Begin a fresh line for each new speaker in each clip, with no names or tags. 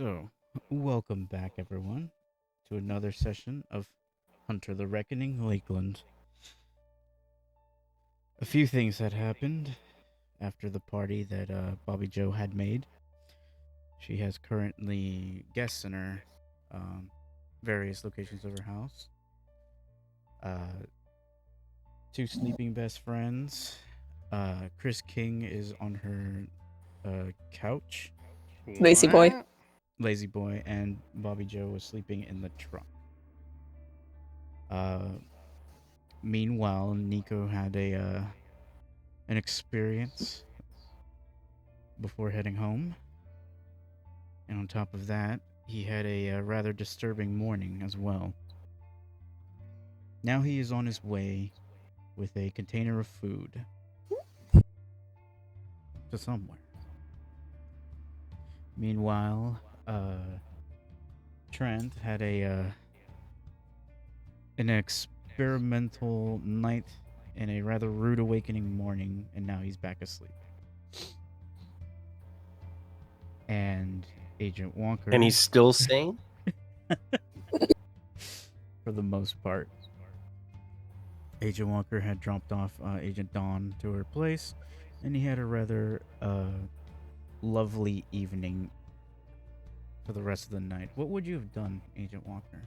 So, welcome back, everyone, to another session of Hunter the Reckoning Lakeland. A few things had happened after the party that Bobby Joe had made. She has currently guests in her um, various locations of her house. Uh, two sleeping best friends. Chris King is on her couch,
Lazy boy.
What?
lazy boy, and Bobby Joe was sleeping in the truck. Uh, Meanwhile, Nico had a an experience before heading home, and on top of that, he had a rather disturbing morning as well. Now he is on his way with a container of food to somewhere. Meanwhile, Trent had a an experimental night and a rather rude awakening morning, and now he's back asleep. And Agent Walker,
And he's still sane?
for the most part, Agent Walker had dropped off Agent Dawn to her place, and he had a rather lovely evening for the rest of the night. What would you have done, Agent Walker?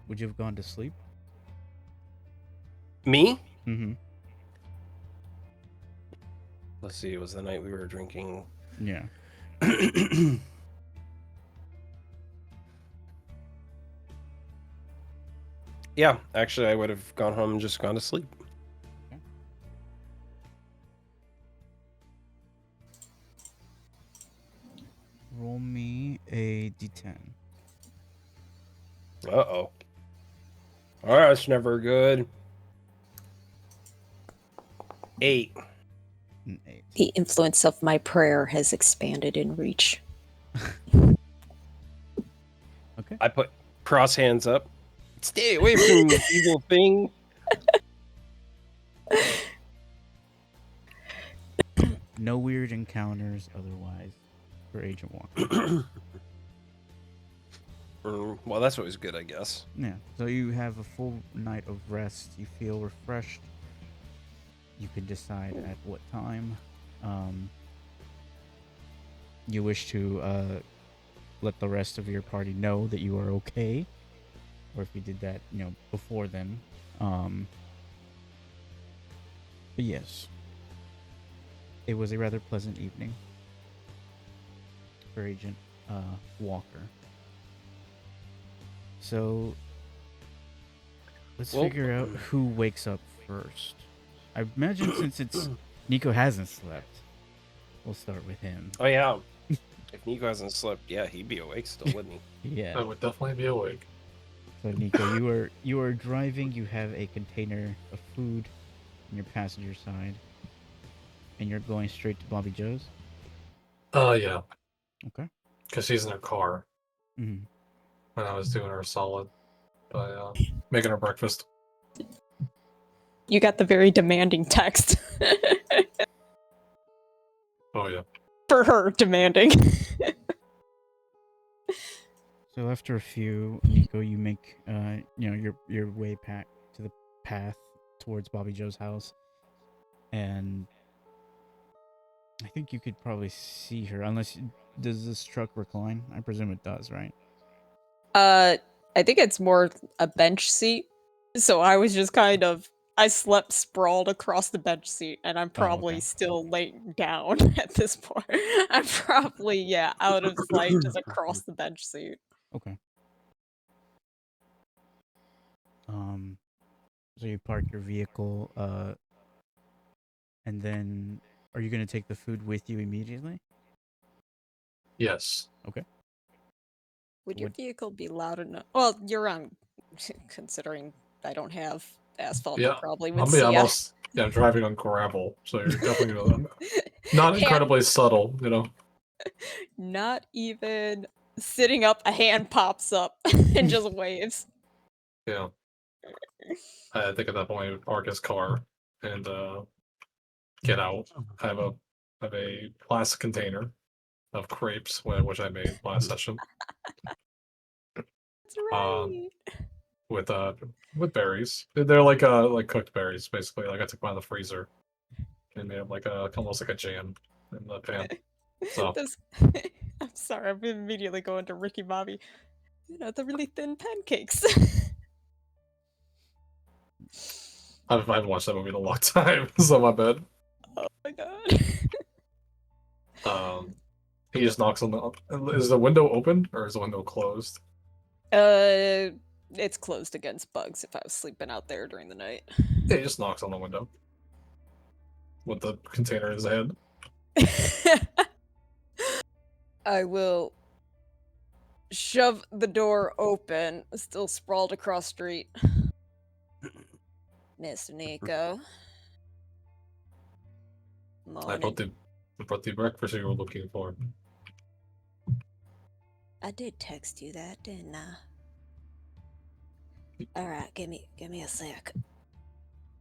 Would you have gone to sleep?
Me?
Mm-hmm.
Let's see, it was the night we were drinking.
Yeah.
Yeah, actually, I would have gone home and just gone to sleep.
Okay. Roll me a d10.
Uh-oh. Alright, that's never good. 8.
An 8.
The influence of my prayer has expanded in reach.
Okay.
I put cross hands up. Stay away from the evil thing.
No weird encounters otherwise for Agent Walker.
Well, that's always good, I guess.
Yeah. So you have a full night of rest. You feel refreshed. You can decide at what time you wish to let the rest of your party know that you are okay, or if you did that, before then. But yes, it was a rather pleasant evening for Agent Walker. So let's figure out who wakes up first. I imagine since it's Nico hasn't slept, we'll start with him.
Oh, yeah. If Nico hasn't slept, yeah, he'd be awake still, wouldn't he?
Yeah.
I would definitely be awake.
So Nico, you are driving. You have a container of food on your passenger side, and you're going straight to Bobby Joe's.
Yeah.
Okay.
Because she's in her car.
Mm-hmm.
When I was doing her solid by making her breakfast.
You got the very demanding text.
Oh yeah.
For her, demanding.
So after a few, Nico, you make your way back to the path towards Bobby Joe's house, and I think you could probably see her. Unless does this truck recline? I presume it does, right?
I think it's more a bench seat. So I was just I slept sprawled across the bench seat, and I'm probably
okay.
still laying down at this point. I'm probably, out of sight just across the bench seat.
Okay. So you park your vehicle, and then are you gonna take the food with you immediately?
Yes.
Okay.
Would your
What-
vehicle be loud enough? Well, you're on, considering I don't have asphalt, you
Yeah.
probably would
I'm
see.
almost driving on gravel, so you're definitely gonna not incredibly subtle,
Not even sitting up, a hand pops up and just waves.
Yeah. I think at that point I would park his car and get out. Have a plastic container of crepes, which I made last session.
That's right.
With berries. They're like cooked berries, basically. Like I took them out of the freezer and made them like almost like a jam in the pan. So
This, I'm sorry, I'm immediately going to Ricky Bobby. You know, the really thin pancakes.
I haven't watched that movie in a long time, so my bad.
Oh my god.
He just knocks on the. Is the window open or is the window closed?
It's closed against bugs if I was sleeping out there during the night.
Yeah, he just knocks on the window with the container in his head.
I will shove the door open, still sprawled across street. Mr. Nico.
I
Morning.
brought the breakfast you were looking for.
I did text you that, didn't I? Alright, give me a sec.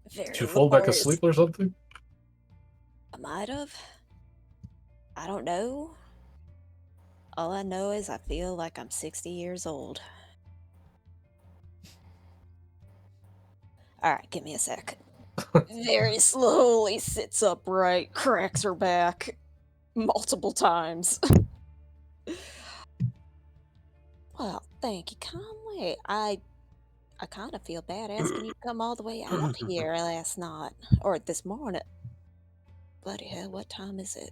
Did you fall back asleep or something?
I might have. I don't know. All I know is I feel like I'm 60 years old. Alright, give me a sec. Very slowly sits upright, cracks her back multiple times. Well, thank you kindly. I kind of feel bad asking you to come all the way out here last night. Or this morning. Bloody hell, what time is it?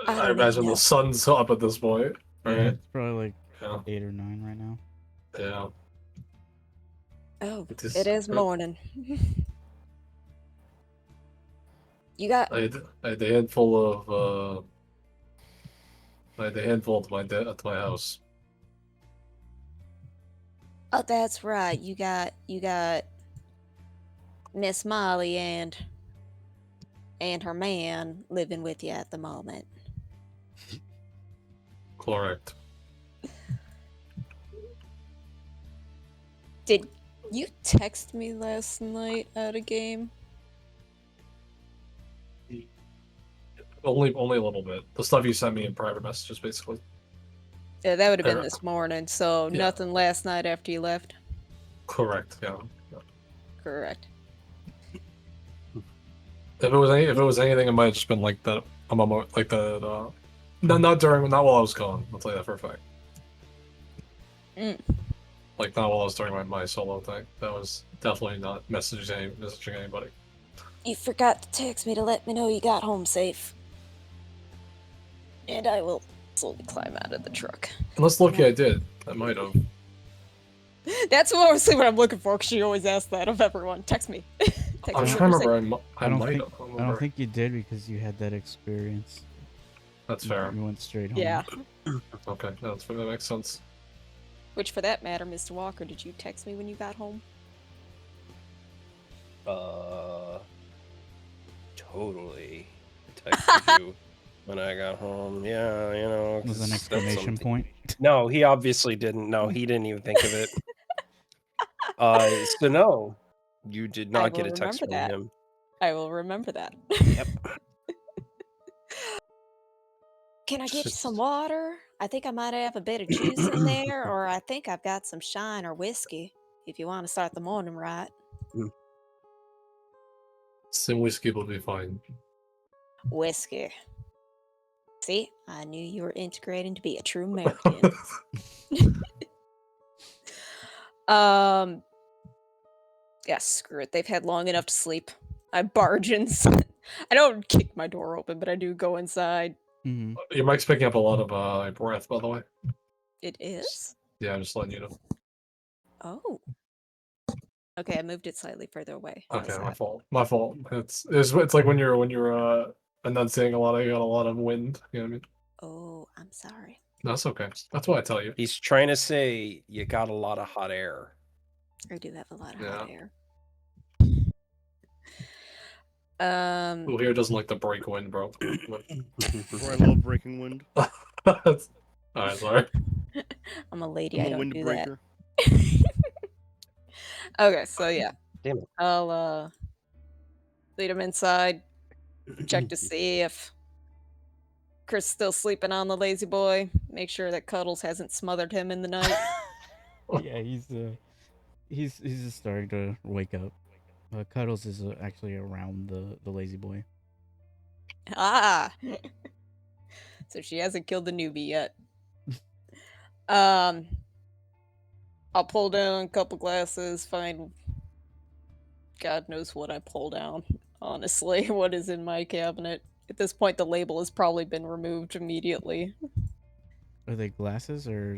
I imagine the sun's up at this point.
Yeah,
Right?
it's probably like
Yeah.
8 or 9 right now.
Yeah.
Oh,
It is-
it is morning. You got...
I had a handful of I had a handful at my house.
Oh, that's right. You got Miss Molly and her man living with you at the moment.
Correct.
Did you text me last night at a game?
Only a little bit. The stuff you sent me in private messages, basically.
Yeah, that would have been
Or-
this morning, so
Yeah.
nothing last night after you left.
Correct. Yeah.
Correct.
If it was anything, it might have just been like that. Like that. Not while I was gone. I'll tell you that for a fact.
Mm.
Like not while I was doing my solo thing. That was definitely not messaging anybody.
You forgot to text me to let me know you got home safe. And I will slowly climb out of the truck.
Unless lucky I did. I might have.
That's mostly what I'm looking for, because she always asks that of everyone. Text me. Text
I'm
me
trying to
what you're
remember. I might have.
I don't think you did because you had that experience.
That's fair.
You went straight home.
Yeah.
Okay, that makes sense.
Which, for that matter, Mr. Walker, did you text me when you got home?
Totally. I texted you when I got home. Yeah, you know.
Was
'cause
an
that's
exclamation
something-
point?
No, he obviously didn't. No, he didn't even think of it. So no, you did not get a
will
text from
remember that.
him.
I will remember that.
Yep.
Can I get you some water? I think I might have a bit of juice in there, or I think I've got some shine or whiskey, if you want to start the morning right.
Some whiskey will be fine.
Whiskey. See, I knew you were integrating to be a true American. Yeah, screw it. They've had long enough to sleep. I barge inside. I don't kick my door open, but I do go inside.
Mm-hmm.
Your mic's picking up a lot of breath, by the way.
It is?
Yeah, I'm just letting you know.
Oh. Okay, I moved it slightly further away. How's
Okay, my
that?
fault. My fault. It's like when you're enunciating a lot. You got a lot of wind. You know what I mean?
Oh, I'm sorry.
That's okay. That's what I tell you.
He's trying to say you got a lot of hot air.
I do have a lot of
Yeah.
hot air.
Who here doesn't like the break wind, bro?
I love breaking wind.
Alright, sorry.
I'm a lady.
I'm
I
a
don't do that.
windbreaker.
Okay, so yeah.
Damn it.
I'll lead him inside, check to see if Chris still sleeping on the lazy boy. Make sure that Cuddles hasn't smothered him in the night.
Yeah, he's just starting to wake up. Cuddles is actually around the lazy boy.
Ah! So she hasn't killed the newbie yet. I'll pull down a couple glasses, find God knows what I pull down, honestly, what is in my cabinet. At this point, the label has probably been removed immediately.
Are they glasses or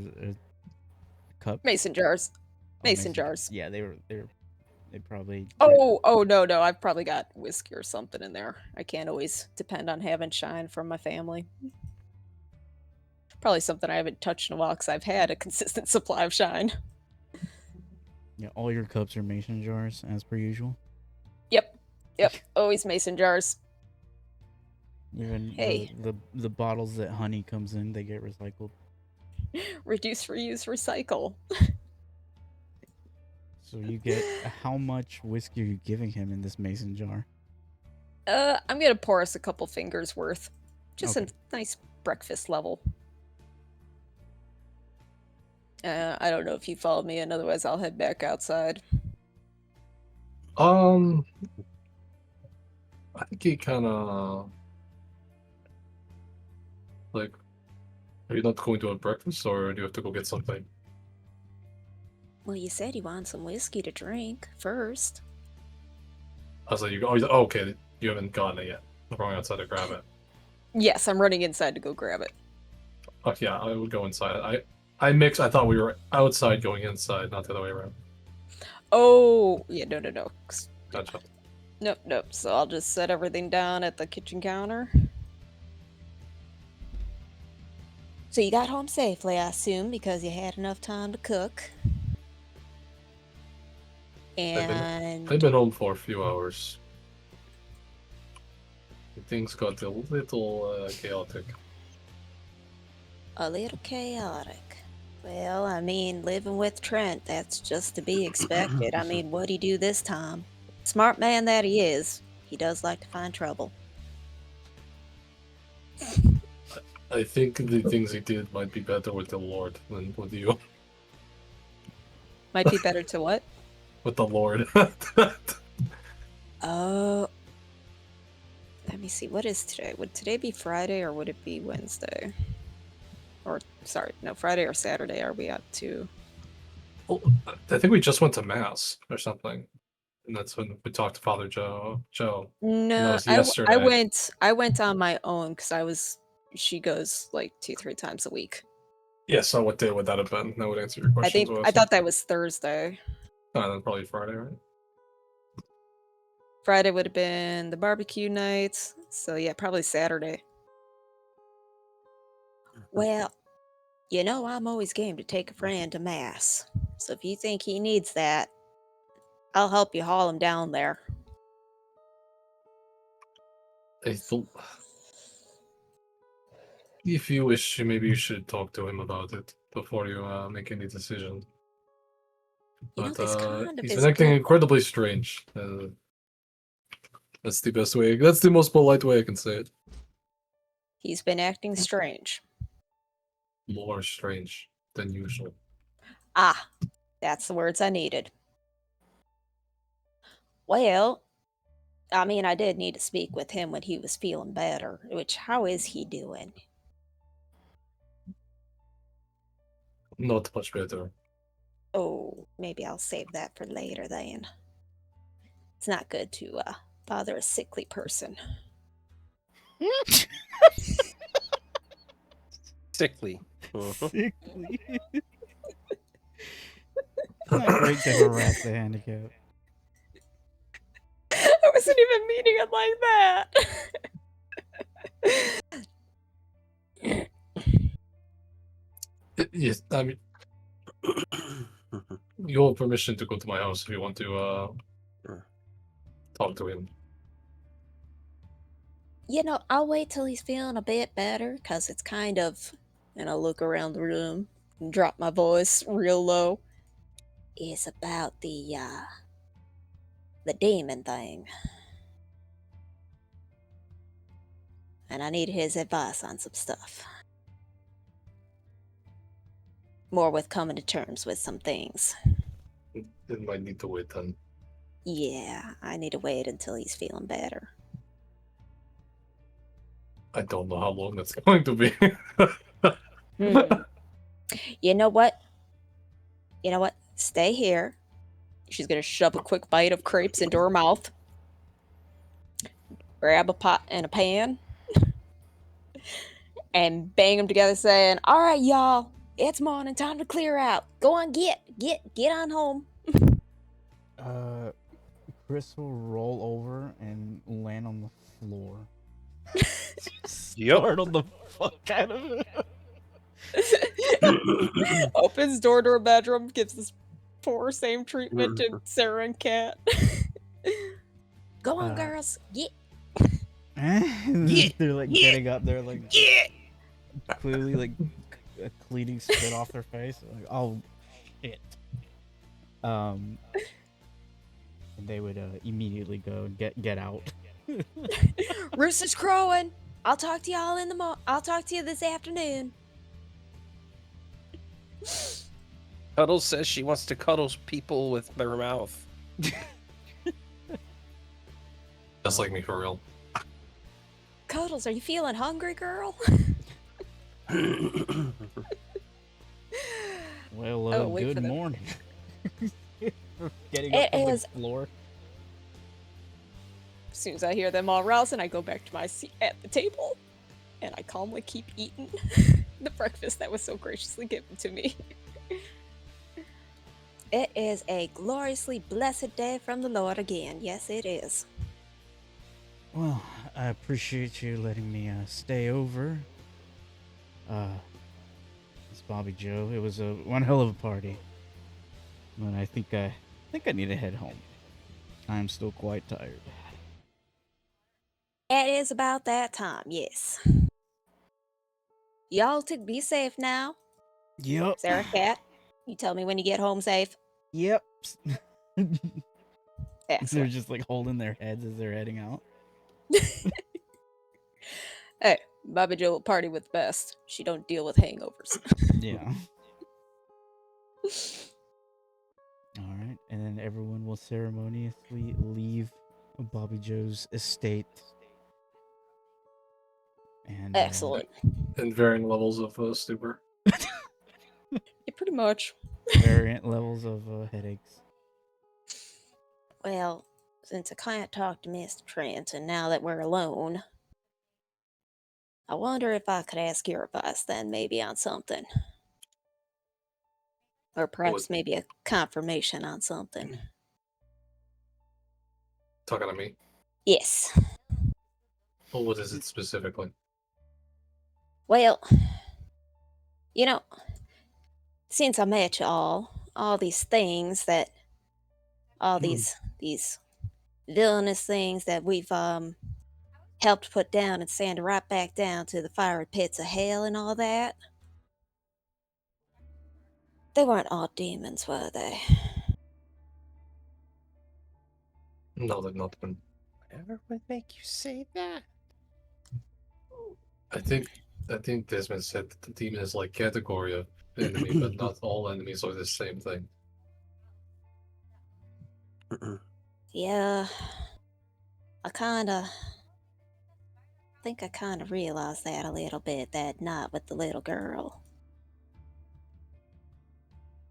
cups?
Mason jars.
Oh,
Mason jars.
Yeah, they probably.
Oh, no, I've probably got whiskey or something in there. I can't always depend on having shine from my family. Probably something I haven't touched in a while because I've had a consistent supply of shine.
Yeah, all your cups are mason jars as per usual.
Yep, always mason jars.
Even
Hey.
the bottles that honey comes in, they get recycled.
Reduce, reuse, recycle.
So you get how much whiskey are you giving him in this mason jar?
I'm gonna pour us a couple fingers worth. Just
Okay.
a nice breakfast level. I don't know if you follow me, and otherwise I'll head back outside.
I think he kind of like. Are you not going to have breakfast, or do you have to go get something?
Well, you said you want some whiskey to drink first.
I was like, okay, you haven't gotten it yet. I'm going outside to grab it.
Yes, I'm running inside to go grab it.
Oh yeah, I would go inside. I thought we were outside going inside, not the other way around.
Oh, yeah, no.
Gotcha.
Nope. So I'll just set everything down at the kitchen counter. So you got home safely, I assume, because you had enough time to cook. And
I've been home for a few hours. Things got a little chaotic.
a little chaotic. Well, I mean, living with Trent, that's just to be expected. I mean, what'd he do this time? Smart man that he is, he does like to find trouble.
I think the things he did might be better with the Lord than with you.
Might be better to what?
With the Lord.
Oh. Let me see, what is today? Would today be Friday or would it be Wednesday? Or, sorry, no, Friday or Saturday are we up to?
Oh, I think we just went to Mass or something. And that's when we talked to Father Joe. And that
No,
was yesterday.
I went on my own because she goes like 2-3 times a week.
Yeah, so what day would that have been? That would answer your questions.
I thought that was Thursday.
Then probably Friday, right?
Friday would have been the barbecue night. So yeah, probably Saturday. Well, you know I'm always game to take a friend to Mass. So if you think he needs that, I'll help you haul him down there.
If you wish, maybe you should talk to him about it before you make any decision.
You know,
But
this kind of
he's
is
been acting
good.
incredibly strange. That's the best way. That's the most polite way I can say it.
He's been acting strange.
More strange than usual.
Ah, that's the words I needed. Well, I mean, I did need to speak with him when he was feeling better, which, how is he doing?
Not much better.
Oh, maybe I'll save that for later then. It's not good to bother a sickly person.
Sickly. Uh-huh.
Sickly. It's not great to harass the handicapped.
I wasn't even meaning it like that.
Yes, I mean, you have permission to go to my house if you want to talk to him.
You know, I'll wait till he's feeling a bit better, because it's kind of, and I'll look around the room and drop my voice real low, is about the demon thing. and I need his advice on some stuff. More with coming to terms with some things.
It might need to wait then.
Yeah, I need to wait until he's feeling better.
I don't know how long that's going to be.
You know what? Stay here. She's gonna shove a quick bite of crepes into her mouth. Grab a pot and a pan. And bang them together saying, "All right, y'all. It's morning. Time to clear out. Go on, get on home."
Chris will roll over and land on the floor.
Yep.
Startle the fuck out of him.
Opens door to her bedroom, gives this poor same treatment to Sarah and Kat. Go on, girls. Get.
They're like getting up. They're like clearly like cleaning spit off their face. Like, oh shit. And they would immediately go and get out.
Rooster's crowing. I'll talk to y'all in the I'll talk to you this afternoon.
Cuddles says she wants to cuddle people with their mouth.
That's like me for real.
Cuddles, are you feeling hungry, girl?
Well,
wait for
good
the-
morning. Getting
It
up from
is-
the floor.
As soon as I hear them all rousing, I go back to my seat at the table, and I calmly keep eating the breakfast that was so graciously given to me. It is a gloriously blessed day from the Lord again. Yes, it is.
Well, I appreciate you letting me stay over. It's Bobby Joe. It was one hell of a party, but I think I need to head home. I'm still quite tired.
It is about that time, yes. Y'all to be safe now.
Yep.
Sarah Cat, you tell me when you get home safe.
Yep. They're
Excellent.
just like holding their heads as they're heading out.
Hey, Bobby Joe will party with the best. She don't deal with hangovers.
Yeah. All right, and then everyone will ceremoniously leave Bobby Joe's estate. And
Excellent.
And varying levels of stupor.
Yeah, pretty much.
variant levels of headaches.
Well, since I can't talk to Mr. Trenton now that we're alone, I wonder if I could ask your advice then, maybe on something. Or perhaps maybe a confirmation on something.
Talking to me.
Yes.
Well, what is it specifically?
Well, you know, since I met y'all, all these things that, all these villainous things that we've helped put down and send right back down to the fiery pits of hell and all that. They weren't all demons, were they?
No, they've not been.
Whatever would make you say that?
I think Desmond said that the demon is like category of enemy, but not all enemies are the same thing.
Yeah. I think I kind of realized that a little bit that night with the little girl.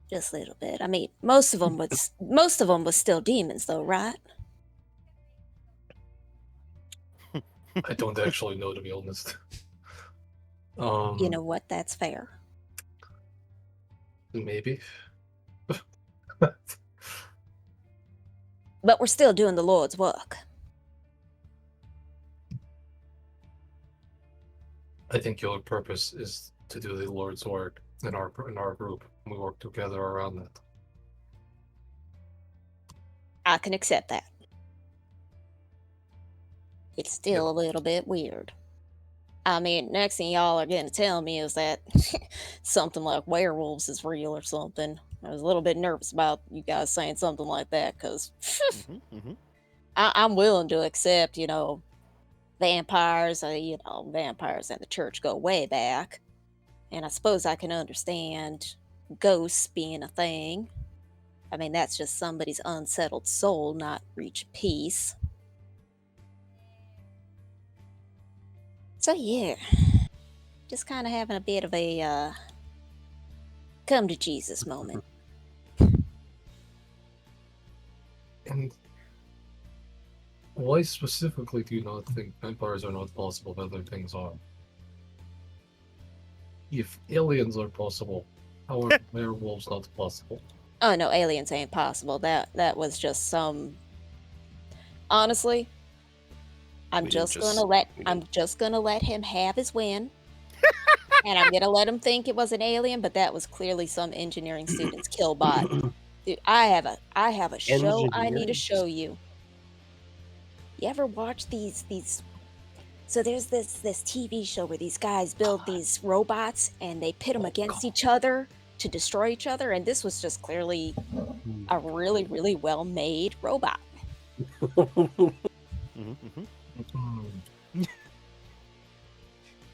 Just a little bit. I mean, most of them was still demons, though, right?
I don't actually know, to be honest.
You know what? That's fair.
Maybe.
But we're still doing the Lord's work.
I think your purpose is to do the Lord's work in our group. We work together around that.
I can accept that. It's still a little bit weird. I mean, next thing y'all are going to tell me is that something like werewolves is real or something. I was a little bit nervous about you guys saying something like that because I'm willing to accept, vampires, vampires and the church go way back. And I suppose I can understand ghosts being a thing. I mean, that's just somebody's unsettled soul not reaching peace. So, yeah. Just kind of having a bit of a come to Jesus moment.
And why specifically do you not think vampires are not possible, but other things are? If aliens are possible, how are werewolves not possible?
Oh no, aliens ain't possible. That was just some. Honestly, I'm just gonna let him have his win, and I'm gonna let him think it was an alien, but that was clearly some engineering student's killbot. Dude, I have a show I need to show you. You ever watch these? So there's this TV show where these guys build these robots and they pit them against each other to destroy each other, and this was just clearly a really, really well made robot.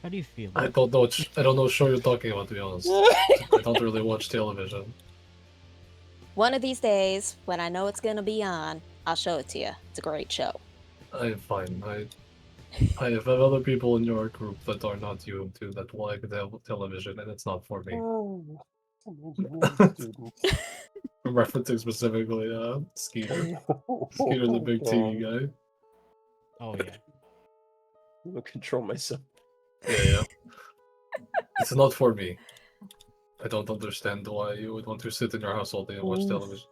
How do you feel?
I don't know. I don't know what show you're talking about, to be honest. I don't really watch television.
One of these days, when I know it's gonna be on, I'll show it to you. It's a great show.
I'm fine. I have other people in your group that are not you too that like television, and it's not for me. I'm referencing specifically Skeeter. Skeeter's a big TV guy.
Oh yeah.
I'm gonna control myself.
Yeah. It's not for me. I don't understand why you would want to sit in your house all day and watch television.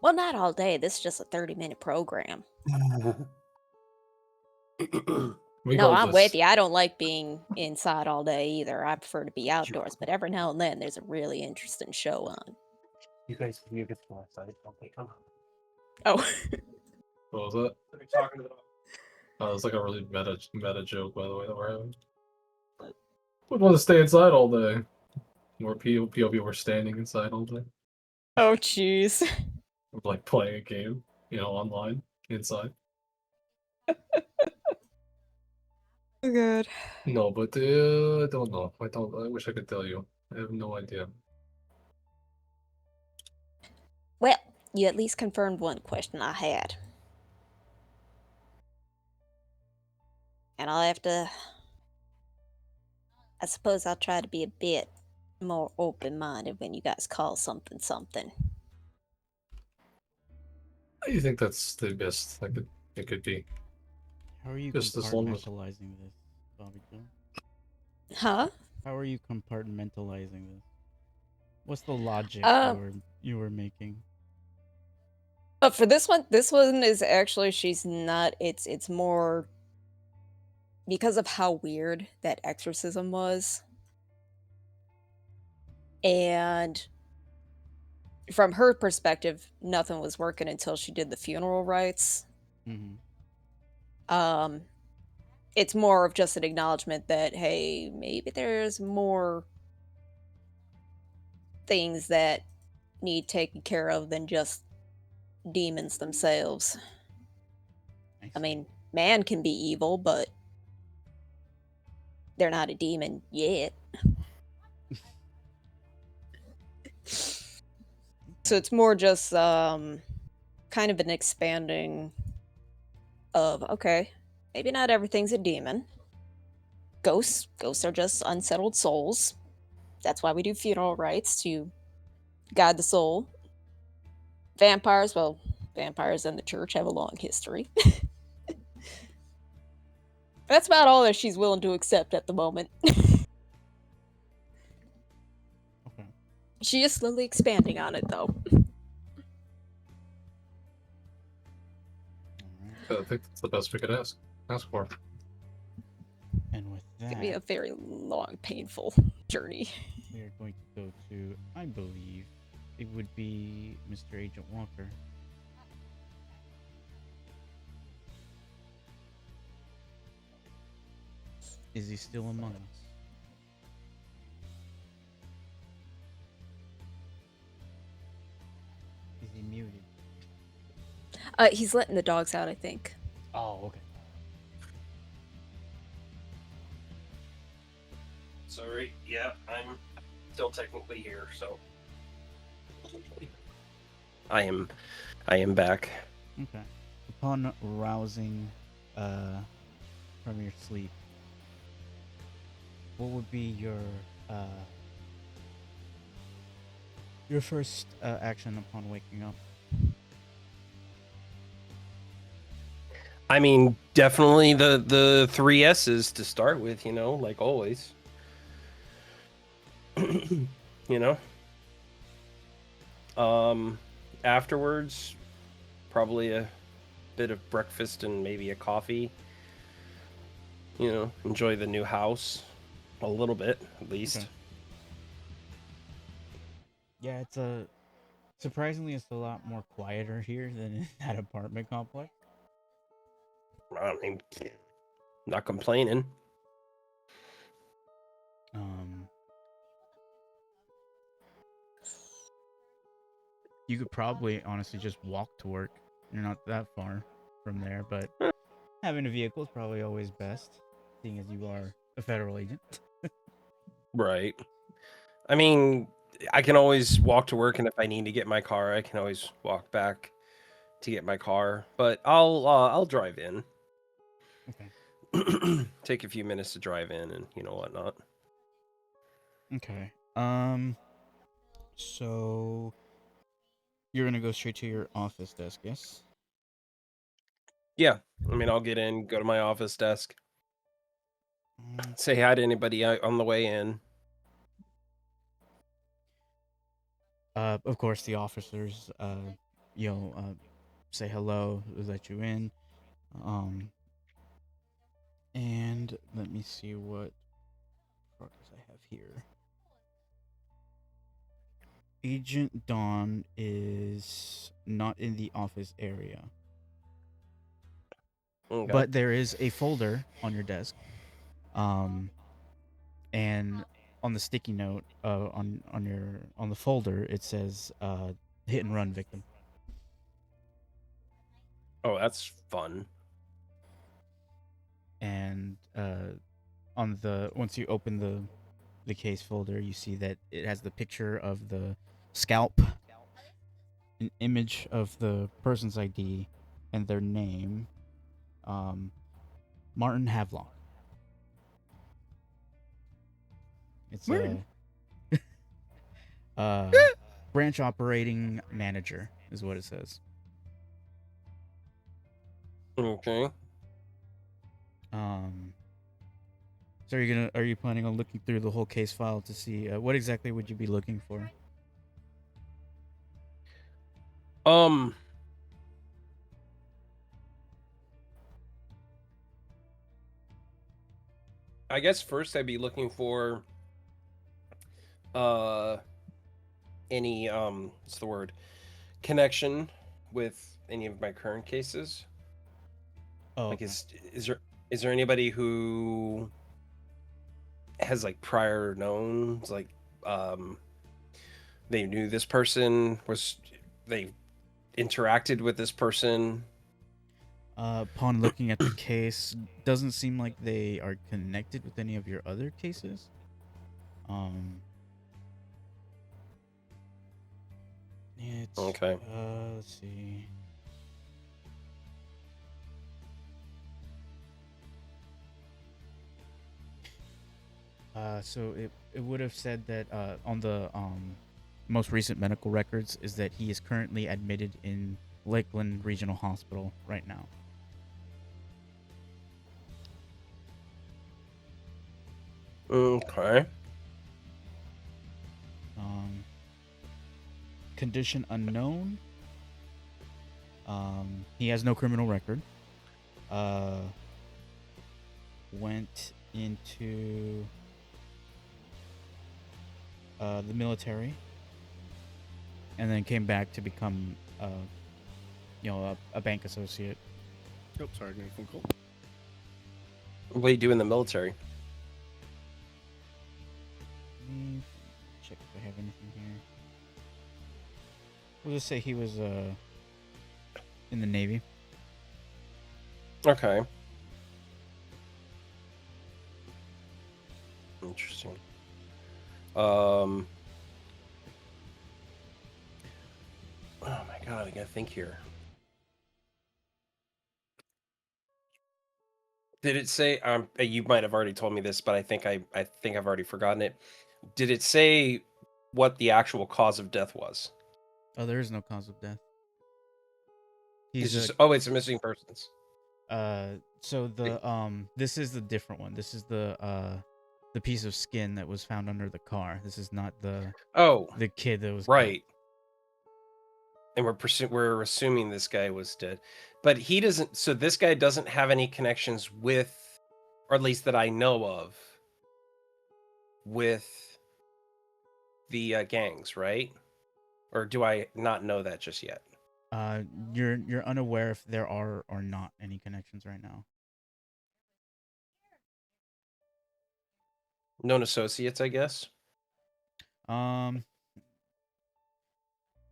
Well, not all day. This is just a 30-minute program. No, I'm with you. I don't like being inside all day either. I prefer to be outdoors, but every now and then there's a really interesting show on.
You guys can get to outside. Okay, come on.
Oh.
What was that?
What are you talking about?
It's like a really meta joke, by the way, that we're having. Would want to stay inside all day. More POV were standing inside all day.
Oh, jeez.
We're like playing a game, online, inside.
Oh, God.
No, but I don't know. I wish I could tell you. I have no idea.
Well, you at least confirmed one question I had. And I'll have to... I suppose I'll try to be a bit more open-minded when you guys call something something.
I think that's the best it could be.
How are you
Just as long as-
compartmentalizing this, Bobby Joe?
Huh?
How are you compartmentalizing this? What's the logic you were making?
But for this one is actually, she's not, it's more because of how weird that exorcism was. And from her perspective, nothing was working until she did the funeral rites.
Mm-hmm.
It's more of just an acknowledgement that, hey, maybe there's more things that need taken care of than just demons themselves. I mean, man can be evil, but they're not a demon yet. So it's more just kind of an expanding of, okay, maybe not everything's a demon. Ghosts are just unsettled souls. That's why we do funeral rites, to guide the soul. Vampires, well, vampires and the church have a long history. That's about all that she's willing to accept at the moment.
Okay.
She is slowly expanding on it, though.
I think that's the best we could ask for.
And with that,
It's gonna be a very long, painful journey.
we are going to go to, I believe, it would be Mr. Agent Walker. Is he still among us? Is he muted?
He's letting the dogs out, I think.
Oh, okay.
Sorry. Yeah, I'm still technically here, so I am back.
Okay. Upon rousing from your sleep, what would be your first action upon waking up?
I mean, definitely the three S's to start with, like always. you know. Afterwards, probably a bit of breakfast and maybe a coffee. Enjoy the new house a little bit at least.
Okay. Yeah, surprisingly it's a lot more quieter here than in that apartment complex.
I mean, not complaining.
You could probably honestly just walk to work. You're not that far from there, but having a vehicle is probably always best, seeing as you are a federal agent.
Right. I mean, I can always walk to work, and if I need to get my car, I can always walk back to get my car. But I'll drive in.
Okay.
Take a few minutes to drive in, and whatnot.
Okay. So you're gonna go straight to your office desk, yes?
Yeah. I mean, I'll get in, go to my office desk,
Mm,
say hi to anybody on the way in.
Of course, the officers, say hello, let you in. And let me see what progress I have here. Agent Dawn is not in the office area,
Okay.
but there is a folder on your desk. And on the sticky note, on the folder, it says hit and run victim.
Oh, that's fun.
And once you open the case folder, you see that it has the picture of the scalp, an image of the person's ID, and their name, Martin Havelock. It's
Martin.
branch operating manager is what it says.
Okay.
So are you planning on looking through the whole case file to see what exactly would you be looking for?
I guess first I'd be looking for any what's the word? Connection with any of my current cases.
Oh,
Like
okay.
is there anybody who has like prior knowns, like they knew this person, they interacted with this person?
Upon looking at the case, doesn't seem like they are connected with any of your other cases. It's
Okay.
let's see. So it would have said that on the most recent medical records is that he is currently admitted in Lakeland Regional Hospital right now.
Okay.
Condition unknown. He has no criminal record. Went into the military, and then came back to become, a bank associate.
Oh, sorry, getting a phone call.
What do you do in the military?
Check if I have anything here. We'll just say he was in the Navy.
Okay. Interesting. Oh my god, I gotta think here. Did it say? You might have already told me this, but I think I've already forgotten it. Did it say what the actual cause of death was?
Oh, there is no cause of death.
It's
He's
just it's a missing persons.
so this is the different one. This is the piece of skin that was found under the car. This is not the kid that was killed.
Right. And we're assuming this guy was dead, but he doesn't. So this guy doesn't have any connections with, or at least that I know of, with the gangs, right? Or do I not know that just yet?
You're unaware if there are or not any connections right now.
Known associates, I guess.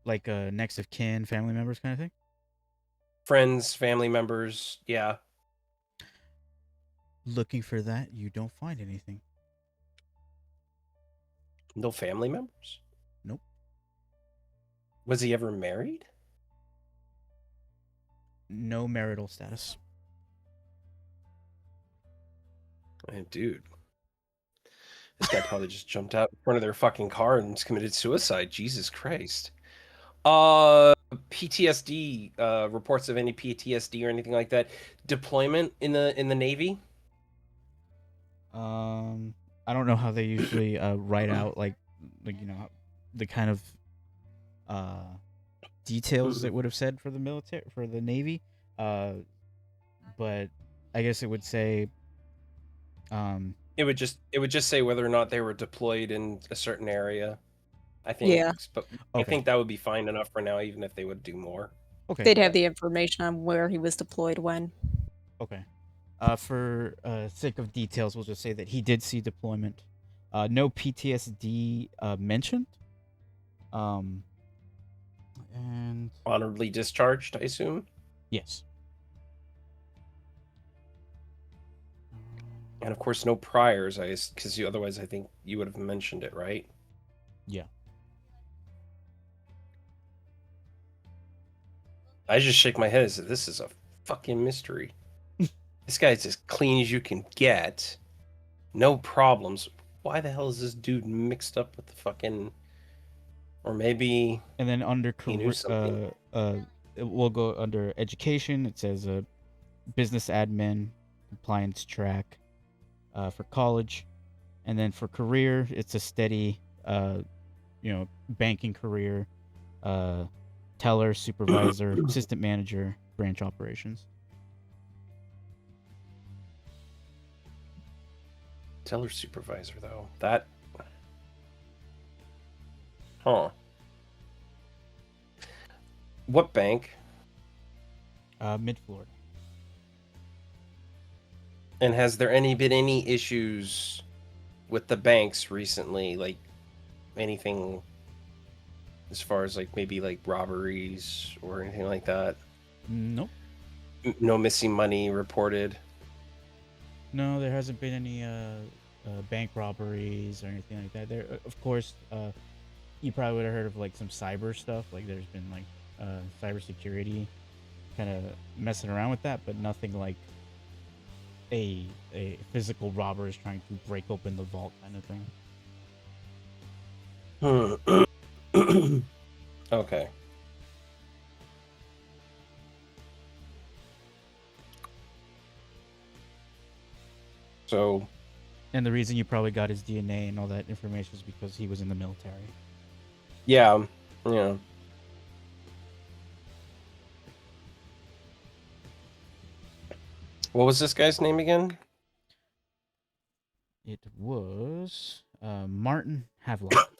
Like next of kin, family members, kind of thing.
Friends, family members, yeah.
Looking for that, you don't find anything.
No family members?
Nope.
Was he ever married?
No marital status.
Man, dude. This guy probably just jumped out in front of their fucking car and committed suicide. Jesus Christ. PTSD, reports of any PTSD or anything like that. Deployment in the Navy?
I don't know how they usually write out like you know the kind of details it would have said for the military, for the Navy, but I guess it would say
It would just say whether or not they were deployed in a certain area. I think,
Yeah.
but
Okay.
I think that would be fine enough for now, even if they would do more.
Okay.
They'd have the information on where he was deployed when.
Okay. For sake of details, we'll just say that he did see deployment. No PTSD mentioned. And
Honorably discharged, I assume.
yes.
And of course, no priors, because otherwise, I think you would have mentioned it, right?
Yeah.
I just shake my head and say, this is a fucking mystery. This guy's as clean as you can get. No problems. Why the hell is this dude mixed up with the fucking... Or maybe...
And then under
he knew something.
we'll go under education. It says business admin, compliance track for college. And then for career, it's a steady, banking career, teller, supervisor, assistant manager, branch operations.
Teller supervisor, though. That... Huh. What bank?
Mid-Florida.
And has there been any issues with the banks recently? Like, anything as far as, like, maybe, like, robberies or anything like that?
Nope.
No missing money reported?
No, there hasn't been any bank robberies or anything like that. There, of course, you probably would have heard of like some cyber stuff. Like there's been like cybersecurity kind of messing around with that, but nothing like a physical robber is trying to break open the vault kind of thing.
Okay. So,
and the reason you probably got his DNA and all that information is because he was in the military.
Yeah, yeah. What was this guy's name again?
It was Martin Havelock.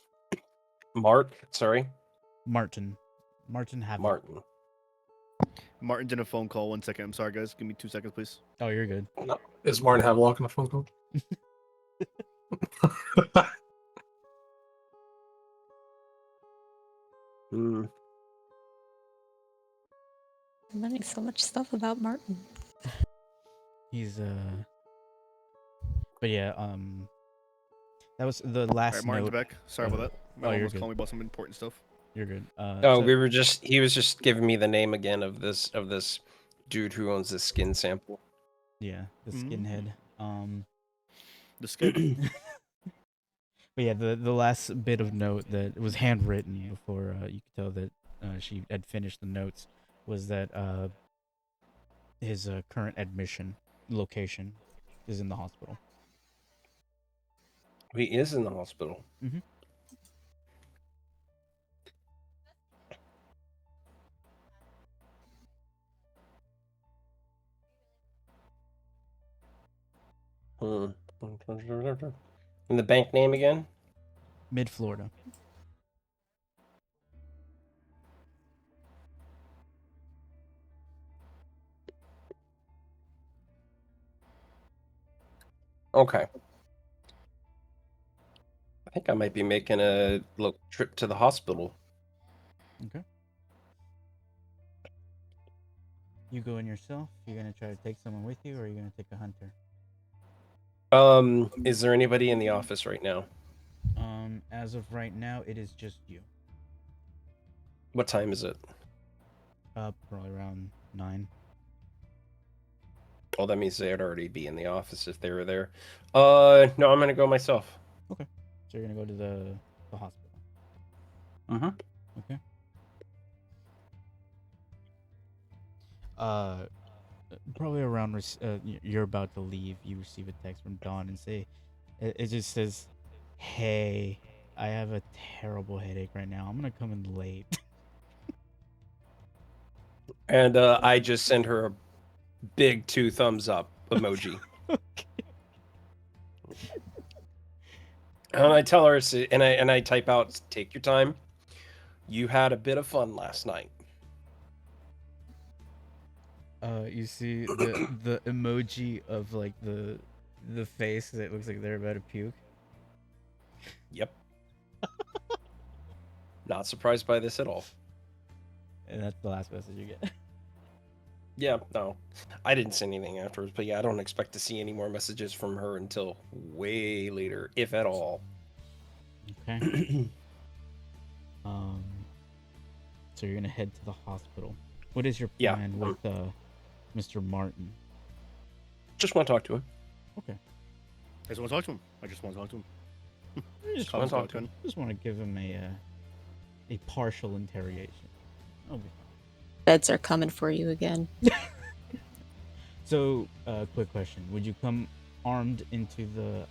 Mark, sorry.
Martin Havelock.
Martin.
Martin's in a phone call. 1 second. I'm sorry, guys. Give me 2 seconds, please.
Oh, you're good.
Is Martin Havelock on the phone call?
Mm.
I'm learning so much stuff about Martin.
He's but yeah, That was the
All
last
right, Martin's
note.
back. Sorry about that. My
oh,
mom
you're
was
good.
calling me about some important stuff.
You're good.
Oh, he was just giving me the name again of this dude who owns this skin sample.
Yeah, the
Mm.
skinhead.
The skin.
But yeah, the last bit of note that was handwritten before you could tell that she had finished the notes was that his current admission location is in the hospital.
He is in the hospital.
Mm-hmm.
And the bank name again?
Mid Florida.
Okay. I think I might be making a little trip to the hospital.
Okay. You go in yourself. You're gonna try to take someone with you, or are you gonna take a hunter?
Is there anybody in the office right now?
As of right now, it is just you.
What time is it?
Probably around 9.
Well, that means they'd already be in the office if they were there. No, I'm gonna go myself.
Okay. So you're gonna go to the hospital.
Mm-hmm.
Okay. Uh, probably around you're about to leave, you receive a text from Dawn and say, it just says, "Hey, I have a terrible headache right now. I'm gonna come in late."
And I just send her a big 2 thumbs up emoji. And I tell her, and I type out, "Take your time. You had a bit of fun last night."
You see the emoji of like the face that looks like they're about to puke.
Yep. Not surprised by this at all.
And that's the last message you get.
Yeah, no. I didn't send anything afterwards, but yeah, I don't expect to see any more messages from her until way later, if at all.
Okay. So you're gonna head to the hospital. What is your
Yeah,
plan with Mr. Martin?
Just want to talk to him.
Okay.
I just want to talk to him. I just want to talk to him.
Just
wanna talk to
him.
Just want to give him a partial interrogation. Okay.
Beds are coming for you again.
So, quick question: would you come armed into the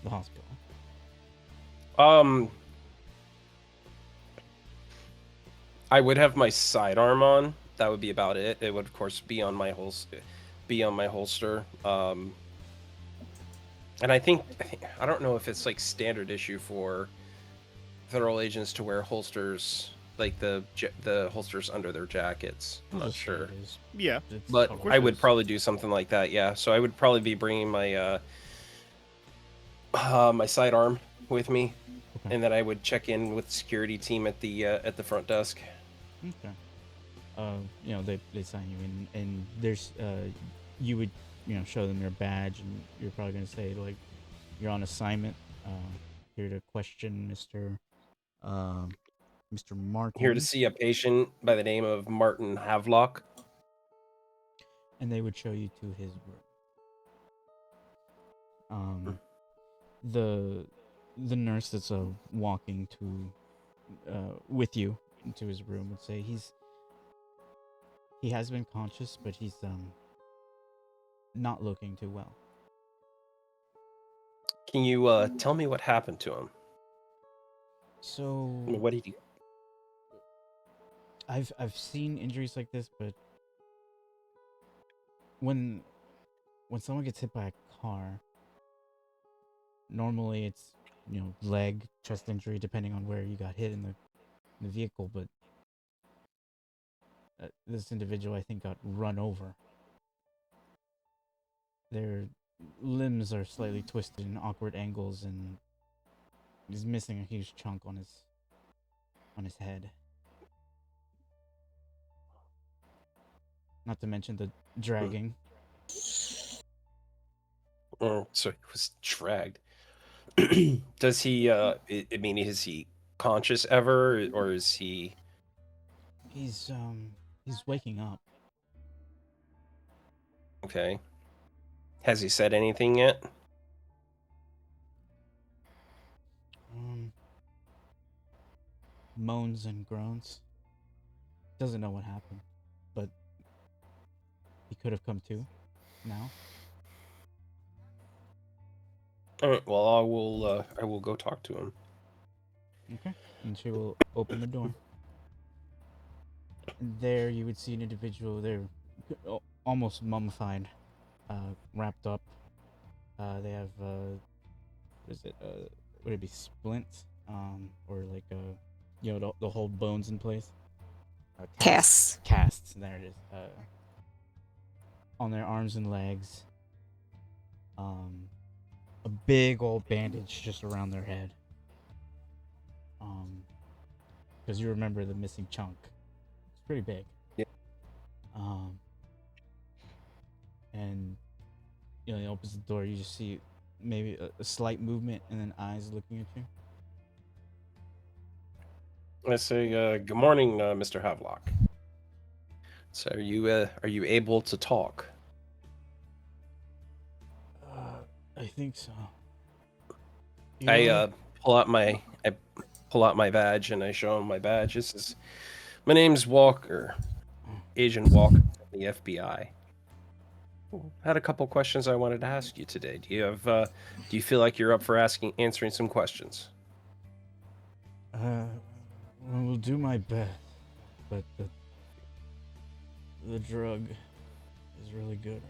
hospital?
I would have my sidearm on. That would be about it. It would, of course, be on my holster. And I don't know if it's like standard issue for federal agents to wear holsters, like the holsters under their jackets. I'm not sure.
Yeah.
But
Of course
I
it
would
is.
probably do something like that, yeah. So I would probably be bringing my my sidearm with me,
Okay.
and then I would check in with the security team at the front desk.
Okay. They sign you in, and there's you would show them your badge, and you're probably gonna say like you're on assignment, here to question Mr. Martin.
Here to see a patient by the name of Martin Havelock.
And they would show you to his room. The nurse that's walking to with you into his room would say he has been conscious, but he's not looking too well.
Can you tell me what happened to him?
So
What did he?
I've seen injuries like this, but when someone gets hit by a car, normally it's leg, chest injury, depending on where you got hit in the vehicle. But this individual, I think, got run over. Their limbs are slightly twisted in awkward angles, and he's missing a huge chunk on his head. Not to mention the dragging.
So he was dragged. Does he? I mean, is he conscious ever, or is he?
He's waking up.
Okay. Has he said anything yet?
Moans and groans. Doesn't know what happened, but he could have come to now.
All right. Well, I will. I will go talk to him.
Okay. And she will open the door. And there you would see an individual there, almost mummified, wrapped up. They have what is it? Would it be splints? Or like the whole bones in place.
Casts.
Casts. There it is. On their arms and legs. A big old bandage just around their head. Because you remember the missing chunk. It's pretty big.
Yeah.
And he opens the door. You just see maybe a slight movement and then eyes looking at you.
I say, "Good morning, Mr. Havelock." So, are you able to talk?
I think so.
I pull out my badge and I show him my badge. My name's Walker, Agent Walker from the FBI. Had a couple questions I wanted to ask you today. Do you feel like you're up for answering some questions?
We'll do my best, but the drug is really good.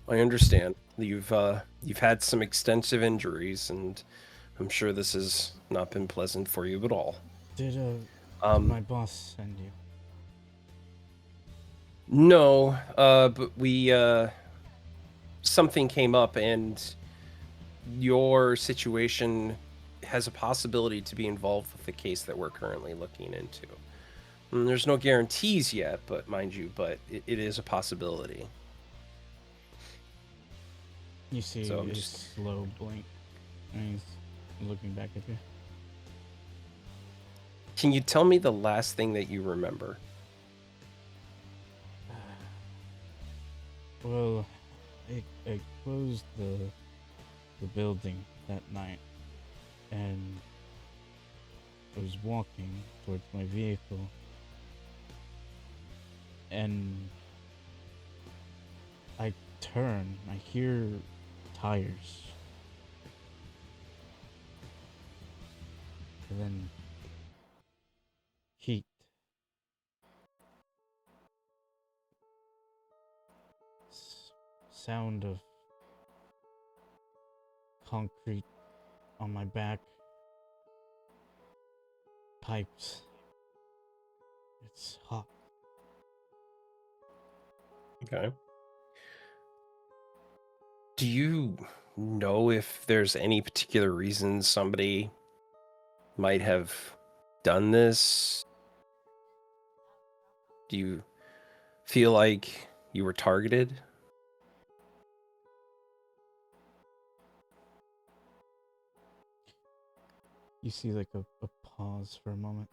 I understand. You've had some extensive injuries, and I'm sure this has not been pleasant for you at all.
Did my boss send you?
No, but we something came up, and your situation has a possibility to be involved with the case that we're currently looking into. And there's no guarantees yet, but mind you, it is a possibility.
You see
So I'm
his
just-
slow blink, and he's looking back at you.
Can you tell me the last thing that you remember?
Well, I closed the building that night, and I was walking towards my vehicle, and I turn. I hear tires, and then heat. Sound of concrete on my back. Pipes. It's hot.
Okay. Do you know if there's any particular reason somebody might have done this? Do you feel like you were targeted?
You see like a pause for a moment.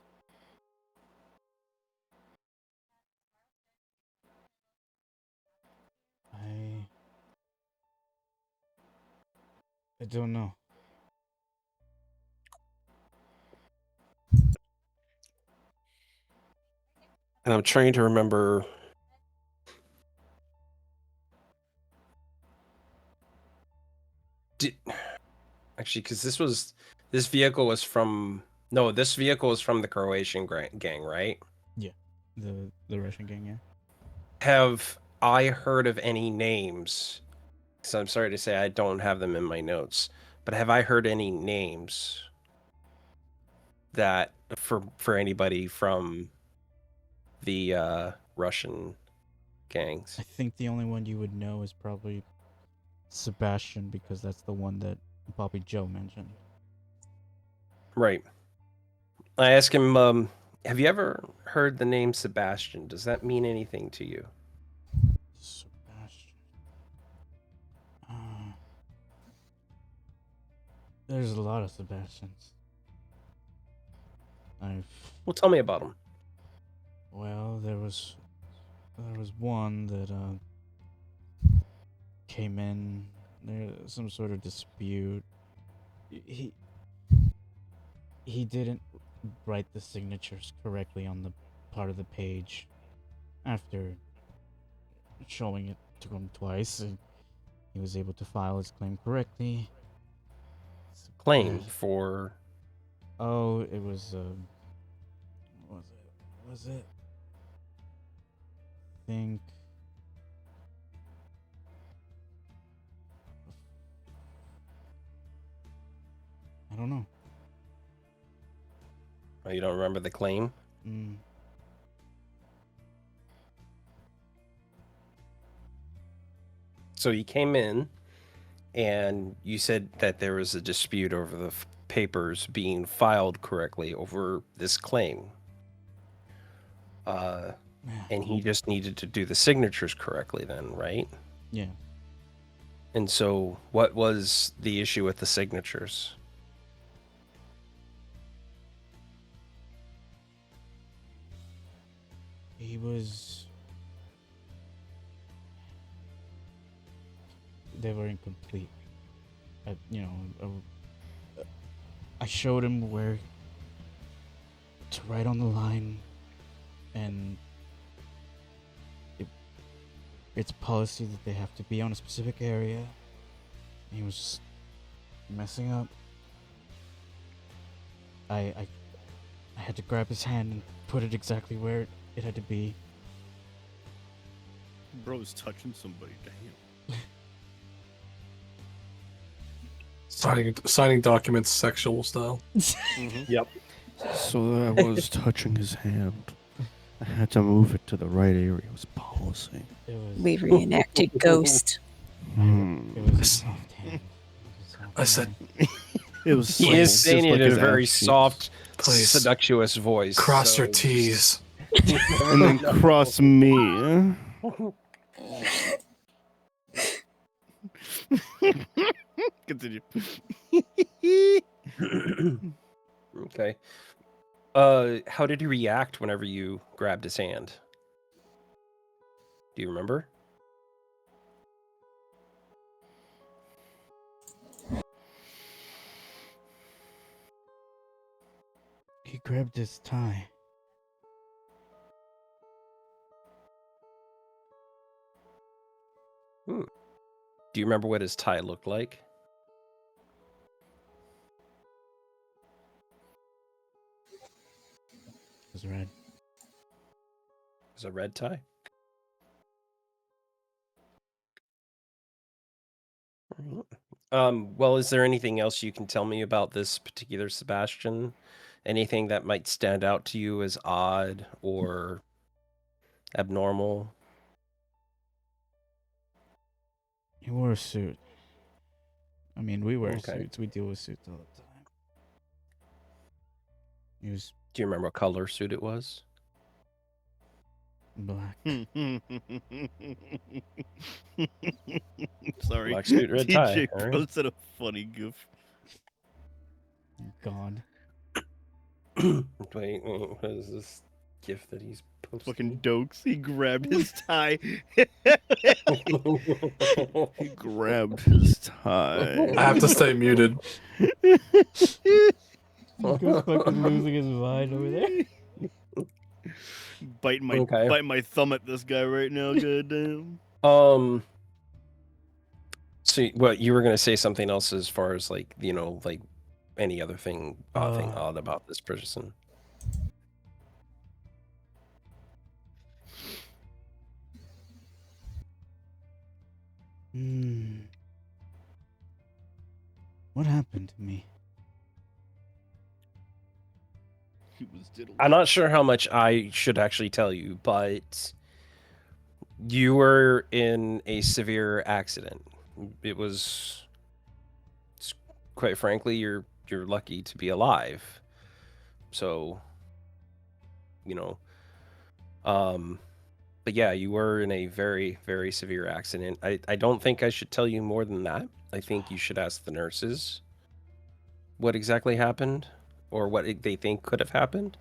I don't know.
And I'm trying to remember. Actually, because this vehicle was from the Croatian gang, right?
Yeah, the Russian gang. Yeah.
Have I heard of any names? So I'm sorry to say I don't have them in my notes, but have I heard any names that for anybody from the Russian gangs?
I think the only one you would know is probably Sebastian, because that's the one that Bobby Joe mentioned.
Right. I asked him, have you ever heard the name Sebastian? Does that mean anything to you?
Sebastian. There's a lot of Sebastians.
Well, tell me about them.
Well, there was one that came in. There's some sort of dispute. He didn't write the signatures correctly on the part of the page. After showing it to him twice, and he was able to file his claim correctly.
Claim for.
Oh, it was what was it? Was it? I think. I don't know.
Oh, you don't remember the claim? So you came in, and you said that there was a dispute over the papers being filed correctly over this claim. And he just needed to do the signatures correctly then, right?
Yeah.
And so what was the issue with the signatures?
They were incomplete. I showed him where to write on the line, and it's policy that they have to be on a specific area. And he was just messing up. I had to grab his hand and put it exactly where it had to be.
Bro's touching somebody. Damn.
Signing documents sexual style.
Yep.
So I was touching his hand. I had to move it to the right area. It was policy.
We reenacted Ghost.
It was a soft hand.
I said,
It was.
He is saying it in a
his
very
ass cheeks.
soft,
Please.
seductious voice.
Cross
so
your T's.
And then cross me. Continue.
Okay. How did he react whenever you grabbed his hand? Do you remember?
He grabbed his tie.
Do you remember what his tie looked like?
It was red.
It was a red tie? Well, is there anything else you can tell me about this particular Sebastian? Anything that might stand out to you as odd or abnormal?
He wore a suit. I mean, we wear
Okay.
suits. We deal with suits all the time. He was
Do you remember what color suit it was?
black.
Sorry.
Black suit, red tie.
DJ
All right.
posted a funny goof.
God.
Wait, what is this gift that he's posting?
Fucking dokes. He grabbed his tie. He grabbed his tie.
I have to stay muted.
He's fucking losing his mind over there.
Biting my thumb at this guy right now. Goddamn.
So what you were gonna say something else as far as like like any other thing odd about this person?
What happened to me?
He was diddled.
I'm not sure how much I should actually tell you, but you were in a severe accident. It was, quite frankly, you're lucky to be alive. So, but yeah, you were in a very, very severe accident. I don't think I should tell you more than that. I think you should ask the nurses. what exactly happened or what they think could have happened.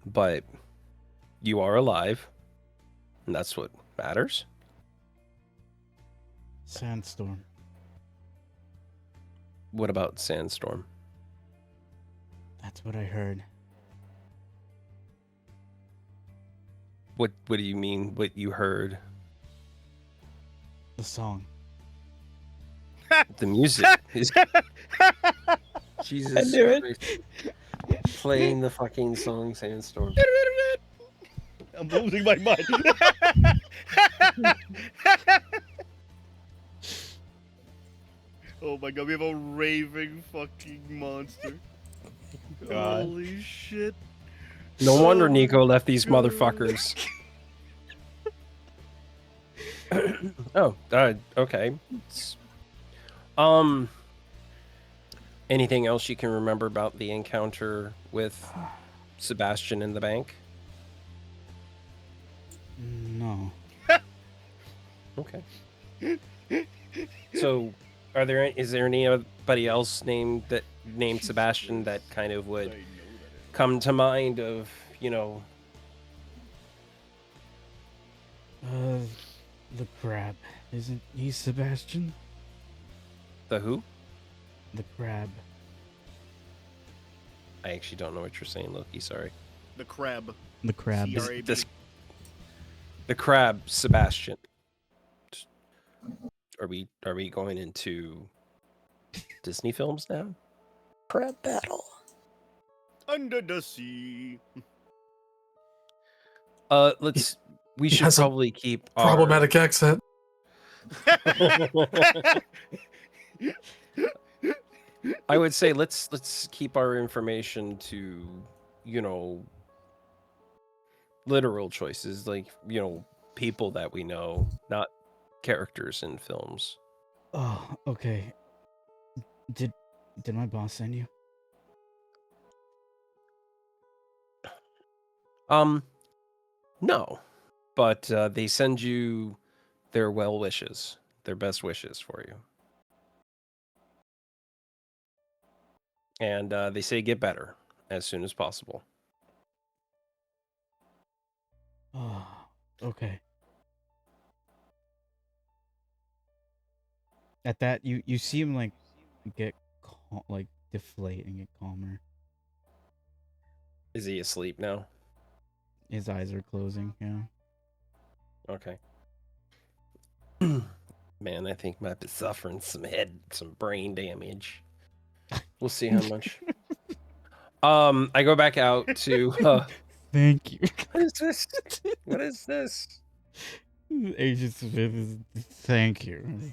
But you are alive, and that's what matters.
Sandstorm.
What about Sandstorm?
That's what I heard.
What do you mean? What you heard?
The song.
The music is Jesus
I knew it.
Christ. Playing the fucking song Sandstorm.
I'm losing my mind. Oh my god, we have a raving fucking monster.
God.
Holy shit.
No wonder Nico left these
God.
motherfuckers. Oh, okay. Anything else you can remember about the encounter with Sebastian in the bank?
No.
Okay. So, is there anybody else named Sebastian that kind of would come to mind of,
The crab. Isn't he Sebastian?
the who?
The crab.
I actually don't know what you're saying, Loki. Sorry.
The crab.
The crab.
CRAB.
The crab, Sebastian. Are we going into Disney films now?
Crab battle.
Under the sea.
We should
has a
probably keep
Problematic accent.
I would say let's keep our information to, literal choices, like, people that we know, not characters in films.
Oh, okay. Did my boss send you?
No. But they send you their well wishes, their best wishes for you. And they say get better as soon as possible.
Oh, okay. At that, you see him like get deflate and get calmer.
Is he asleep now?
His eyes are closing. Yeah.
Okay. Man, I think might be suffering some brain damage. We'll see how much. I go back out to.
Thank you.
What is this? What is this?
Agent Smith is. Thank you.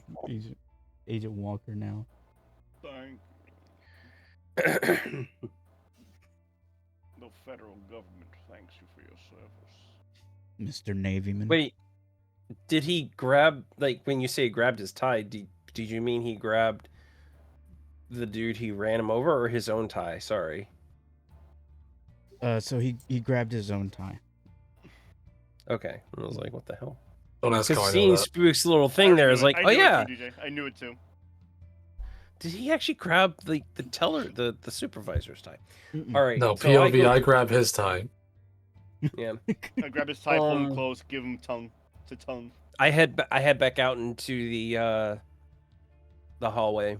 Agent Walker now.
Thank the federal government thanks you for your service.
Mr. Navyman.
Wait, did he grab, like, when you say grabbed his tie, did you mean he grabbed the dude he ran him over, or his own tie? Sorry.
So he grabbed his own tie.
Okay. I was like, what the hell?
Don't ask how
Because
I know
seeing
that.
Spook's little thing there is like,
I
oh
knew
yeah.
it too, DJ. I knew it too.
Did he actually grab the teller, the supervisor's tie?
Mm-mm.
All right.
No,
so
POV,
go-
I grab his tie.
Yeah.
I grab his tie, pull him
Um,
close, give him tongue to tongue.
I head back out into the hallway.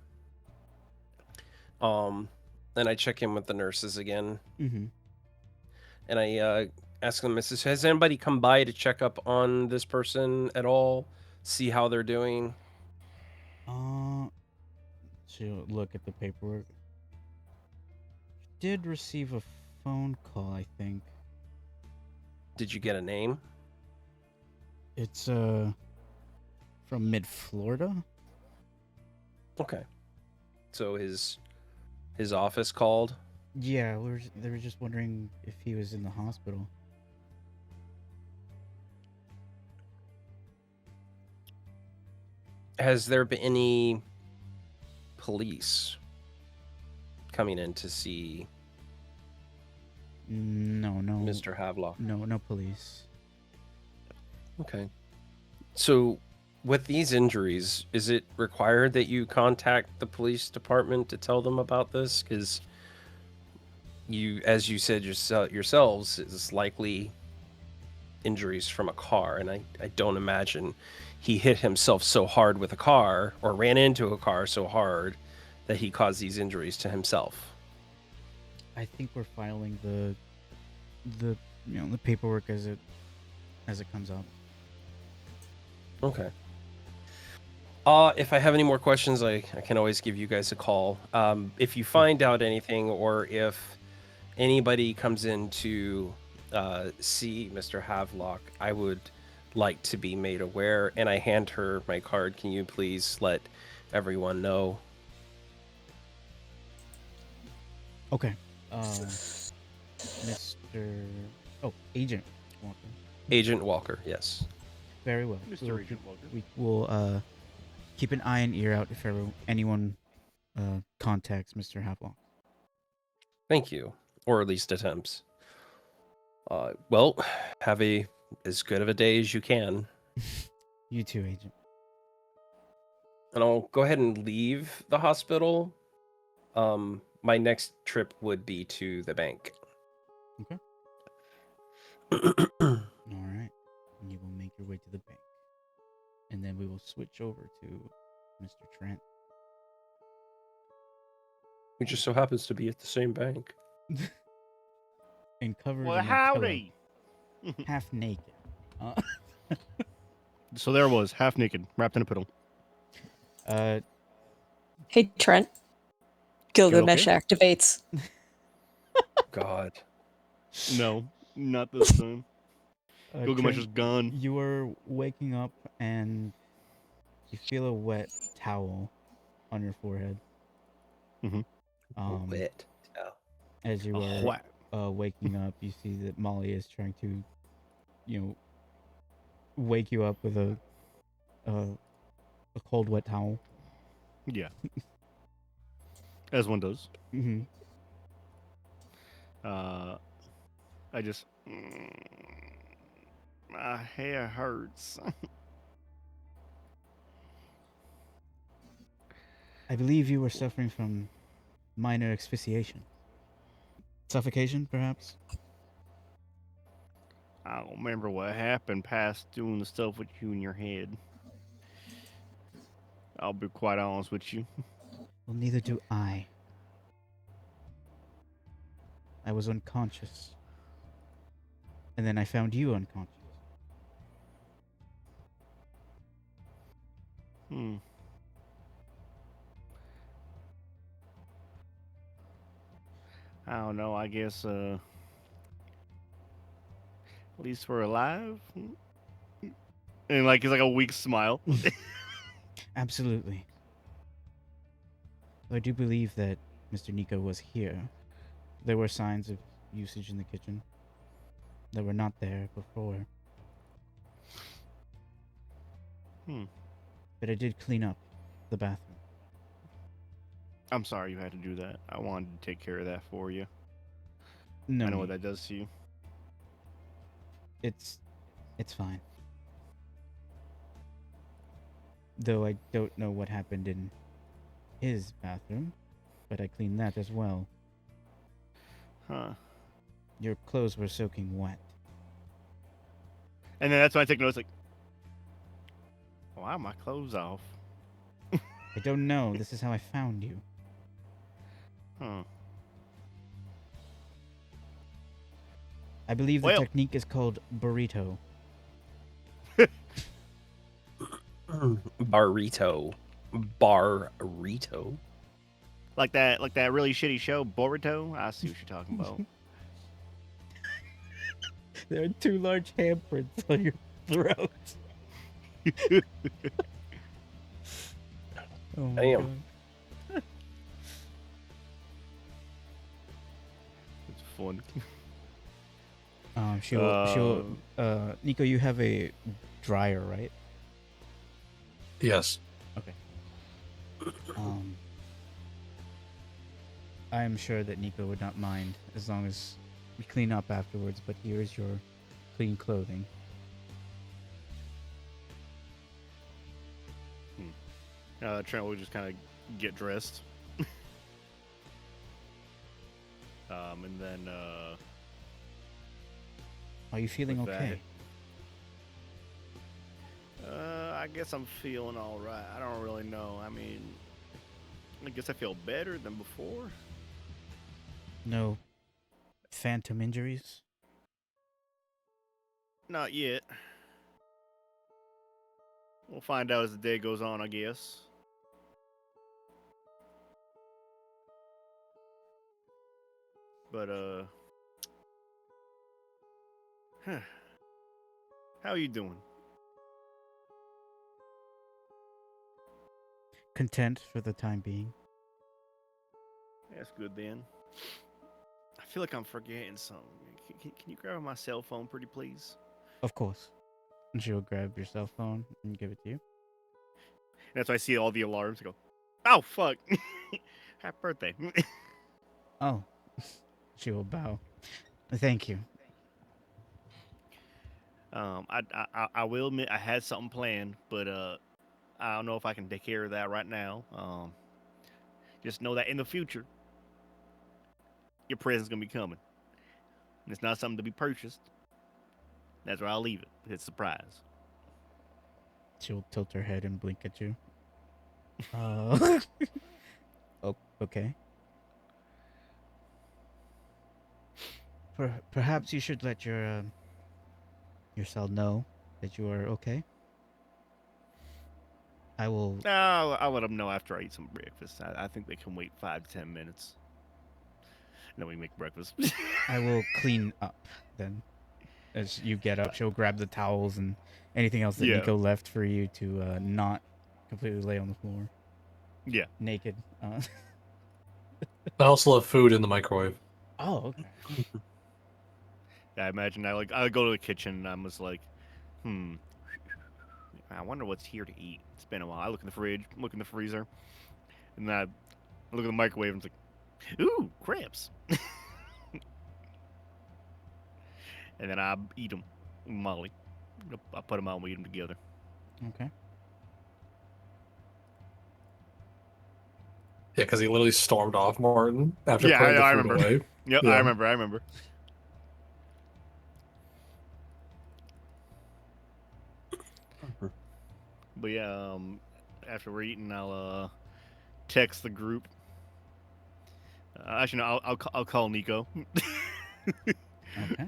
And I check in with the nurses again,
Mm-hmm.
and I ask them, has anybody come by to check up on this person at all? See how they're doing?
To look at the paperwork. Did receive a phone call, I think.
Did you get a name?
It's from mid-Florida.
Okay. So his office called.
Yeah, they were just wondering if he was in the hospital.
Has there been any police coming in to see
No,
Mr. Havelock?
No police.
Okay. So With these injuries, is it required that you contact the police department to tell them about this? Because you, as you said yourselves, it's likely injuries from a car, and I don't imagine he hit himself so hard with a car or ran into a car so hard that he caused these injuries to himself.
I think we're filing the the paperwork as it comes up.
Okay. If I have any more questions, I can always give you guys a call. If you find out anything, or if anybody comes in to see Mr. Havelock, I would like to be made aware. And I hand her my card. Can you please let everyone know?
Okay. Mr. Oh, Agent Walker.
Agent Walker, yes.
Very well.
Mr. Agent Walker.
We will keep an eye and ear out if ever anyone contacts Mr. Havelock.
Thank you. Or at least attempts. Well, have as good of a day as you can.
You too, Agent.
And I'll go ahead and leave the hospital. My next trip would be to the bank.
Okay. All right. And you will make your way to the bank. And then we will switch over to Mr. Trent.
Who just so happens to be at the same bank.
And covered
Well,
in a pillow,
howdy.
half naked.
So there was, half naked, wrapped in a pillow.
Hey, Trent. Gilgamesh activates.
God.
No, not this time. Gilgamesh
Trent,
is gone.
You are waking up and you feel a wet towel on your forehead.
Mhm.
Wet.
As you are
What?
waking up, you see that Molly is trying to, wake you up with a cold, wet towel.
Yeah. As one does.
Mm-hmm.
I just... my hair hurts.
I believe you were suffering from minor asphyxiation. Suffocation, perhaps?
I don't remember what happened past doing the stuff with you in your head. I'll be quite honest with you.
Well, neither do I. I was unconscious. And then I found you unconscious.
I don't know, I guess, at least we're alive? And, like, it's like a weak smile.
Absolutely. I do believe that Mr. Nico was here. There were signs of usage in the kitchen that were not there before. But I did clean up the bathroom.
I'm sorry you had to do that. I wanted to take care of that for you.
No,
I know what that does to you.
It's fine. Though I don't know what happened in his bathroom, but I cleaned that as well.
Huh.
Your clothes were soaking wet.
And then that's when I take notice, like, why are my clothes off?
I don't know. This is how I found you.
Huh.
I believe the
Well.
technique is called burrito.
Barrito. Barrito.
Like that really shitty show, Boruto? I see what you're talking about.
There are 2 large handprints on your throat. Oh my
Damn.
God.
It's fun.
She'll Nico, you have a dryer, right?
Yes.
Okay. I am sure that Nico would not mind as long as we clean up afterwards, but here is your clean clothing.
Trent will just kind of get dressed. And then
Are you feeling
with
okay?
I guess I'm feeling all right. I don't really know. I mean, I guess I feel better than before.
No phantom injuries?
Not yet. We'll find out as the day goes on, I guess. But how are you doing?
Content for the time being.
That's good then. I feel like I'm forgetting something. Can you grab my cell phone, pretty please?
Of course. And she'll grab your cell phone and give it to you.
And that's why I see all the alarms. I go, oh fuck! Happy birthday.
Oh. She will bow. Thank you.
I will admit I had something planned, but I don't know if I can take care of that right now. Just know that in the future, your present's gonna be coming. And it's not something to be purchased. That's where I'll leave it. It's a surprise.
She'll tilt her head and blink at you. Oh, okay. Perhaps you should let your cell know that you are okay. I will.
I'll let them know after I eat some breakfast. I think they can wait 5 to 10 minutes. And then we make breakfast.
I will clean up then. As you get up, she'll grab the towels and anything else that
Yeah.
Nico left for you to not completely lay on the floor
Yeah.
naked.
I also left food in the microwave.
Oh, okay.
Yeah, I imagine I go to the kitchen and I'm just like, I wonder what's here to eat. It's been a while. I look in the fridge, look in the freezer, and then I look in the microwave and it's like, ooh, crabs. And then I eat them with Molly. I put them out and we eat them together.
Okay.
Yeah, because he literally stormed off Martin after
Yeah,
putting the
I
food
remember.
away.
Yep,
Yeah.
I remember. But yeah, after we're eating, I'll text the group. Actually, no, I'll call Nico.
Okay.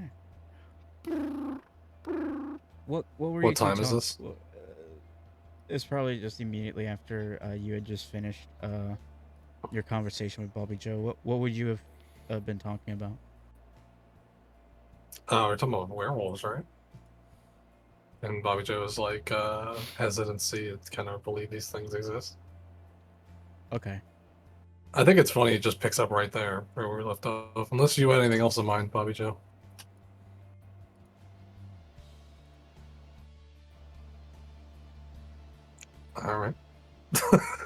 What were
What
you two
time is this?
It's probably just immediately after you had just finished your conversation with Bobby Joe. What would you have been talking about?
We're talking about werewolves, right? And Bobby Joe was like hesitancy to kind of believe these things exist.
Okay.
I think it's funny it just picks up right there where we left off. Unless you had anything else in mind, Bobby Joe. Alright.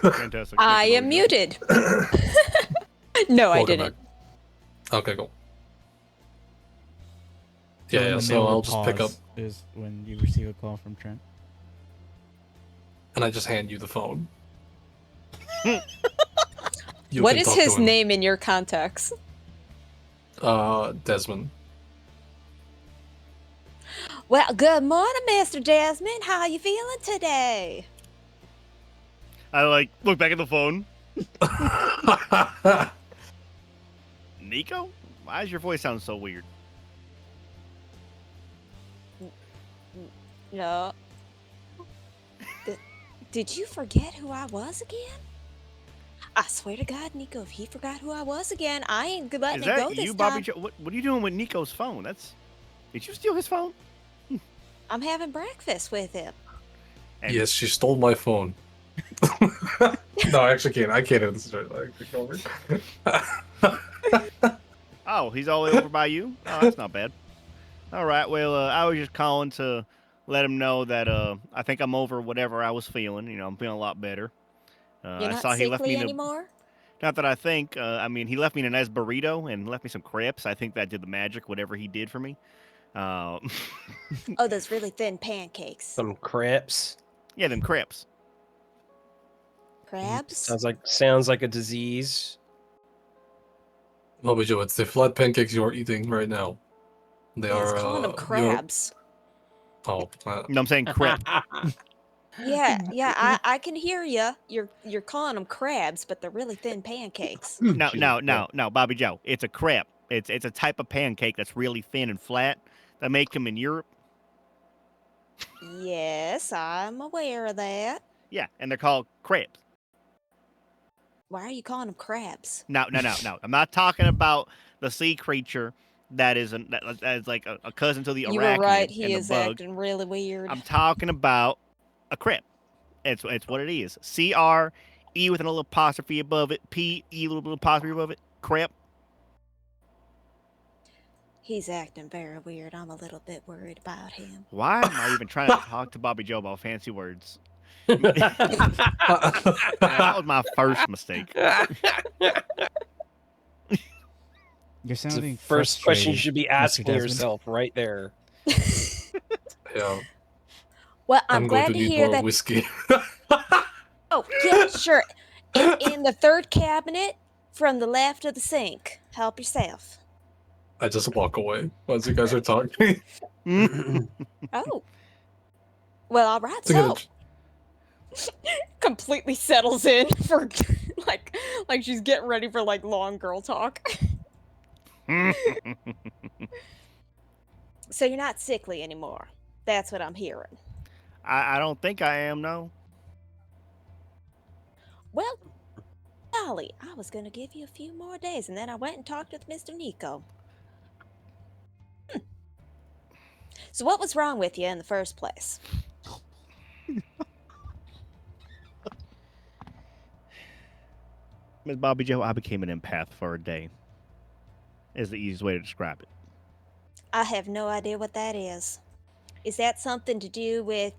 Fantastic.
I am muted. No, I
Welcome
didn't.
back. Okay, cool.
So in
Yeah,
the
so
middle
I'll
of
just pick up
pause is when you receive a call from Trent.
and I just hand you the phone.
What is his name in your context?
Desmond.
Well, good morning, Mr. Desmond. How are you feeling today?
I look back at the phone. Nico? Why does your voice sound so weird?
No. Did you forget who I was again? I swear to God, Nico, if he forgot who I was again, I ain't letting
Is
it go
that
this
you,
time.
Bobby Joe? What are you doing with Nico's phone? Did you steal his phone?
I'm having breakfast with him.
And
Yes, she stole my phone. No, I actually can't. I can't answer it.
oh, he's all the way over by you? Oh, that's not bad. All right, well, I was just calling to let him know that I think I'm over whatever I was feeling. You know, I'm feeling a lot better.
You're
I
not
saw he left me
sickly anymore?
Not that I think. I mean, he left me in a nice burrito and left me some crepes. I think that did the magic, whatever he did for me.
Oh, those really thin pancakes.
Some crepes.
Yeah, them crepes.
Crabs?
Sounds like a disease.
Bobby Joe, it's the flat pancakes you are eating right now. They
Yeah, he's
are.
calling them
You're...
crabs.
Oh.
You know what I'm saying? Crap.
Yeah, I can hear you. You're calling them crabs, but they're really thin pancakes.
No, Bobby Joe. It's a crepe. It's a type of pancake that's really thin and flat. They make them in Europe.
Yes, I'm aware of that.
Yeah, and they're called crepes.
Why are you calling them crabs?
No. I'm not talking about the sea creature that is that is like a cousin to the
You were right.
arachnid
He
and the
is
bug.
acting really weird.
I'm talking about a crepe. It's what it is. C-R-E with a little apostrophe above it. P-E little apostrophe above it. Crepe.
He's acting very weird. I'm a little bit worried about him.
Why am I even trying to talk to Bobby Joe about fancy words?
That
That was my first mistake.
You're
It's the
sounding
first question you
frustrated,
should be
Mr.
asking
Desmond.
yourself right there.
Yeah.
Well, I'm
I'm going
glad
to
to
need
hear
more
that.
whiskey.
Oh, yeah, sure. In the third cabinet from the left of the sink. Help yourself.
I just walk away once you guys are talking.
Oh. Well, all right.
To get
So completely settles in for like she's getting ready for like long girl talk. So you're not sickly anymore. That's what I'm hearing.
I don't think I am, no.
Well, golly, I was gonna give you a few more days, and then I went and talked with Mr. Nico. So what was wrong with you in the first place?
Miss Bobby Joe, I became an empath for a day. Is the easiest way to describe it.
I have no idea what that is. Is that something to do with,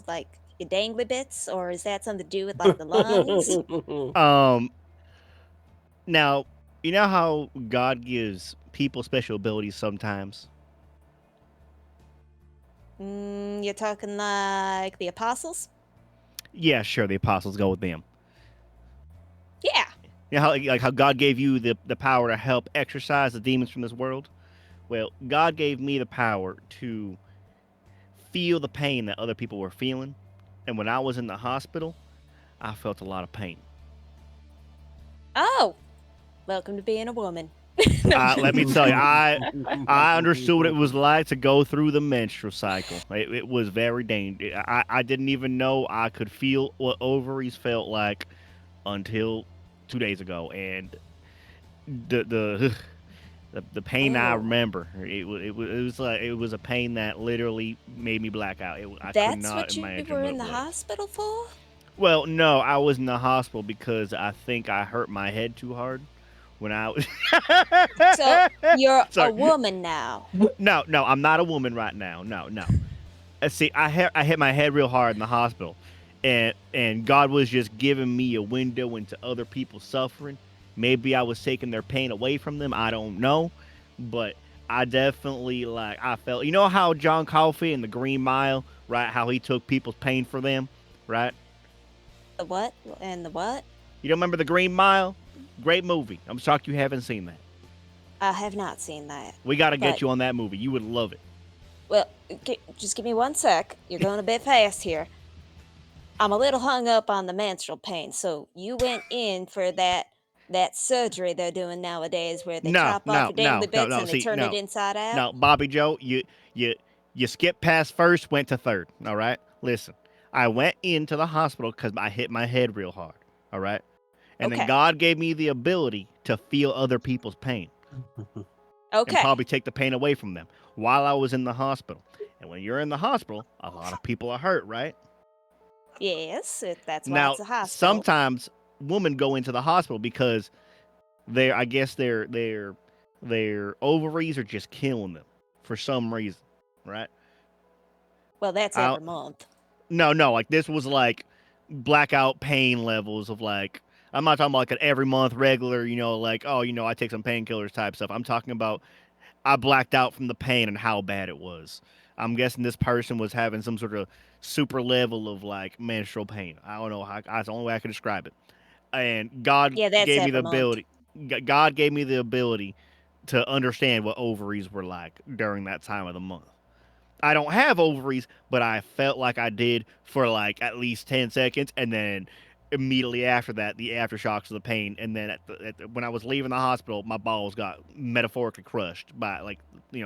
like your dangly bits, or is that something to do with like the lungs?
Now, you know how God gives people special abilities sometimes?
You're talking like the apostles?
Yeah, sure, the apostles go with them.
Yeah.
You know how God gave you the power to help exorcise the demons from this world? Well, God gave me the power to feel the pain that other people were feeling. And when I was in the hospital, I felt a lot of pain.
Oh, welcome to being a woman.
Let me tell you, I understood what it was like to go through the menstrual cycle. It was very dangerous. I didn't even know I could feel what ovaries felt like until 2 days ago, and the pain I remember, it was a pain that literally made me black out. I could
That's
not
what you
imagine
were
what
in
it
the
was.
hospital for?
Well, no, I was in the hospital because I think I hurt my head too hard when I was.
So you're
Sorry.
a woman now.
No, I'm not a woman right now. No. See, I hit my head real hard in the hospital, and God was just giving me a window into other people's suffering. Maybe I was taking their pain away from them. I don't know, but I definitely I felt. You know how John Coffey in The Green Mile, right? How he took people's pain for them, right?
The what? And the what?
You don't remember The Green Mile? Great movie. I'm shocked you haven't seen that.
I have not seen that.
We got to get
But-
you on that movie. You would love it.
Well, just give me 1 sec. You're going a bit fast here. I'm a little hung up on the menstrual pain. So you went in for that surgery they're doing nowadays where they chop off your dangly bits and they turn it inside out?
No, Bobby Joe, you skipped past first, went to third. All right, listen. I went into the hospital because I hit my head real hard. All right, and then
Okay.
God gave me the ability to feel other people's pain and
Okay.
probably take the pain away from them while I was in the hospital. And when you're in the hospital, a lot of people are hurt, right?
Yes, that's why
Now,
it's a hospital.
sometimes women go into the hospital because I guess their ovaries are just killing them for some reason, right?
Well, that's every month.
No, like this was like blackout pain levels of like, I'm not talking about like an every month regular, like, oh, I take some painkillers type stuff. I'm talking about I blacked out from the pain and how bad it was. I'm guessing this person was having some sort of super level of like menstrual pain. I don't know how. That's the only way I can describe it. And God
Yeah, that's
gave me the
every month.
ability. God gave me the ability to understand what ovaries were like during that time of the month. I don't have ovaries, but I felt like I did for like at least 10 seconds, and then immediately after that, the aftershocks of the pain, and then when I was leaving the hospital, my balls got metaphorically crushed by like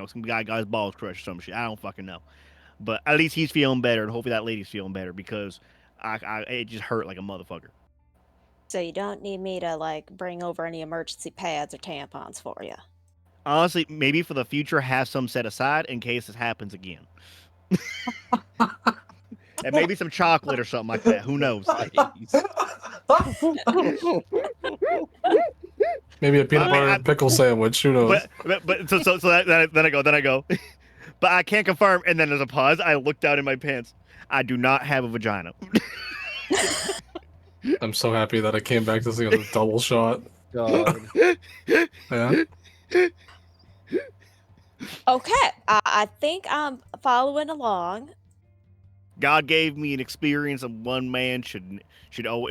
some guy got his balls crushed or some shit. I don't fucking know, but at least he's feeling better, and hopefully that lady's feeling better because it just hurt like a motherfucker.
So you don't need me to like bring over any emergency pads or tampons for you.
Honestly, maybe for the future, have some set aside in case this happens again. And maybe some chocolate or something like that. Who knows?
Maybe a peanut butter and pickle sandwich. Who knows?
But so then I go. But I can't confirm. And then there's a pause. I look down in my pants. I do not have a vagina.
I'm so happy that I came back to see the double shot.
God.
Yeah.
Okay, I think I'm following along.
God gave me an experience of one man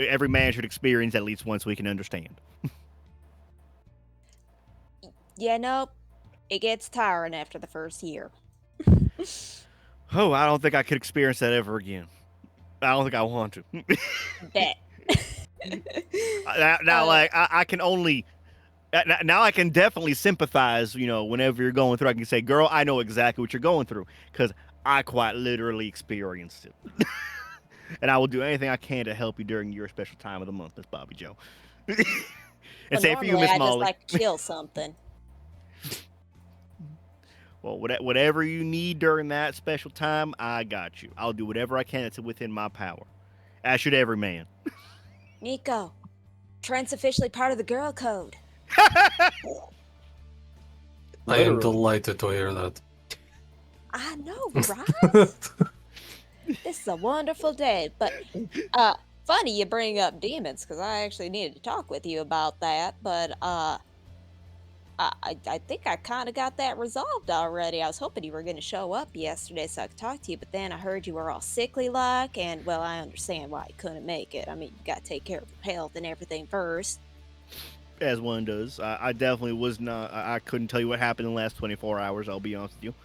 every man should experience at least once we can understand.
Yeah, no, it gets tiring after the first year.
Oh, I don't think I could experience that ever again. I don't think I want to.
Bet.
Now, like I can only. Now I can definitely sympathize, whenever you're going through. I can say, girl, I know exactly what you're going through because I quite literally experienced it. And I will do anything I can to help you during your special time of the month, Miss Bobby Joe. And same for you,
normally
Miss
I just
Molly.
like to kill something.
Well, whatever you need during that special time, I got you. I'll do whatever I can that's within my power. As should every man.
Nico, Trent's officially part of the girl code.
I am
Literally.
delighted to hear that.
I know, right? This is a wonderful day. But funny you bring up demons because I actually needed to talk with you about that. But I think I kind of got that resolved already. I was hoping you were going to show up yesterday so I could talk to you, but then I heard you were all sickly like, and well, I understand why you couldn't make it. I mean, you got to take care of your health and everything first.
As one does. I definitely was not. I couldn't tell you what happened in the last 24 hours, I'll be honest with you.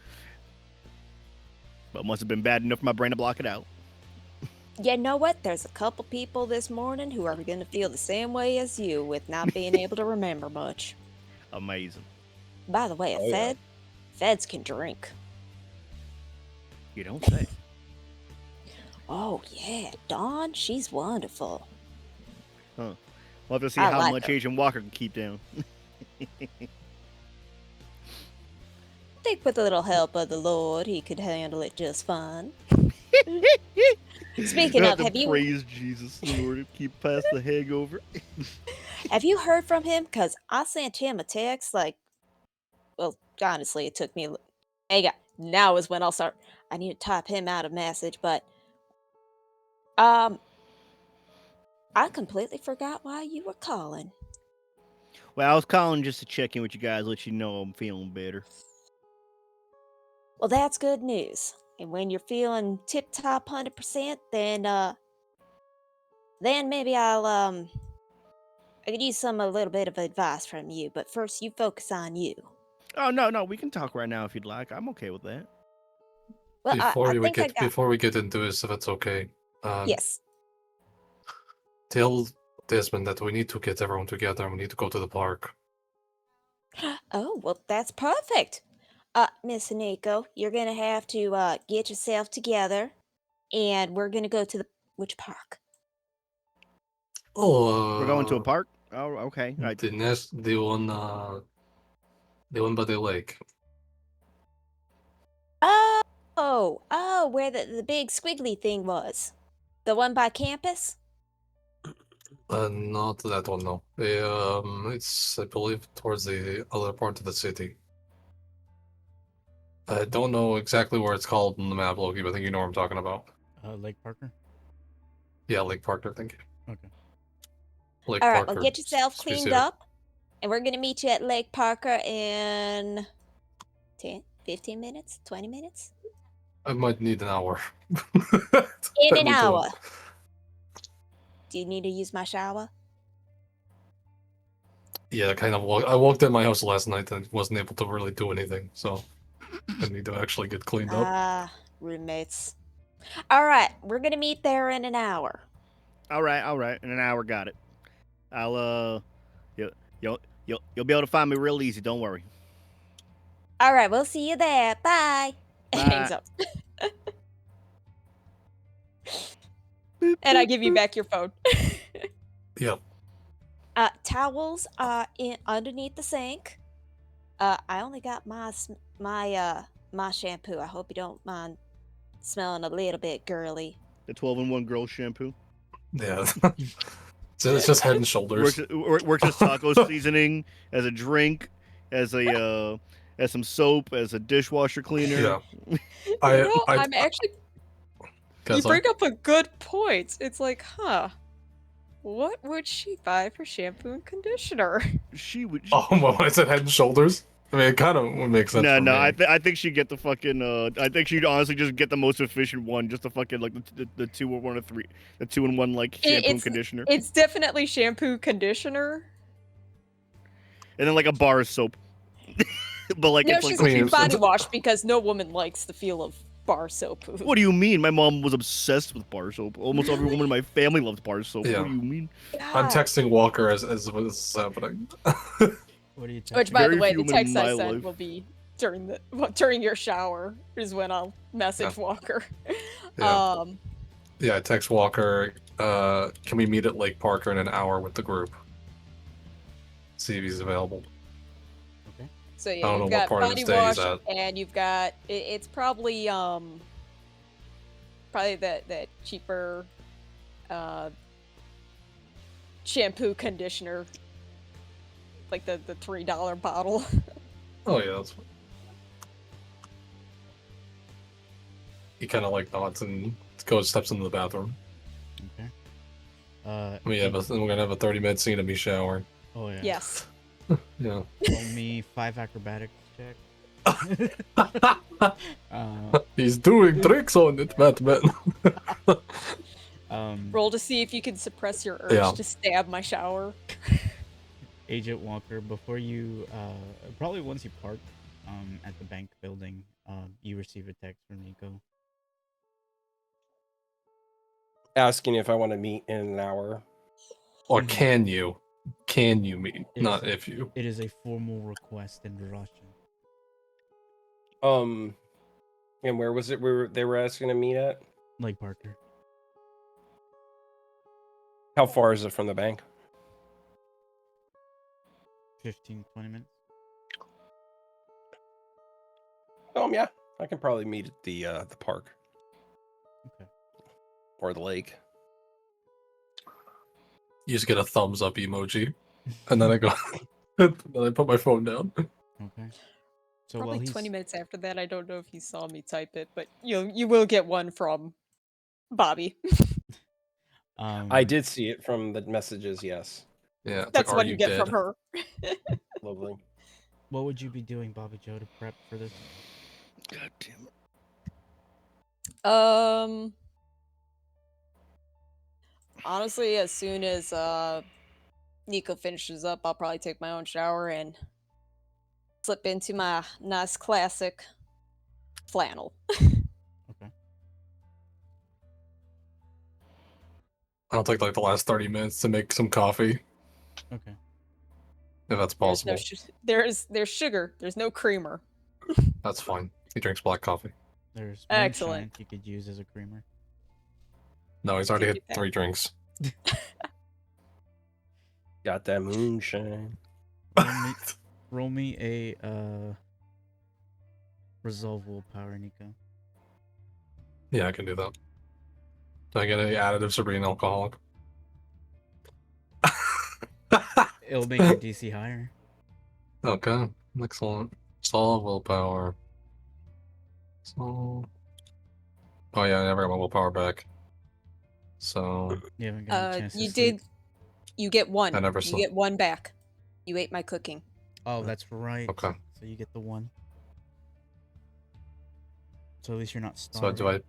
But it must have been bad enough for my brain to block it out.
You know what? There's a couple people this morning who are going to feel the same way as you with not being able to remember much.
Amazing.
By the way, feds can drink.
You don't say.
Oh, yeah. Dawn, she's wonderful.
Huh. We'll have to see
I
how
like
much
her.
Agent Walker can keep down.
I think with a little help of the Lord, he could handle it just fine. Speaking of, have you
praise Jesus, Lord, keep past the hangover.
have you heard from him? Because I sent him a text. Like, well, honestly, it took me. Hey, now is when I'll start. I need to type him out a message, but I completely forgot why you were calling.
Well, I was calling just to check in with you guys, let you know I'm feeling better.
Well, that's good news. And when you're feeling tip top 100%, then maybe I could use a little bit of advice from you. But first, you focus on you.
Oh no, we can talk right now if you'd like. I'm okay with that.
Well,
Before
I
we
think I
get
got.
before we get into this, if it's okay,
Yes.
tell Desmond that we need to get everyone together and we need to go to the park.
Oh, well, that's perfect. Miss Nico, you're gonna have to get yourself together, and we're gonna go to which park?
Oh,
We're going to a park? Oh, okay. Right.
the one by the lake.
Oh, where the big squiggly thing was. The one by campus?
Not that one, no. It's, I believe, towards the other part of the city. I don't know exactly where it's called on the map, Loki, but I think you know what I'm talking about.
Lake Parker.
Yeah, Lake Parker, I think.
Okay.
Lake
All right,
Parker.
well, get yourself
Space
cleaned
Heater.
up, and we're gonna meet you at Lake Parker in 10, 15 minutes, 20 minutes.
I might need an hour.
In
I
an
need to-
hour. Do you need to use my shower?
Yeah, kind of. I walked in my house last night and wasn't able to really do anything, so I need to actually get cleaned up.
Ah, roommates. All right, we're gonna meet there in an hour.
All right. In an hour, got it. I'll you'll be able to find me real easy. Don't worry.
All right, we'll see you there. Bye. And hangs
Bye.
up. And I give you back your phone.
Yep.
Towels are underneath the sink. I only got my shampoo. I hope you don't mind smelling a little bit girly.
The 12-in-1 girl shampoo.
Yeah. So it's just Head and Shoulders.
Works as taco seasoning, as a drink, as some soap, as a dishwasher cleaner.
Yeah.
I'm actually. You
Guess
bring up a good point. It's like, what would she buy for shampoo and conditioner?
She would.
Oh, well, I said Head and Shoulders. I mean, it kind of would make sense.
No,
for me.
I think she'd get the fucking. I think she'd honestly just get the most efficient one, just the fucking like the 2-in-1 or 3, the 2-in-1 like shampoo and conditioner,
It's definitely shampoo conditioner.
and then like a bar of soap. But like
No,
it's
she's
like.
a body wash because no woman likes the feel of bar soap.
What do you mean? My mom was obsessed with bar soap. Almost every woman in my family loves bar soap.
Yeah.
What do you mean?
I'm texting Walker as this is happening.
What are you
Which, by
Very
the way,
few
the
women in
text I
my
sent
life.
will be during your shower is when I'll message Walker.
Yeah. Yeah, I text Walker. Can we meet at Lake Parker in an hour with the group? See if he's available.
Okay.
So
I
yeah,
don't know
you've
what
got
part of
body
his day he's
wash,
at.
and you've got it's probably that cheaper shampoo conditioner, like the $3 bottle.
Oh yeah, that's fine. He kind of like nods and steps into the bathroom.
Okay.
We're gonna have a 30-minute scene of me showering.
Oh yeah.
Yes.
Yeah.
Roll me 5 acrobatics check.
He's doing tricks on it, Batman.
Roll to see if you can suppress your urge
Yeah.
to stab my shower.
Agent Walker, before you, probably once you park, at the bank building, you receive a text from Nico.
Asking if I want to meet in an hour.
Or can you? Can you meet?
It
Not
is-
if you.
It is a formal request in Russian.
And where was it? They were asking to meet at?
Lake Parker.
How far is it from the bank?
15, 20 minutes.
Yeah, I can probably meet at the park.
Okay.
Or the lake.
You just get a thumbs up emoji, and then I go. Then I put my phone down.
Okay. So
Probably
while
20 minutes after that, I don't know if you saw me type it, but you will get one from Bobby.
I did see it from the messages, yes.
Yeah, it's
That's
like,
what
are
you get from her.
Lovely.
What would you be doing, Bobby Joe, to prep for this?
God damn it.
Honestly, as soon as Nico finishes up, I'll probably take my own shower and slip into my nice classic flannel.
Okay.
I'll take like the last 30 minutes to make some coffee,
Okay.
if that's possible.
There's sugar. There's no creamer.
That's fine. He drinks black coffee.
There's
Excellent.
moonshine you could use as a creamer.
No, he's already
Take
had
it back.
3 drinks.
Got that moonshine.
Roll me a resolve willpower, Nico.
Yeah, I can do that. Do I get any additives for being alcoholic?
It'll make your DC higher.
Okay, excellent. Solid willpower. So... Oh yeah, I never got my willpower back. So...
You haven't got a chance to
You
sleep.
did. You get one.
I never
You
saw-
get one back. You ate my cooking.
Oh, that's right.
Okay.
So you get the one. So at least you're not
So
starving.
do I?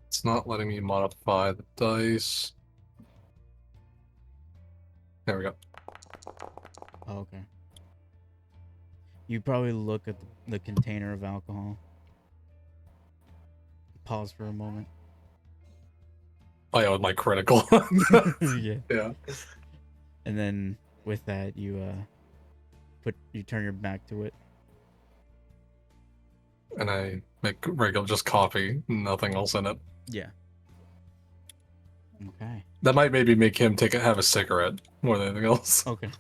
It's not letting me modify the dice. There we go.
Oh, okay. You probably look at the container of alcohol. Pause for a moment.
Oh yeah, with my critical.
Yeah.
Yeah.
And then with that, you turn your back to it.
And I make regular just coffee, nothing else in it.
Yeah. Okay.
That might maybe make him have a cigarette more than anything else.
Okay.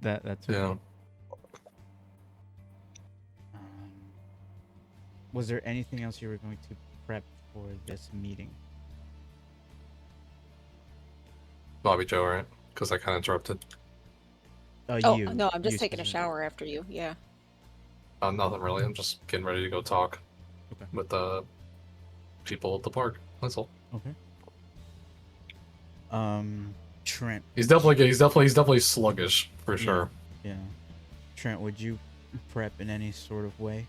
That's okay.
Yeah.
Was there anything else you were going to prep for this meeting?
Bobby Joe, right? Because I kind of interrupted.
Oh,
You.
no, I'm just
You
taking a
specifically.
shower after you. Yeah.
Nothing really. I'm just getting ready to go talk
Okay.
with the people at the park. That's all.
Okay. Trent.
He's definitely sluggish for sure.
Yeah. Trent, would you prep in any sort of way?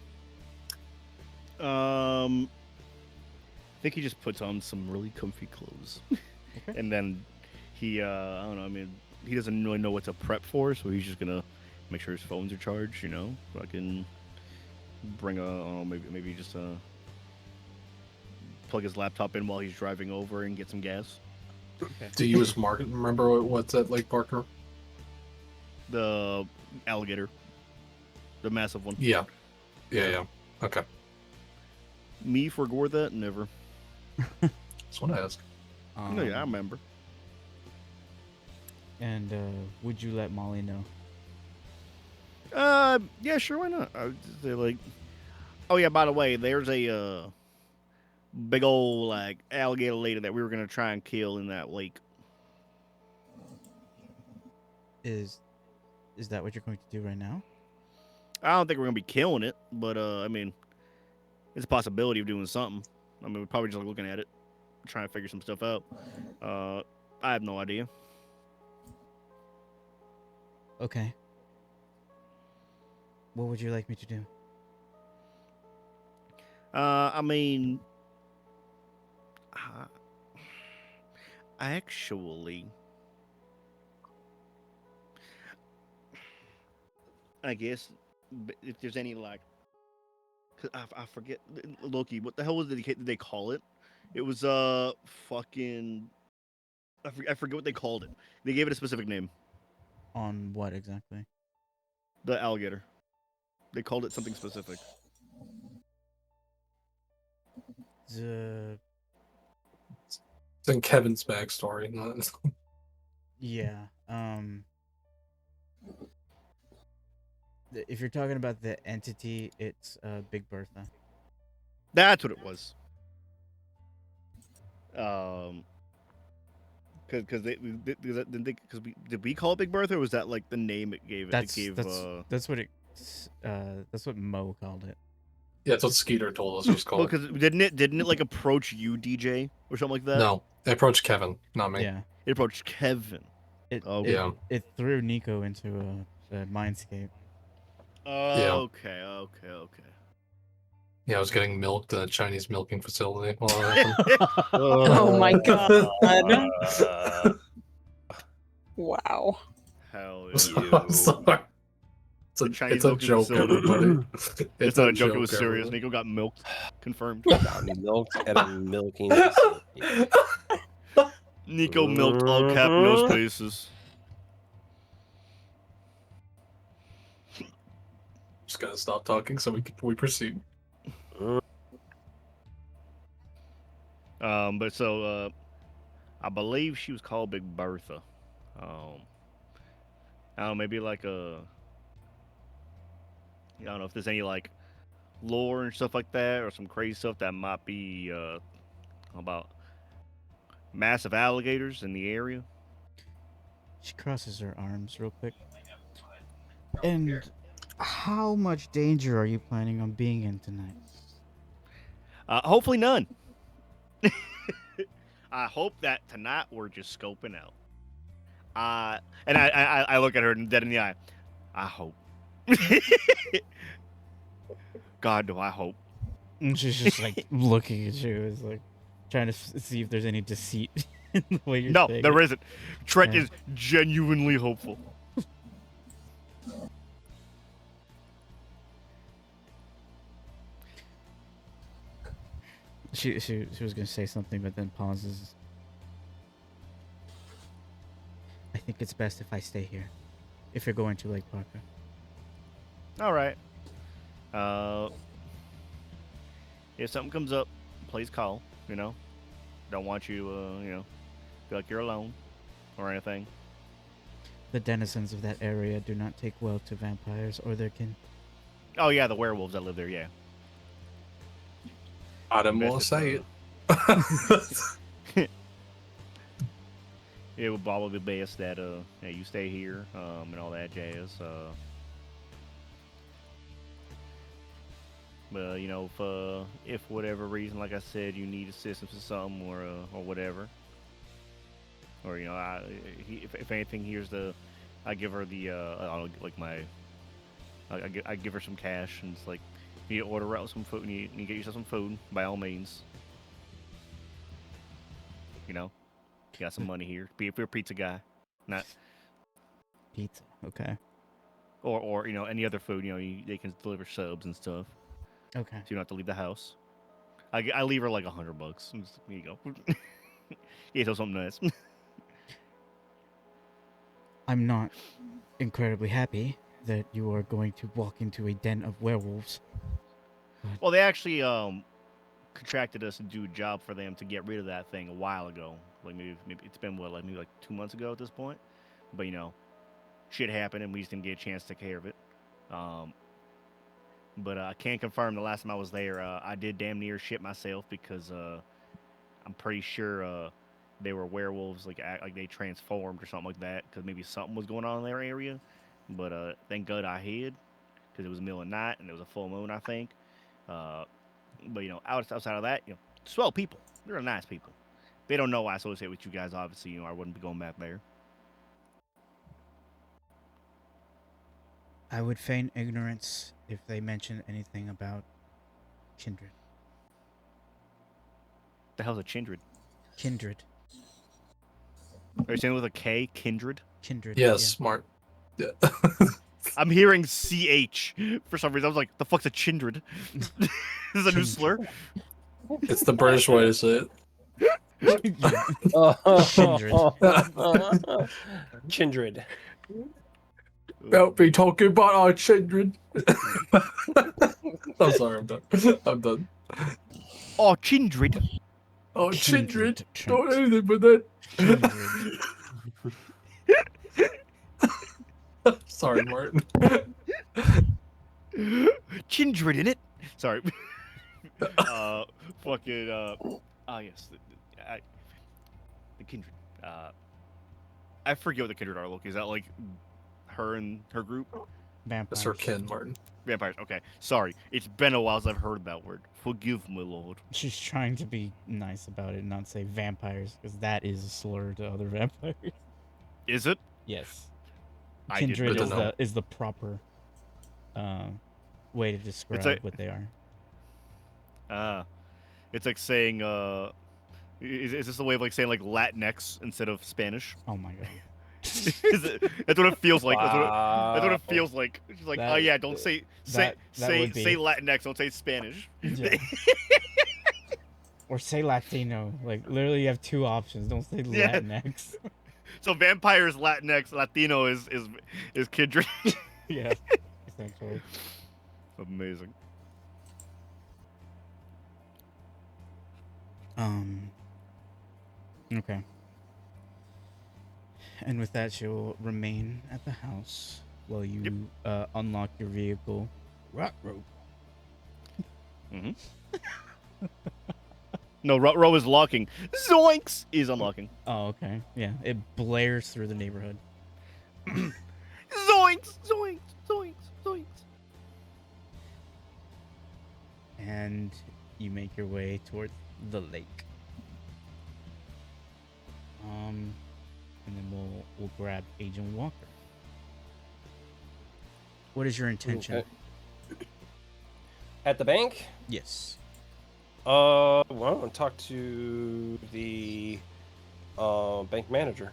I think he just puts on some really comfy clothes,
Okay.
and then he, I don't know. I mean, he doesn't really know what to prep for, so he's just gonna make sure his phones are charged. You know, so I can bring maybe just plug his laptop in while he's driving over and get some gas.
Okay.
Do you use market? Remember what's at Lake Parker?
The alligator, the massive one.
Yeah. Okay.
Me forgot that? Never.
That's what I ask.
No, yeah, I remember.
And would you let Molly know?
Yeah, sure, why not? I would just say, like, oh yeah, by the way, there's a big old like alligator lady that we were gonna try and kill in that lake.
Is that what you're going to do right now?
I don't think we're gonna be killing it, but I mean, it's a possibility of doing something. I mean, we're probably just like looking at it, trying to figure some stuff out. I have no idea.
Okay. What would you like me to do?
I mean, actually, I guess if there's any like, 'cause I forget Loki. What the hell was did they call it? It was fucking. I forget what they called it. They gave it a specific name.
On what exactly?
The alligator. They called it something specific.
The
It's in Kevin's backstory.
yeah. If you're talking about the entity, it's Big Bertha.
That's what it was. Because did we call it Big Bertha, or was that like the name it gave?
That's what Mo called it.
Yeah, that's what Skeeter told us it was called.
Well, because didn't it like approach you, DJ, or something like that?
No, they approached Kevin, not me.
Yeah.
It approached Kevin.
Yeah.
It threw Nico into a mindscape.
Okay.
Yeah, I was getting milked at a Chinese milking facility while that happened.
Oh my god. Wow.
Hell
I'm sorry. It's a joke, everybody.
It's not a joke. It was serious. Nico got milked. Confirmed.
Got milked at a milking facility.
Nico milked all cap, no spaces.
Just gotta stop talking so we proceed.
But so I believe she was called Big Bertha. I don't know, maybe like I don't know if there's any like lore and stuff like that, or some crazy stuff that might be about massive alligators in the area.
She crosses her arms real quick. And how much danger are you planning on being in tonight?
Hopefully none. I hope that tonight we're just scoping out. And I look at her dead in the eye. I hope. God, do I hope.
And she's just like looking at you, is like trying to see if there's any deceit in the way you're
No,
saying
there
it.
isn't. Trek
Yeah.
is genuinely hopeful.
She was gonna say something, but then pauses. I think it's best if I stay here. If you're going to Lakepaker.
All right. If something comes up, please call. You know, don't want you, feel like you're alone or anything.
The denizens of that area do not take well to vampires or their kin.
Oh yeah, the werewolves that live there. Yeah.
I didn't
Best
want
if,
to say it.
It would probably be best that you stay here and all that jazz. But if for whatever reason, like I said, you need assistance with something or whatever, or if anything, I give her the I give her some cash and it's like, you need to order out some food, and you get yourself some food by all means. You got some money here. If you're a pizza guy, not
Pizza. Okay.
or any other food. They can deliver subs and stuff,
Okay.
so you don't have to leave the house. I leave her like $100. Here you go. Yeah, so something nice.
I'm not incredibly happy that you are going to walk into a den of werewolves.
Well, they actually contracted us to do a job for them to get rid of that thing a while ago. Like maybe it's been maybe 2 months ago at this point. But shit happened and we just didn't get a chance to take care of it. But I can confirm the last time I was there, I did damn near shit myself because I'm pretty sure they were werewolves, like they transformed or something like that, because maybe something was going on in their area. But thank God I hid, because it was the middle of the night and it was a full moon, I think. But outside of that, swell people. They're nice people. They don't know I associate with you guys. Obviously, I wouldn't be going back there.
I would feign ignorance if they mention anything about kindred.
The hell's a kindred?
Kindred.
Are you saying it with a K? Kindred?
Kindred.
Yeah, smart. Yeah.
I'm hearing CH for some reason. I was like, the fuck's a kindred? This is a new slur?
It's the British way to say
Kindred.
Kindred.
Don't be talking about our children. I'm sorry, I'm done. I'm done.
Oh, kindred.
Oh, children.
Kindred.
Don't do anything with that.
Kindred.
Sorry, Martin.
Kindred in it. Sorry. Fucking. Yes. The kindred. I forget what the kindred are. Look, is that like her and her group?
Vampires.
That's her kin, Martin.
Vampires. Okay. Sorry. It's been a while since I've heard that word. Forgive me, Lord.
She's trying to be nice about it and not say vampires, because that is a slur to other vampires.
Is it?
Yes.
I didn't
Kindred
know.
is the proper way to describe what they are.
It's like saying, is this a way of like saying like Latinx instead of Spanish?
Oh my god.
That's what it feels like. That's what it
Wow.
feels like. She's like,
That-
oh yeah, don't say
that would be-
say Latinx, don't say Spanish.
Yeah. Or say Latino. Like, literally you have two options. Don't say
Yeah.
Latinx.
So vampire is Latinx, Latino is kindred.
Yeah. Essentially.
Amazing.
Okay. And with that, she'll remain at the house while you unlock your vehicle. Rock rope.
Mm-hmm. No, row is locking. Zoinks is unlocking.
Oh, okay. Yeah, it blares through the neighborhood.
Zoinks, zoinks, zoinks, zoinks.
And you make your way towards the lake. And then we'll grab Agent Walker. What is your intention?
Okay. At the bank?
Yes.
Well, I'm gonna talk to the bank manager.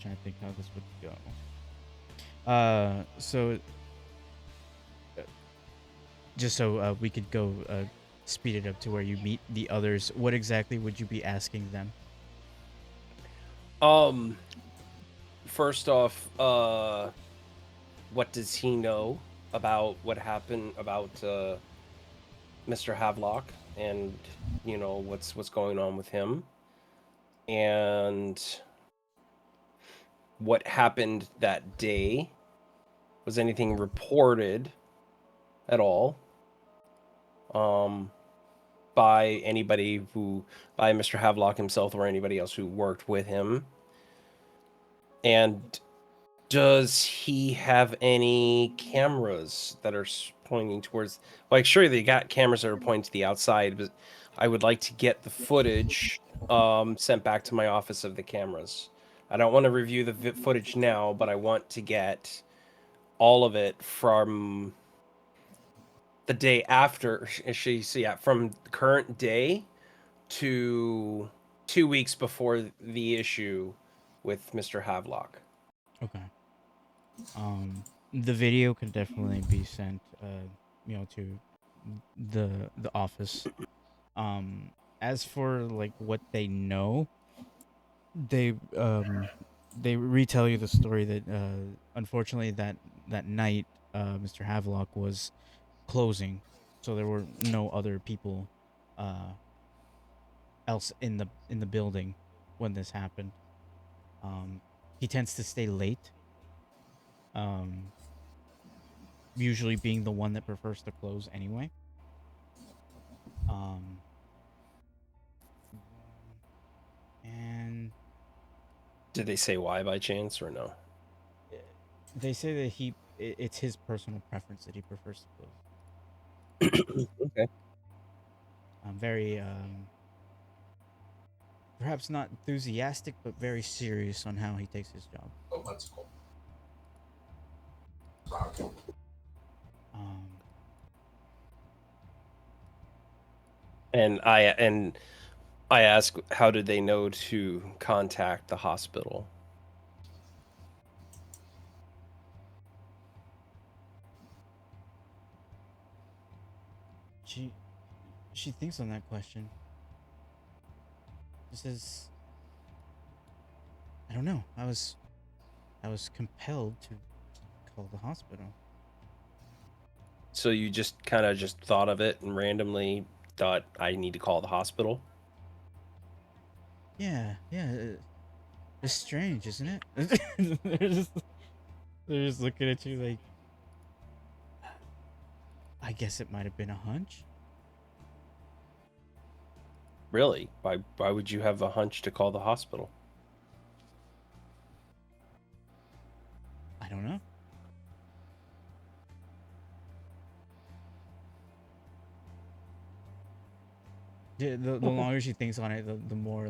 Trying to think how this would go. So just so we could go speed it up to where you meet the others, what exactly would you be asking them?
First off, what does he know about what happened about Mr. Havelock, and what's going on with him, and what happened that day? Was anything reported at all by Mr. Havelock himself or anybody else who worked with him? And does he have any cameras that are pointing towards... Like, sure, they got cameras that are pointing to the outside, but I would like to get the footage sent back to my office of the cameras. I don't want to review the footage now, but I want to get all of it from the day after. From the current day to 2 weeks before the issue with Mr. Havelock.
Okay. The video can definitely be sent, to the office. As for like what they know, they retell you the story that unfortunately that night Mr. Havelock was closing, so there were no other people else in the building when this happened. He tends to stay late. Usually being the one that prefers to close anyway. And
Did they say why by chance or no?
they say that it's his personal preference that he prefers to close.
Okay.
Very perhaps not enthusiastic, but very serious on how he takes his job.
Oh, that's cool.
And I ask, how did they know to contact the hospital?
She thinks on that question. She says, I don't know. I was compelled to call the hospital.
So you just kind of just thought of it and randomly thought, I need to call the hospital?
Yeah. It's strange, isn't it? they're just looking at you like, I guess it might have been a hunch.
Really? Why would you have a hunch to call the hospital?
I don't know. The longer she thinks on it, the more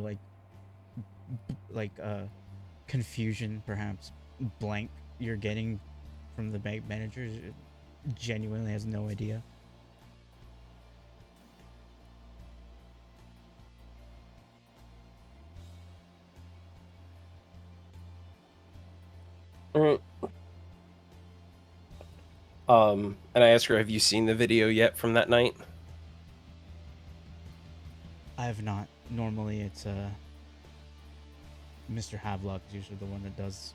confusion, perhaps blank, you're getting from the bank manager. It genuinely has no idea.
All right. And I asked her, have you seen the video yet from that night?
I have not. Normally, it's Mr. Havelock is usually the one that does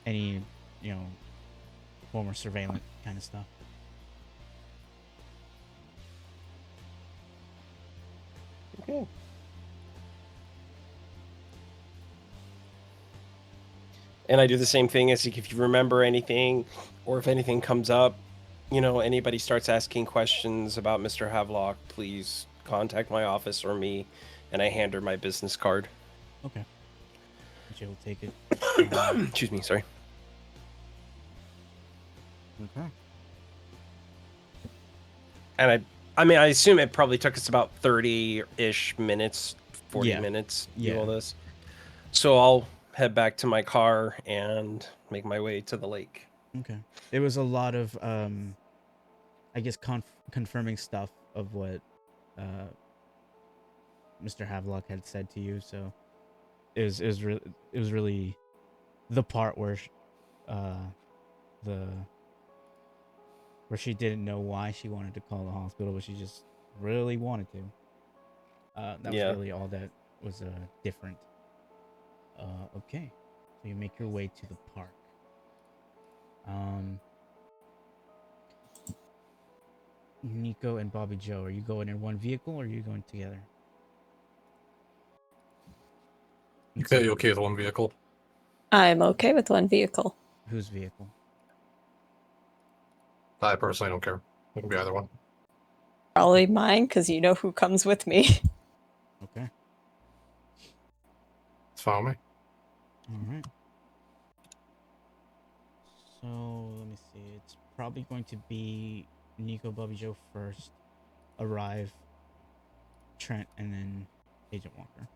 any, former surveillance kind of stuff.
Okay. And I do the same thing as if you remember anything, or if anything comes up, anybody starts asking questions about Mr. Havelock, please contact my office or me, and I hand her my business card.
Okay. Jay will take it.
Excuse me, sorry.
Okay.
And I assume it probably took us about 30-ish minutes, 40
Yeah.
minutes to do
Yeah.
all this. So head back to my car and make my way to the lake.
Okay. It was a lot of I guess confirming stuff of what Mr. Havelock had said to you. So it was really the part where the where she didn't know why she wanted to call the hospital, but she just really wanted to. That was
Yeah.
really all that was different. Okay, so you make your way to the park. Nico and Bobby Joe, are you going in one vehicle or are you going together?
Okay, you okay with one vehicle?
I'm okay with one vehicle.
Whose vehicle?
I personally don't care. It can be either one.
Probably mine, because you know who comes with me.
Okay.
It's fine with me.
All right. So let me see. It's probably going to be Nico, Bobby Joe first, arrive, Trent, and then Agent Walker.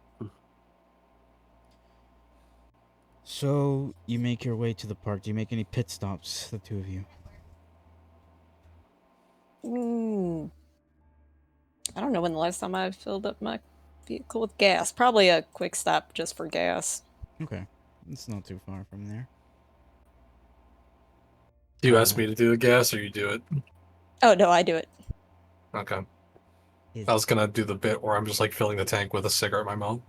So you make your way to the park. Do you make any pit stops, the two of you?
I don't know when the last time I filled up my vehicle with gas. Probably a quick stop just for gas.
Okay. It's not too far from there.
Do you ask me to do the gas or you do it?
Oh, no, I do it.
Okay. I was gonna do the bit where I'm just like filling the tank with a cigarette in my mouth.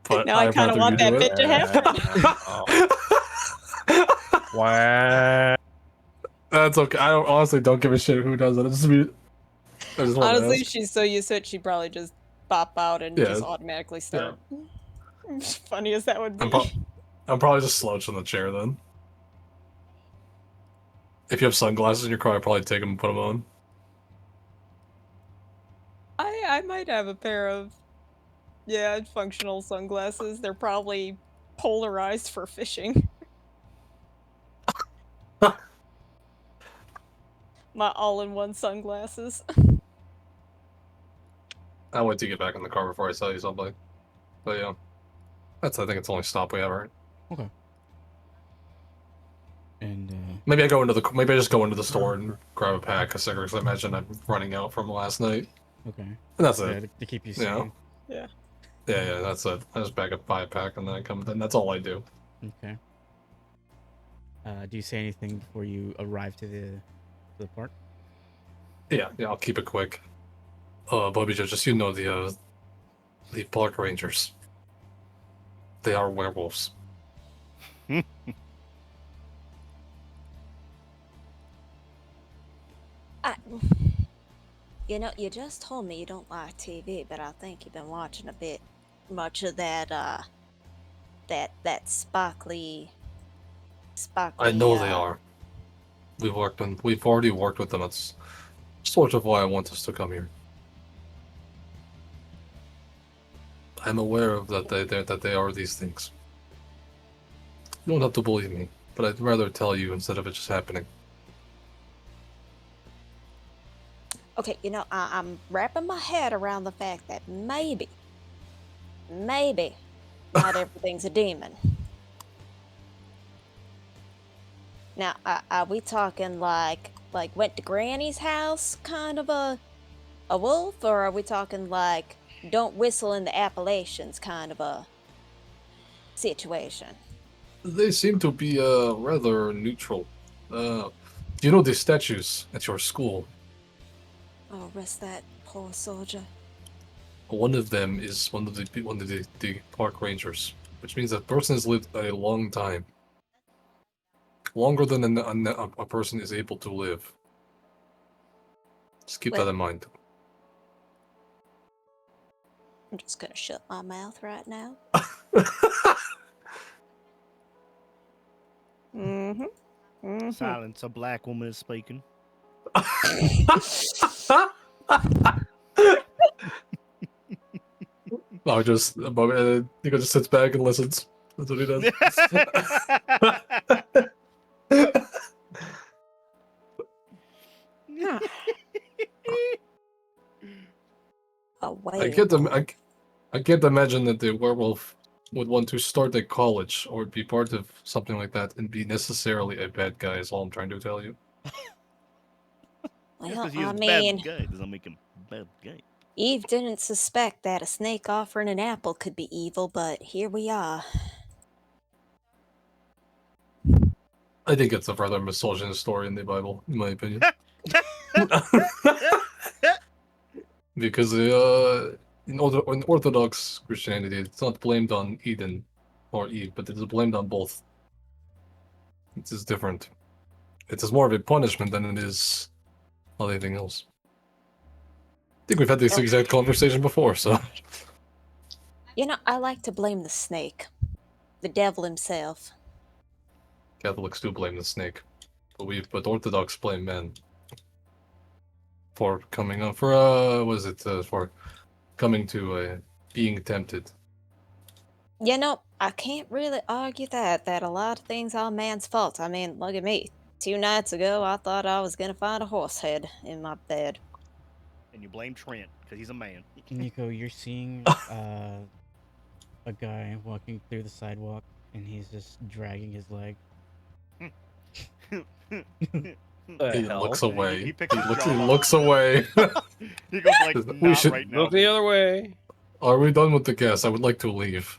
But
Now I kind of want that bit to happen.
Wow.
That's okay. I honestly don't give a shit who does it. I just wanna
Honestly,
ask.
she's so used to it, she'd probably just bop out and just automatically start. Funny as that would be.
I'm probably just slouched in the chair then. If you have sunglasses in your car, I'd probably take them and put them on.
I might have a pair of, functional sunglasses. They're probably polarized for fishing. My all-in-one sunglasses.
I'll wait to get back in the car before I sell you something. But yeah. I think it's the only stop we have, right?
Okay. And
maybe I just go into the store and grab a pack of cigarettes. I imagine I'm running out from last night.
Okay.
And that's
Yeah,
it.
to keep you sane.
Yeah.
Yeah, that's it. I just buy a pack and then I come. Then that's all I do.
Okay. Do you say anything before you arrive to the park?
Yeah, I'll keep it quick. Bobby, just the park rangers. They are werewolves.
You know, you just told me you don't like TV, but I think you've been watching a bit much of that, that sparkly.
I know they are. We've already worked with them. That's sort of why I want us to come here. I'm aware of that they are these things. You don't have to believe me, but I'd rather tell you instead of it just happening.
Okay, you know, I'm wrapping my head around the fact that maybe, not everything's a demon. Now, are we talking like went to Granny's house kind of a wolf, or are we talking like don't whistle in the Appalachians kind of a situation?
They seem to be rather neutral. Do you know the statues at your school?
Oh, rest that poor soldier.
One of them is one of the park rangers, which means that person has lived a long time, longer than a person is able to live. Just keep that in mind.
I'm just gonna shut my mouth right now.
Silence. A black woman is speaking.
No, Nico just sits back and listens. That's what he does.
Oh, wait.
I can't imagine that the werewolf would want to start a college or be part of something like that and be necessarily a bad guy. Is all I'm trying to tell you.
Well,
Because he
I
is a
mean,
bad guy doesn't make him a bad guy.
Eve didn't suspect that a snake offering an apple could be evil, but here we are.
I think it's a rather misogynist story in the Bible, in my opinion. Because in Orthodox Christianity, it's not blamed on Eden or Eve, but it is blamed on both. It is different. It is more of a punishment than it is anything else. I think we've had this exact conversation before, so.
You know, I like to blame the snake. The devil himself.
Catholics do blame the snake, but Orthodox blame men for coming on for coming to being tempted.
You know, I can't really argue that a lot of things are man's fault. I mean, look at me. 2 nights ago, I thought I was gonna find a horse head in my bed.
And you blame Trent because he's a man.
Nico, you're seeing a guy walking through the sidewalk, and he's just dragging his leg.
The
He
hell?
looks away.
He picks his
He
jaw up.
looks away.
He goes like,
We
not
should-
right now.
Look the other way.
Are we done with the guess? I would like to leave.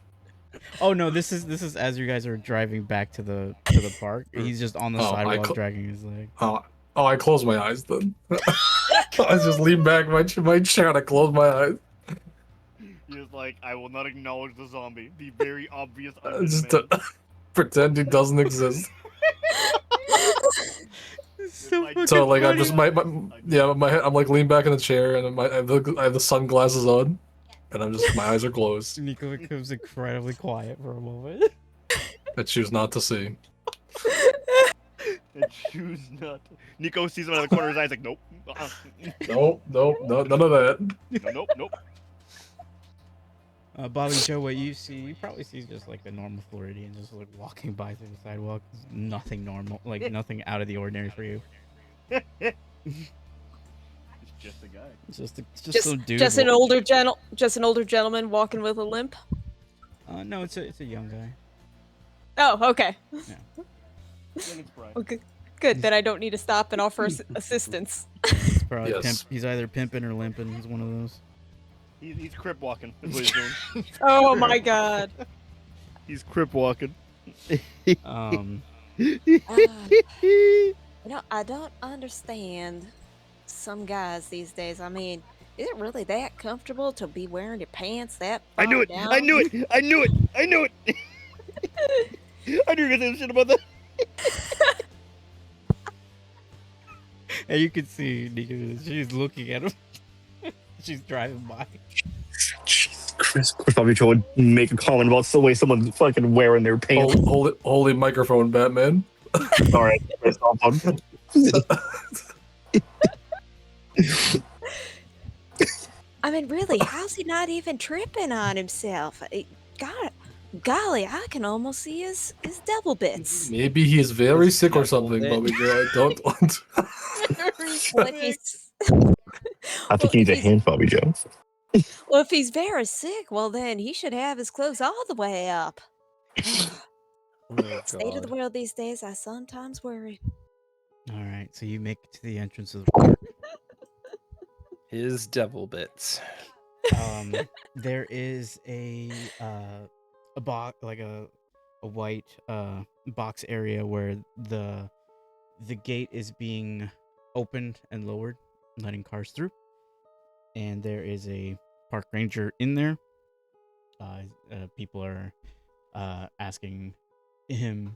Oh no, this is as you guys are driving back to the park. He's just on the
Oh,
sidewalk dragging his leg.
Oh, I close my eyes then. I just lean back in my chair and I close my eyes.
He's like, I will not acknowledge the zombie. The very obvious
Just
man.
pretend he doesn't exist.
So
So like I'm just my head, I'm like leaned back in the chair and I have the sunglasses on, and I'm just my eyes are closed.
Nico becomes incredibly quiet for a moment.
I choose not to see.
And choose not. Nico sees him out of the corner of his eyes, like, nope.
Nope, none of that.
Nope.
Bobby Joe, what you see, you probably see just like a normal Floridian just like walking by through the sidewalk. Nothing normal, like nothing out of the ordinary for you.
It's just a guy.
It's just some dude.
Just an older gentleman walking with a limp.
No, it's a young guy.
Oh, okay.
Yeah.
Okay, good. Then I don't need to stop and offer assistance.
He's probably
Yes.
he's either pimping or limping. He's one of those.
He's crip walking. Is what he's doing.
Oh my god.
He's crip walking.
You know, I don't understand some guys these days. I mean, is it really that comfortable to be wearing your pants that far
I knew it.
down?
I knew it. I knew it. I knew it. I knew you were gonna say shit about that.
And you can see Nico, she's looking at him. She's driving by.
Chris probably would make a comment about the way someone's fucking wearing their pants.
Holy microphone, Batman.
All right, Chris, I'll
I mean, really, how's he not even tripping on himself? God, golly, I can almost see his devil bits.
Maybe he's very sick or something, but I don't want.
Well, if he's,
I think you need a hand, Bobby Joe.
well, if he's very sick, well, then he should have his clothes all the way up.
Oh,
State of the
God.
world these days, I sometimes worry.
All right, so you make it to the entrance of the park.
His devil bits.
There is a box, like a white box area where the gate is being opened and lowered, letting cars through. And there is a park ranger in there. People are asking him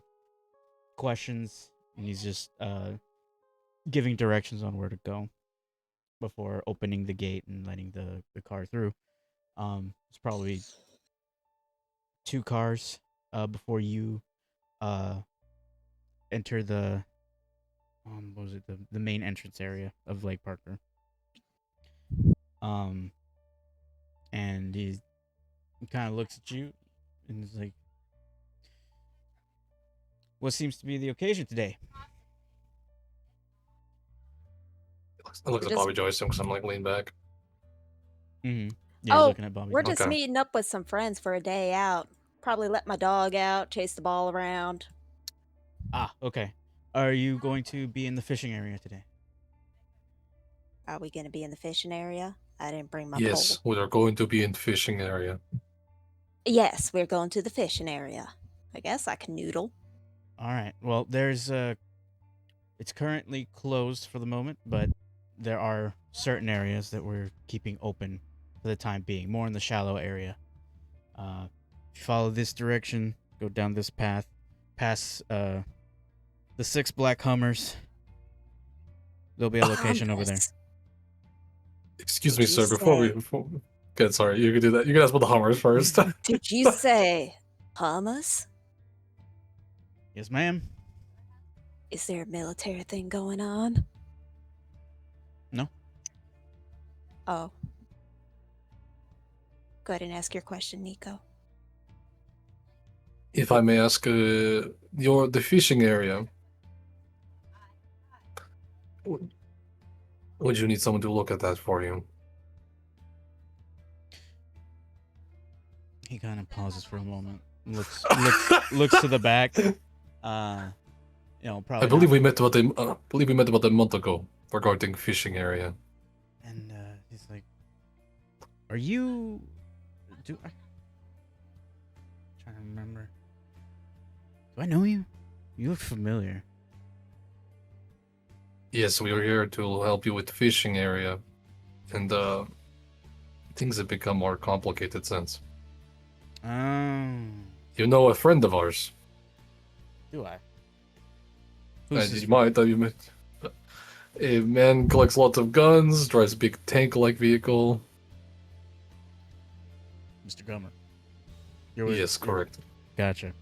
questions, and he's just giving directions on where to go before opening the gate and letting the car through. It's probably 2 cars before you enter the what was it, the main entrance area of Lake Parker. And he kind of looks at you and is like, what seems to be the occasion today?
I look at Bobby Joe because I'm like leaned back.
Mm-hmm. Yeah, he's
Oh,
looking at Bobby
we're
Joe.
just
Okay.
meeting up with some friends for a day out. Probably let my dog out, chase the ball around.
Ah, okay. Are you going to be in the fishing area today?
Are we going to be in the fishing area? I didn't bring my pole.
Yes, we are going to be in fishing area.
Yes, we're going to the fishing area. I guess I can noodle.
All right. Well, there's it's currently closed for the moment, but there are certain areas that we're keeping open for the time being, more in the shallow area. If you follow this direction, go down this path, past the 6 black Hummers. There'll be a location over there.
Hummus.
Excuse
Did
me,
you
sir. Before okay, sorry, you can do that. You can ask about the Hummers first.
Did you say hummus?
Yes, ma'am.
Is there a military thing going on?
No.
Oh. Go ahead and ask your question, Nico.
If I may ask, the fishing area. Would you need someone to look at that for you?
He kind of pauses for a moment, looks to the back. Probably.
I believe
not.
we met about a month ago regarding fishing area.
And he's like, "Are you? Trying to remember. Do I know you? You look familiar."
Yes, we are here to help you with the fishing area, and things have become more complicated since. You know a friend of ours.
Do I?
You might have you met. A man collects lots of guns, drives a big tank-like vehicle.
Mr. Gummer.
Yes, correct.
Gotcha.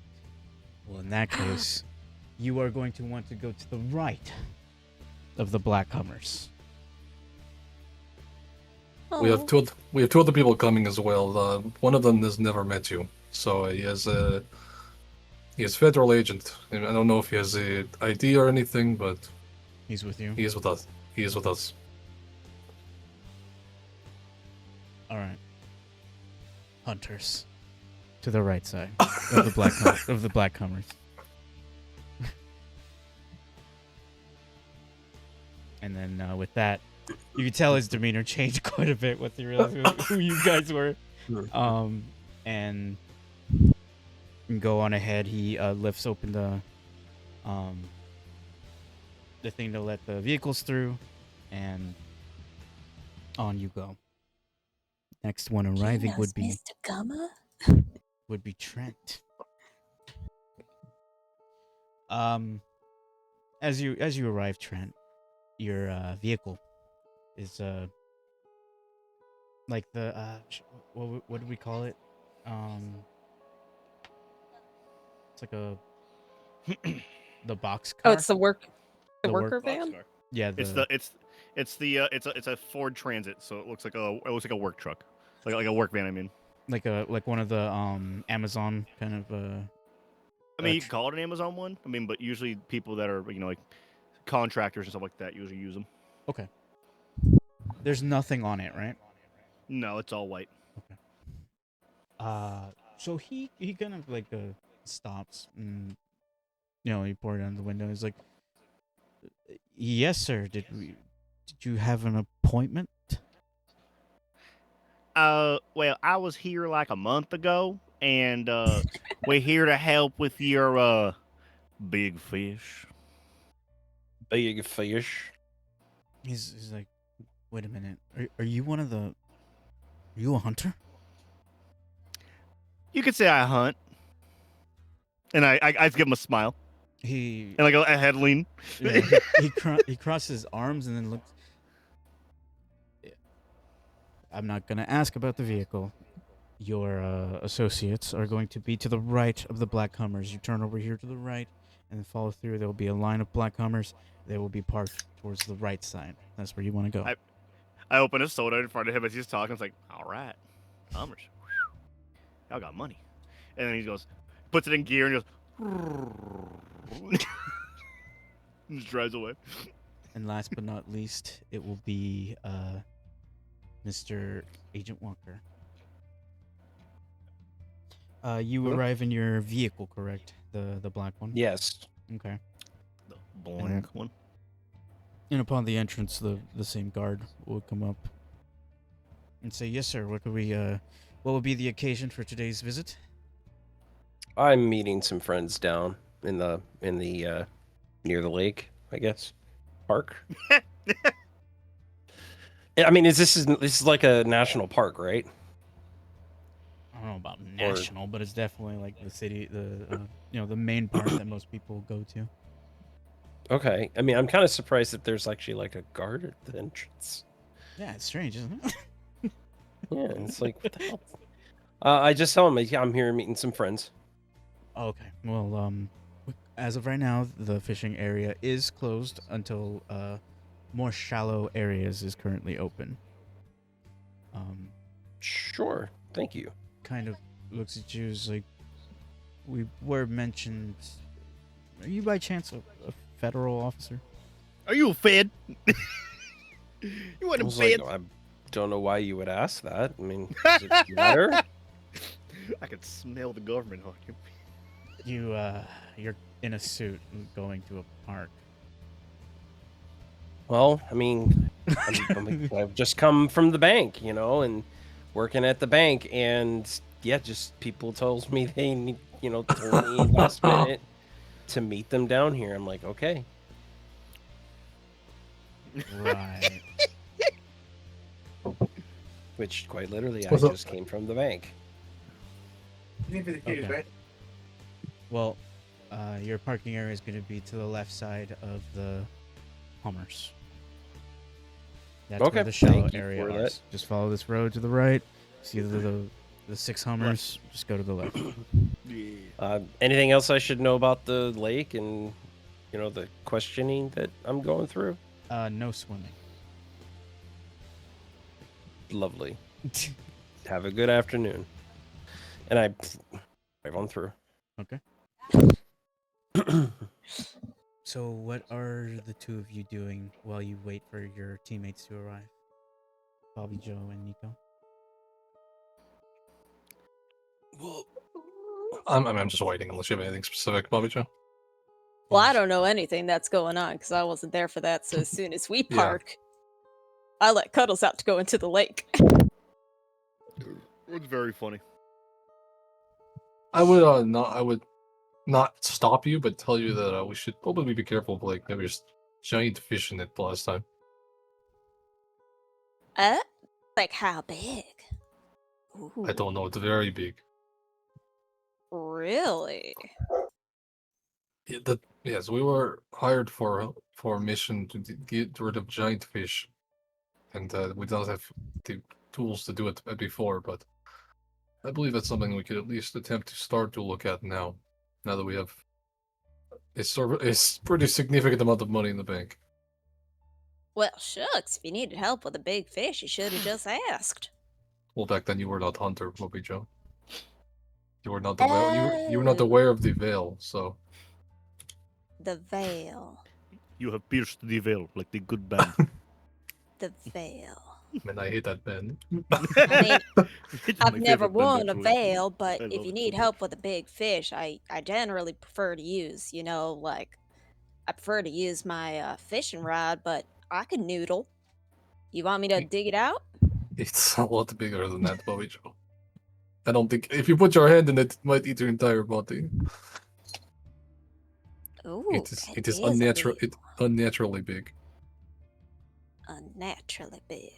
Well, in that case, you are going to want to go to the right of the Black Hummers.
We have two other people coming as well. One of them has never met you, so he is federal agent. And I don't know if he has a ID or anything, but
He's with you.
he is with us. He is with us.
All right. Hunters. To the right side of the Black Hummers. And then with that, you can tell his demeanor changed quite a bit once he realized who you guys were. And go on ahead. He lifts open the thing to let the vehicles through, and on you go. Next one arriving would be
Mr. Gummer?
Trent. As you arrive, Trent, your vehicle is like the what do we call it? It's like a the box car.
Oh, it's the worker
work
van?
Yeah,
it's a Ford Transit, so it looks like a work truck, like a work van. I mean,
like one of the Amazon kind of
I mean, you can call it an Amazon one. I mean, but usually people that are like contractors and stuff like that usually use them.
Okay. There's nothing on it, right?
No, it's all white.
Okay. So he kind of like stops and he poured down the window. He's like, "Yes, sir. Did you have an appointment?"
Well, I was here like a month ago, and we're here to help with your big fish.
Big fish.
He's like, "Wait a minute. Are you one of the? Are you a hunter?"
You could say I hunt, and I give him a smile.
And
like a head lean.
Yeah, he crosses his arms and then looks. I'm not gonna ask about the vehicle. Your associates are going to be to the right of the Black Hummers. You turn over here to the right and then follow through. There will be a line of Black Hummers. They will be parked towards the right side. That's where you want to go.
I open a soda in front of him as he's talking. It's like, all right, Hummers, y'all got money. And then he goes, puts it in gear and goes, and just drives away.
And last but not least, it will be Mr. Agent Walker. You
Mhm.
arrive in your vehicle, correct? The black one.
Yes.
Okay.
The black one.
And upon the entrance, the same guard will come up and say, "Yes, sir. What will be the occasion for today's visit?"
I'm meeting some friends down in the near the lake, I guess. Park. I mean, this is like a national park, right?
I don't know about national, but it's definitely like the city, the main park that most people go to.
Okay. I mean, I'm kind of surprised that there's actually like a guard at the entrance.
Yeah, it's strange, isn't it?
Yeah, it's like, what the hell? I just tell him, yeah, I'm here meeting some friends.
Okay. Well, as of right now, the fishing area is closed until more shallow areas is currently open.
Sure. Thank you.
Kind of looks at you as like, we were mentioned. Are you by chance a federal officer?
Are you a Fed? You
I
want a
was
Fed?
like, I don't know why you would ask that. I mean, does it matter?
I can smell the government on you.
You're in a suit and going to a park.
Well, I mean, I've just come from the bank, and working at the bank, and yeah, just people tells me they need, told me last minute to meet them down here. I'm like, okay.
Right.
Which, quite literally, I
What's up?
just came from the bank.
Okay. Well, your parking area is going to be to the left side of the Hummers. That's
Okay,
where the shallow
thank you
area
for
is.
that.
Just follow this road to the right. See the 6 Hummers. Just go to the left.
Yeah.
Anything else I should know about the lake and, the questioning that I'm going through?
No swimming.
Lovely. Have a good afternoon. And I drive on through.
Okay. So, what are the two of you doing while you wait for your teammates to arrive? Bobby, Joe, and Nico.
Well,
I'm just waiting unless you have anything specific, Bobby Joe.
Well, I don't know anything that's going on because I wasn't there for that. So as soon as we
Yeah.
park, I let Cuddles out to go into the lake.
It's very funny.
I would not stop you, but tell you that we should probably be careful of like there's giant fish in it the last time.
Like how big?
I don't know. It's very big.
Really?
Yes, we were hired for a mission to get rid of giant fish, and we don't have the tools to do it before. But I believe that's something we could at least attempt to start to look at now. Now that we have a pretty significant amount of money in the bank.
Well, shucks. If you needed help with a big fish, you should have just asked.
Well, back then you were not hunter, Bobby Joe. You were not aware. You were not aware of the veil, so.
The veil.
You have pierced the veil like the good band.
The veil.
Man, I hate that band.
I mean,
It's
I've
my
never
favorite band,
worn a
actually.
veil, but
I
if
love
you
it
need
so
help
much.
with a big fish, I generally prefer to use, like, I prefer to use my fishing rod, but I can noodle. You want me to dig it out?
It's a lot bigger than that, Bobby Joe. I don't think if you put your hand in it, it might eat your entire body.
Ooh,
It is
a
unnatural.
big
It's unnaturally big.
unnaturally big.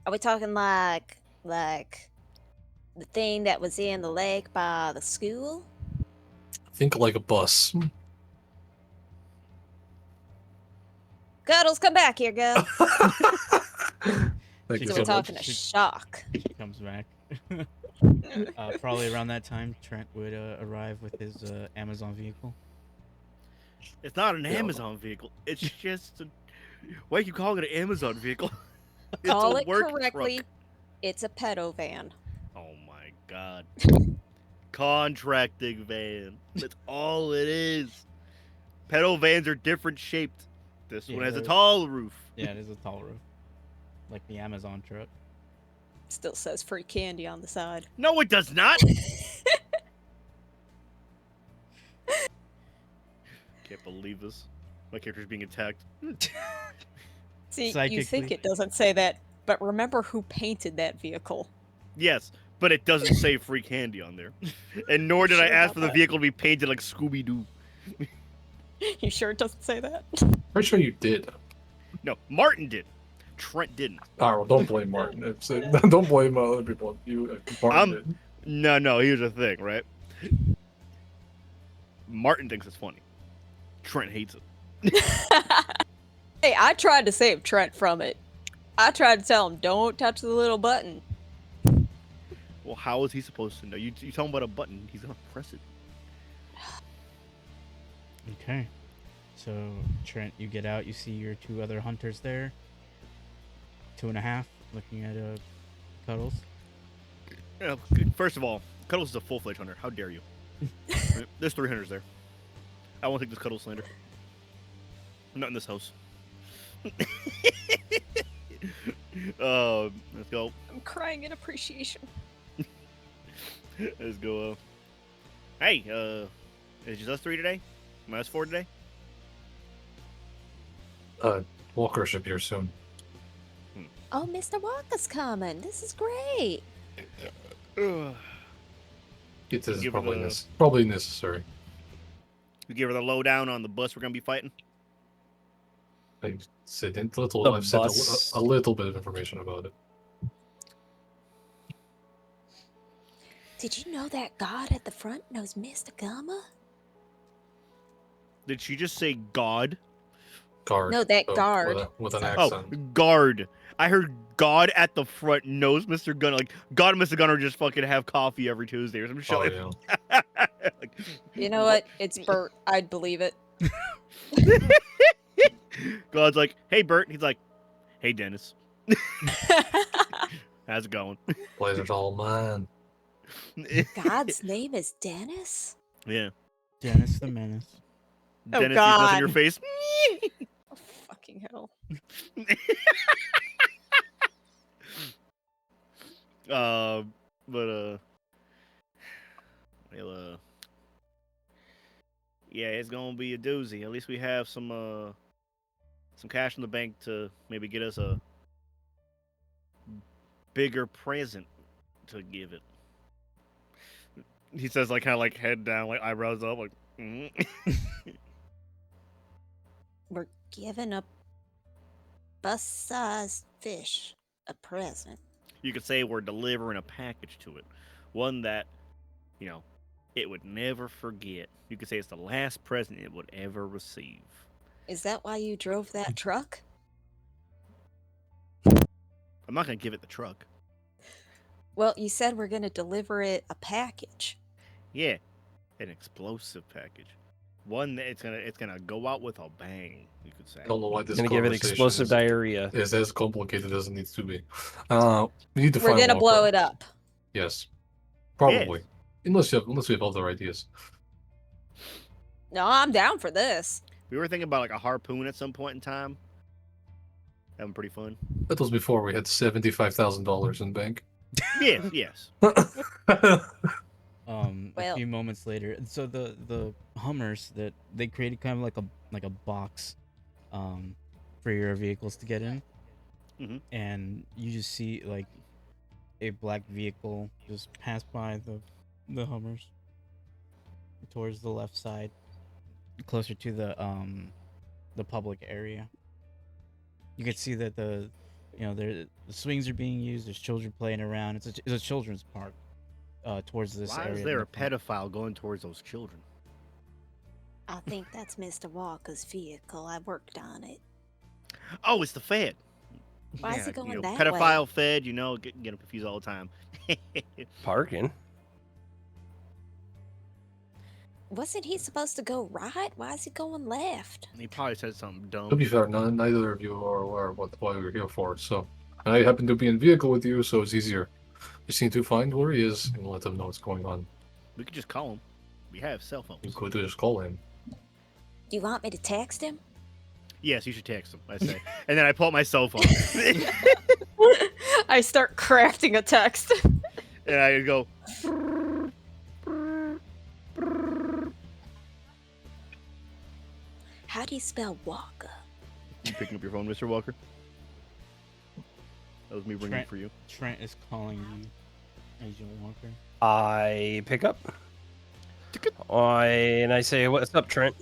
Are we talking like the thing that was in the lake by the school?
Think like a bus.
Cuddles, come back here, girl.
Thank you
So
so
we're talking
much.
a shock.
She comes back. Probably around that time, Trent would arrive with his Amazon vehicle.
It's not an
Yeah.
Amazon vehicle. It's just why you call it an Amazon vehicle? It's
Call
a
it
work
correctly.
truck.
It's a pedo van.
Oh my god. Contracting van. That's all it is. Pedal vans are different shaped. This one
Yeah,
has a
they're-
tall roof.
Yeah, it is a tall roof. like the Amazon truck.
Still says free candy on the side.
No, it does not. Can't believe this. My character's being attacked.
See, you
Psychically.
think it doesn't say that, but remember who painted that vehicle.
Yes, but it doesn't say free candy on there. And nor did I
Sure
ask
about
for the
that?
vehicle to be painted like Scooby-Doo.
You sure it doesn't say that?
Pretty sure you did.
No, Martin did. Trent didn't.
Ah, well, don't blame Martin. Don't blame other people. Martin did.
No, here's the thing, right? Martin thinks it's funny. Trent hates it.
Hey, I tried to save Trent from it. I tried to tell him, don't touch the little button.
Well, how is he supposed to know? You tell him about a button, he's gonna press it.
Okay. So, Trent, you get out, you see your 2 other hunters there. 2.5, looking at Cuddles.
Yeah, first of all, Cuddles is a full-fledged hunter. How dare you? There's 3 hunters there. I won't take this Cuddles slander. Not in this house. Let's go.
I'm crying in appreciation.
Let's go. Hey, is just us 3 today? Am I us 4 today?
Walker should be here soon.
Oh, Mr. Walker's coming. This is great.
This is
Give her
probably necessary.
You give her the lowdown on the bus we're gonna be fighting.
I've said a
bus.
little bit of information about it.
Did you know that God at the front knows Mr. Gumma?
Did she just say God?
Guard.
No, that
so,
guard.
with an
Oh,
accent.
guard. I heard God at the front knows Mr. Gunner. Like, God and Mr. Gunner just fucking have coffee every Tuesday or some shit.
Oh,
like-
yeah.
like,
You know what? It's Bert. I'd believe it.
God's like, hey, Bert. He's like, hey, Dennis. How's it going?
Pleasure's all mine.
God's name is Dennis?
Yeah.
Dennis the Menace.
Oh,
Dennis, he's nothing in your
God.
face.
Oh, fucking hell.
Well, yeah, it's gonna be a doozy. At least we have some cash in the bank to maybe get us a bigger present to give it. He says, like, kind of like head down, like eyebrows up, like.
We're giving a bus-sized fish a present.
You could say we're delivering a package to it, one that, you know, it would never forget. You could say it's the last present it would ever receive.
Is that why you drove that truck?
I'm not gonna give it the truck.
Well, you said we're going to deliver it a package.
Yeah, an explosive package, one that it's gonna go out with a bang. You could say.
I don't know why this
Gonna give it
conversation
explosive diarrhea.
is as complicated as it needs to be. We need to
We're
find
going to blow
Walker.
it up.
Yes. Probably. Unless we have other ideas.
No, I'm down for this.
We were thinking about like a harpoon at some point in time. Having pretty fun.
That was before we had $75,000 in bank.
Yes.
A
Well-
few moments later, so the Hummers that they created kind of like a box, for your vehicles to get in,
Mhm.
and you just see like a black vehicle just pass by the Hummers towards the left side, closer to the public area. You can see that the swings are being used. There's children playing around. It's a children's park. Towards this
Why
area.
is
in
there
the
a
front.
pedophile going towards those children?
I think that's Mr. Walker's vehicle. I worked on it.
Oh, it's the Fed.
Why is he going that
pedophile
way?
Fed, get them confused all the time.
Parking.
Wasn't he supposed to go right? Why is he going left?
He probably said something
To
dumb.
be fair, neither of you are aware what why we're here for. So I happen to be in vehicle with you, so it's easier. Just need to find where he is and let him know what's going on.
We could just call him. We have cell phones.
You could just call him.
Do you want me to text him?
Yes, you should text him. I say, and then I pull out my cell phone
I start crafting a text.
and I go.
How do you spell Walker?
You picking up your phone, Mr. Walker? That was me ringing
Trent.
for you.
Trent is calling you, Agent Walker.
I pick up. And I say, "What's up, Trent?"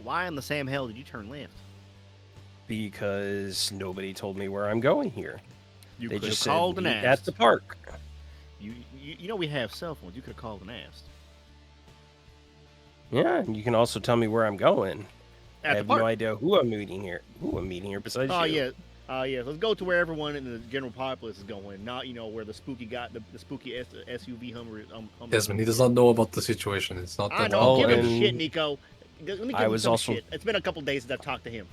Why in the Sam hell did you turn left?
Because nobody told me where I'm going here.
You
They
could have
just said
called and
meet
asked.
at the park.
You know we have cell phones. You could have called and asked.
Yeah, and you can also tell me where I'm going. I
At the
have
park.
no idea who I'm meeting here. Besides
Oh
you.
yeah. Let's go to where everyone in the general populace is going, not where the spooky the spooky SUV Hummer. Hummer
Desmond, he does not know about the situation. It's not
I
the
know.
Well,
Give him
and
shit, Nico. Let me give
I
him
was
some
also-
shit. It's been a couple days since I've talked to him.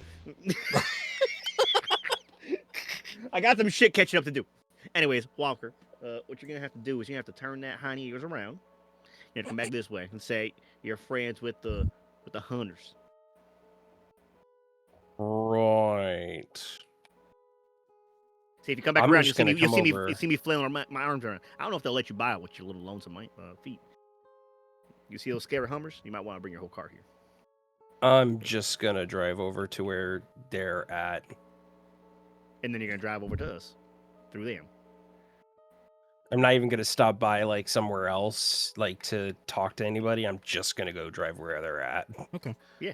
I got some shit catching up to do. Anyways, Walker, what you're gonna have to do is you have to turn that hiney ears around. You have to come back this way and say you're friends with the hunters.
Right.
See, if you come back
I'm
around,
just
you
gonna come over.
see me flailing my arms around. I don't know if they'll let you buy it with your little lonesome feet. You see those scary Hummers? You might want to bring your whole car here.
I'm just gonna drive over to where they're at.
And then you're gonna drive over to us through them.
I'm not even gonna stop by like somewhere else, like to talk to anybody. I'm just gonna go drive where they're at.
Okay.
Yeah.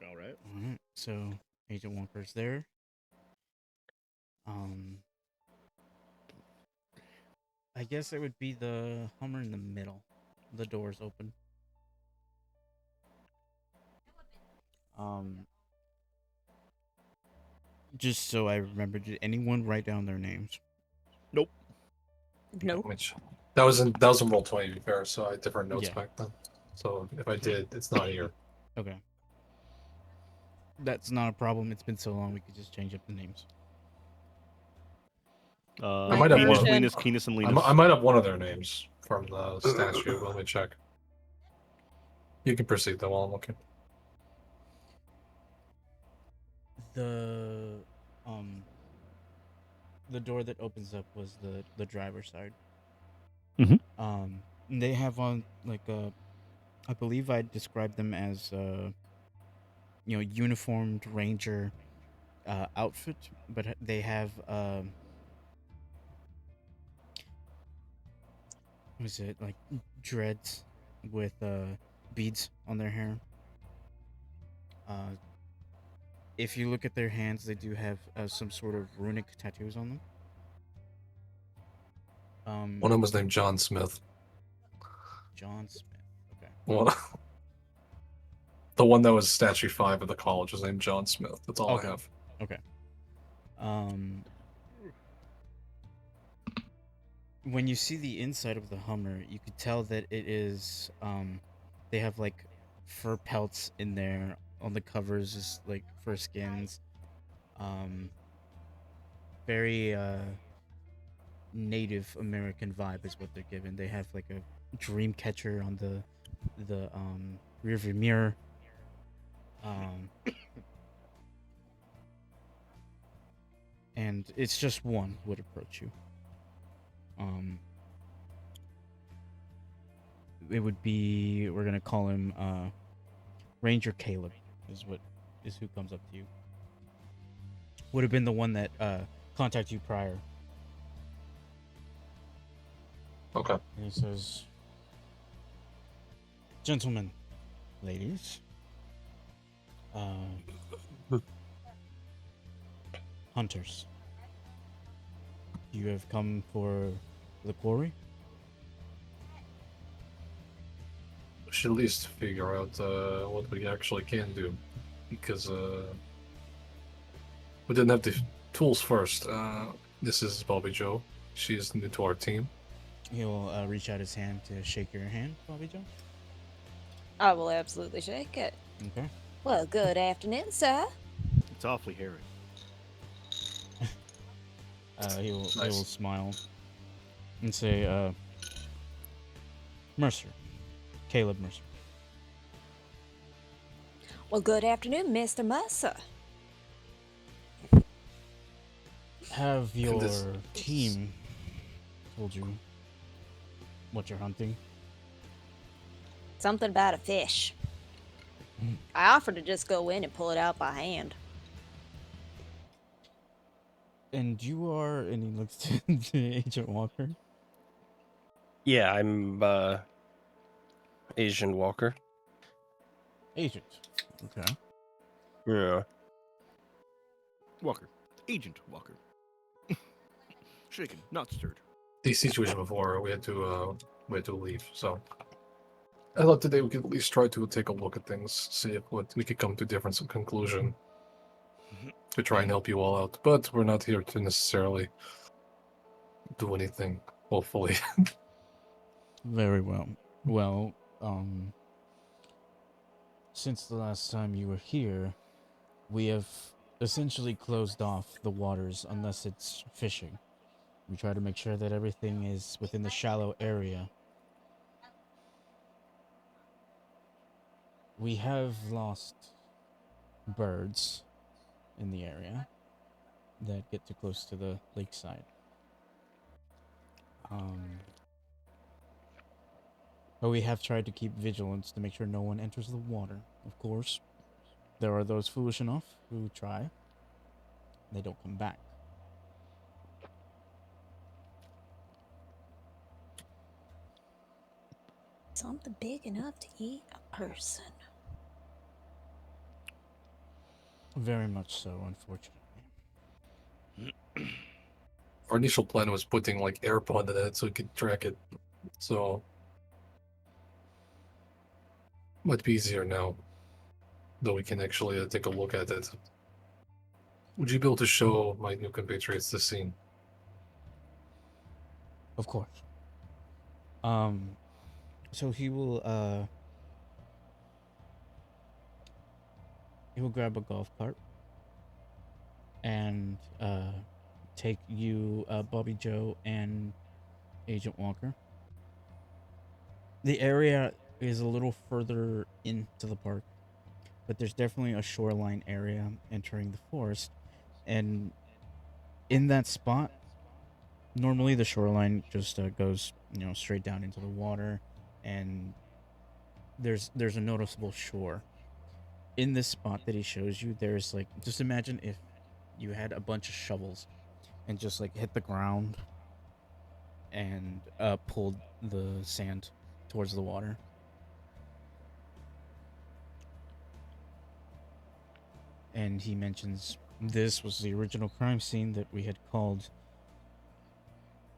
All right.
All right. So Agent Walker's there. I guess it would be the Hummer in the middle. The doors open. Just so I remember, did anyone write down their names?
Nope.
Which that was in Roll20 to be fair, so I had different notes
Yeah.
back then. So if I did, it's not here.
Okay. That's not a problem. It's been so long, we could just change up the names.
I might have
Venus,
one.
Venus, Venus, and Linus.
I might have one of their names from the statue. Let me check. You can proceed though while I'm looking.
The door that opens up was the driver's side.
Mhm.
They have on like I believe I described them as uniformed ranger outfit, but they have what is it, like dreads with beads on their hair. If you look at their hands, they do have some sort of runic tattoos on them.
One of them was named John Smith.
John Smith. Okay.
One, the one that was statue 5 of the college was named John Smith. That's all
Okay.
I have.
Okay. When you see the inside of the Hummer, you could tell that it is they have like fur pelts in there on the covers, just like fur skins. Very Native American vibe is what they're given. They have like a dream catcher on the rearview mirror. And it's just one would approach you. It would be, we're gonna call him Ranger Caleb is who comes up to you. Would have been the one that contacted you prior.
Okay.
And he says, "Gentlemen, ladies, hunters, you have come for the quarry?"
We should at least figure out what we actually can do, because we didn't have the tools first. This is Bobby Joe. She is new to our team.
He'll reach out his hand to shake your hand, Bobby Joe.
I will absolutely shake it.
Okay.
Well, good afternoon, sir.
It's awfully hairy.
He will
Nice.
smile and say, "Mercer, Caleb Mercer."
Well, good afternoon, Mr. Mercer.
Have your
this-
team told you what you're hunting?
Something about a fish. I offered to just go in and pull it out by hand.
And you are, and he looks to Agent Walker.
Yeah, I'm Asian Walker.
Agent. Okay.
Yeah.
Walker. Agent Walker. Shaken, not stirred.
The situation before we had to leave. So I thought today we could at least try to take a look at things, see if what we could come to a different conclusion to try and help you all out. But we're not here to necessarily do anything. Hopefully.
Very well. Well, since the last time you were here, we have essentially closed off the waters unless it's fishing. We try to make sure that everything is within the shallow area. We have lost birds in the area that get too close to the lakeside. But we have tried to keep vigilance to make sure no one enters the water. Of course, there are those foolish enough who try. They don't come back.
Something big enough to eat a person.
Very much so, unfortunately.
Our initial plan was putting like AirPod in it so we could track it. So might be easier now, though we can actually take a look at it. Would you be able to show my new compatriots the scene?
Of course. So he will grab a golf cart and take you, Bobby Joe, and Agent Walker. The area is a little further into the park, but there's definitely a shoreline area entering the forest, and in that spot, normally the shoreline just goes, straight down into the water, and there's a noticeable shore. In this spot that he shows you, there's like, just imagine if you had a bunch of shovels and just like hit the ground and pulled the sand towards the water. And he mentions this was the original crime scene that we had called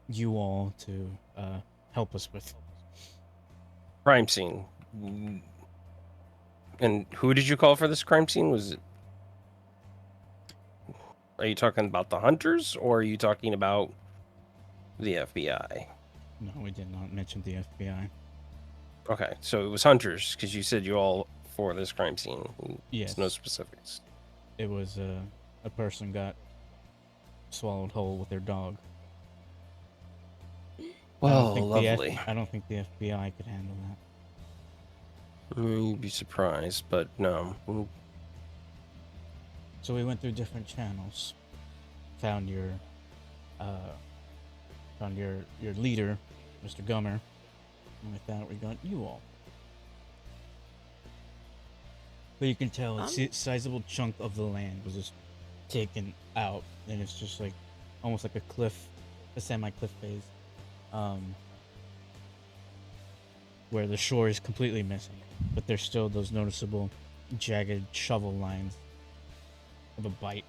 you all to help us with.
Crime scene. And who did you call for this crime scene? Was it? Are you talking about the hunters, or are you talking about the FBI?
No, we did not mention the FBI.
Okay, so it was hunters, because you said you all for this crime scene.
Yes.
No specifics.
It was a person got swallowed whole with their dog.
Well, lovely.
I don't think the FBI could handle that.
You'd be surprised, but no.
So we went through different channels, found your leader, Mr. Gummer, and with that we got you all. But you can tell a sizable chunk of the land was just taken out, and it's just like almost like a semi-cliff phase, where the shore is completely missing, but there's still those noticeable jagged shovel lines of a bite.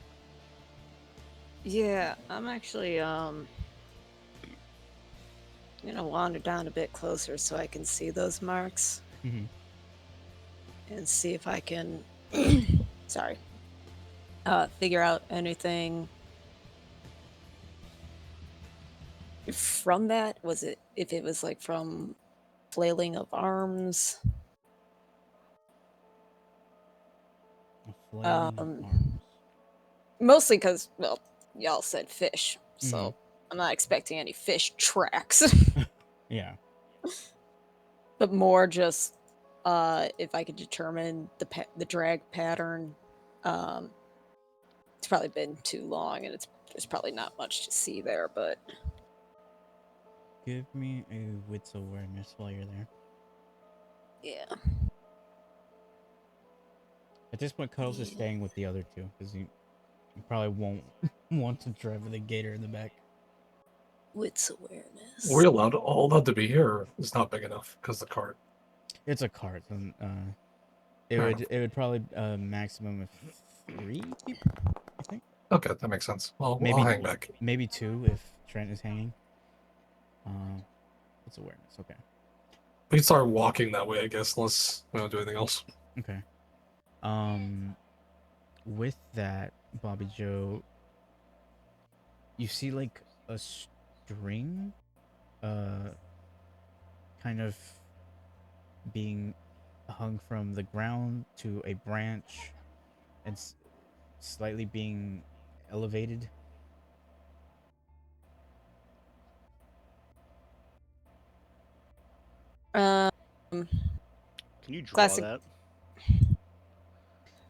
Yeah, I'm actually gonna wander down a bit closer so I can see those marks.
Mm-hmm.
And see if I can sorry. Figure out anything from that. If it was like from flailing of arms? Mostly because, well, y'all said fish, so I'm not expecting any fish tracks.
Yeah.
But more just if I could determine the drag pattern. It's probably been too long, and there's probably not much to see there, but
Give me a wits awareness while you're there.
yeah.
At this point, Cuddles is staying with the other two because you probably won't want to drive with a gator in the back.
Wits awareness.
We're all allowed to be here. Or it's not big enough because the cart.
It's a cart. And, it
Fair
would probably maximum of 3 people, I think.
Okay, that makes sense. Well,
Maybe
I'll hang back.
Maybe 2 if Trent is hanging. What's awareness? Okay.
We can start walking that way, I guess, unless we don't do anything else.
Okay. With that, Bobby Joe, you see like a string, kind of being hung from the ground to a branch, and slightly being elevated.
Can you draw
Classic.
that?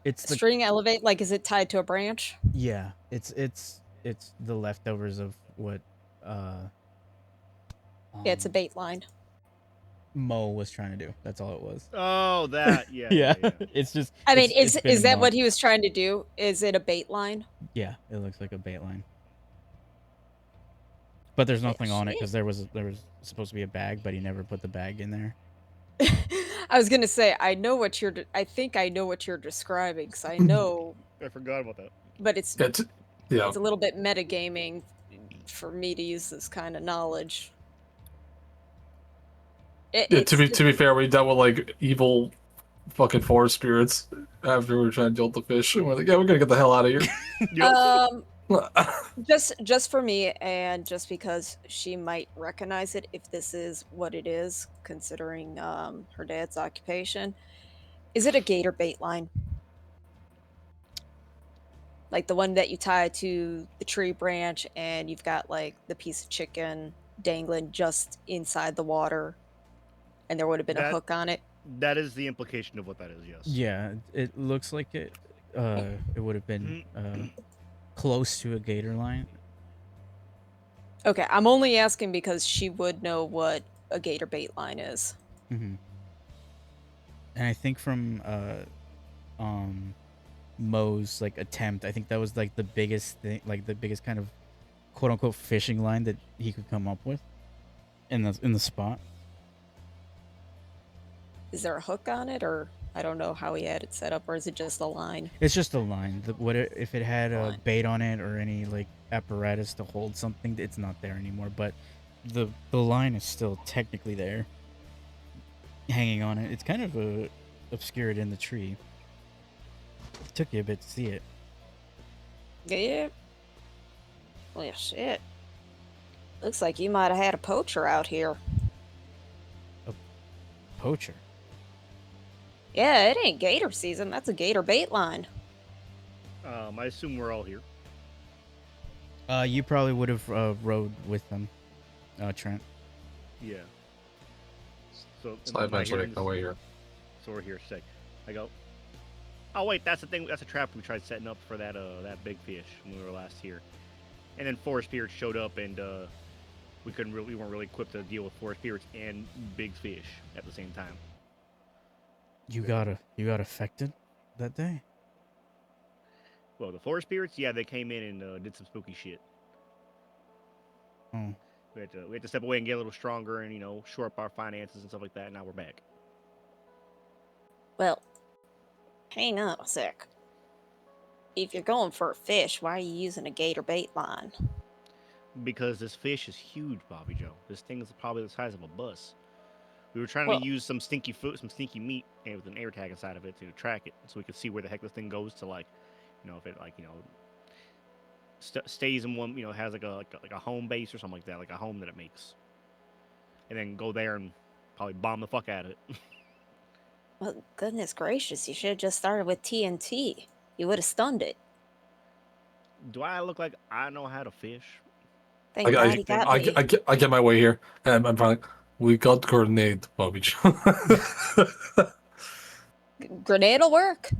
It's the
String elevate, like, is it tied to a branch?
yeah. It's the leftovers of what
Yeah, it's a bait line.
Mo was trying to do. That's all it was.
Oh, that. Yeah.
Yeah. It's just.
I mean,
it's been
is that what
months.
he was trying to do? Is it a bait line?
Yeah, it looks like a bait line. But there's nothing on it
shit.
because there was supposed to be a bag, but he never put the bag in there.
I was gonna say, I think I know what you're describing, because I know,
I forgot about that.
but it's
Yeah.
a little bit metagaming for me to use this kind of knowledge.
To be fair, we dealt with like evil fucking forest spirits after we were trying to deal with the fish. And we're like, yeah, we're gonna get the hell out of here.
Just for me, and just because she might recognize it if this is what it is, considering her dad's occupation. Is it a gator bait line? Like the one that you tie to the tree branch and you've got like the piece of chicken dangling just inside the water and there would have been a hook on it?
That is the implication of what that is, yes.
Yeah, it looks like it would have been close to a gator line.
Okay, I'm only asking because she would know what a gator bait line is.
Mm-hmm. And I think from Mo's like attempt, I think that was like the biggest thing, like the biggest kind of quote unquote fishing line that he could come up with in the spot.
Is there a hook on it, or I don't know how he had it set up, or is it just a line?
It's just a line. If it had a bait on it or any like apparatus to hold something, it's not there anymore. But the line is still technically there, hanging on it. It's kind of obscured in the tree. It took you a bit to see it.
Yeah. Well, shit. Looks like you might have had a poacher out here.
A poacher?
Yeah, it ain't gator season. That's a gator bait line.
I assume we're all here.
You probably would have rode with them, Trent.
Yeah. So
I eventually make my way here.
So we're here. Sick. I go. Oh wait, that's the thing. That's a trap we tried setting up for that big fish when we were last here. And then forest spirits showed up, and we weren't really equipped to deal with forest spirits and big fish at the same time.
You got affected that day?
Well, the forest spirits, yeah, they came in and did some spooky shit.
Oh.
We had to step away and get a little stronger, and shore up our finances and stuff like that. And now we're back.
Well, hang on a sec. If you're going for a fish, why are you using a gator bait line?
Because this fish is huge, Bobby Joe. This thing is probably the size of a bus. We were trying to use some stinky food, some stinky meat, and with an air tag inside of it to track it, so we could see where the heck this thing goes to, if it stays in one, has like a home base or something like that, like a home that it makes, and then go there and probably bomb the fuck out of it.
Well, goodness gracious, you should have just started with TNT. You would have stunned it.
Do I look like I know how to fish?
Thank God he got me.
I get my way here, and I'm probably we got grenade, Bobby.
Grenade will work.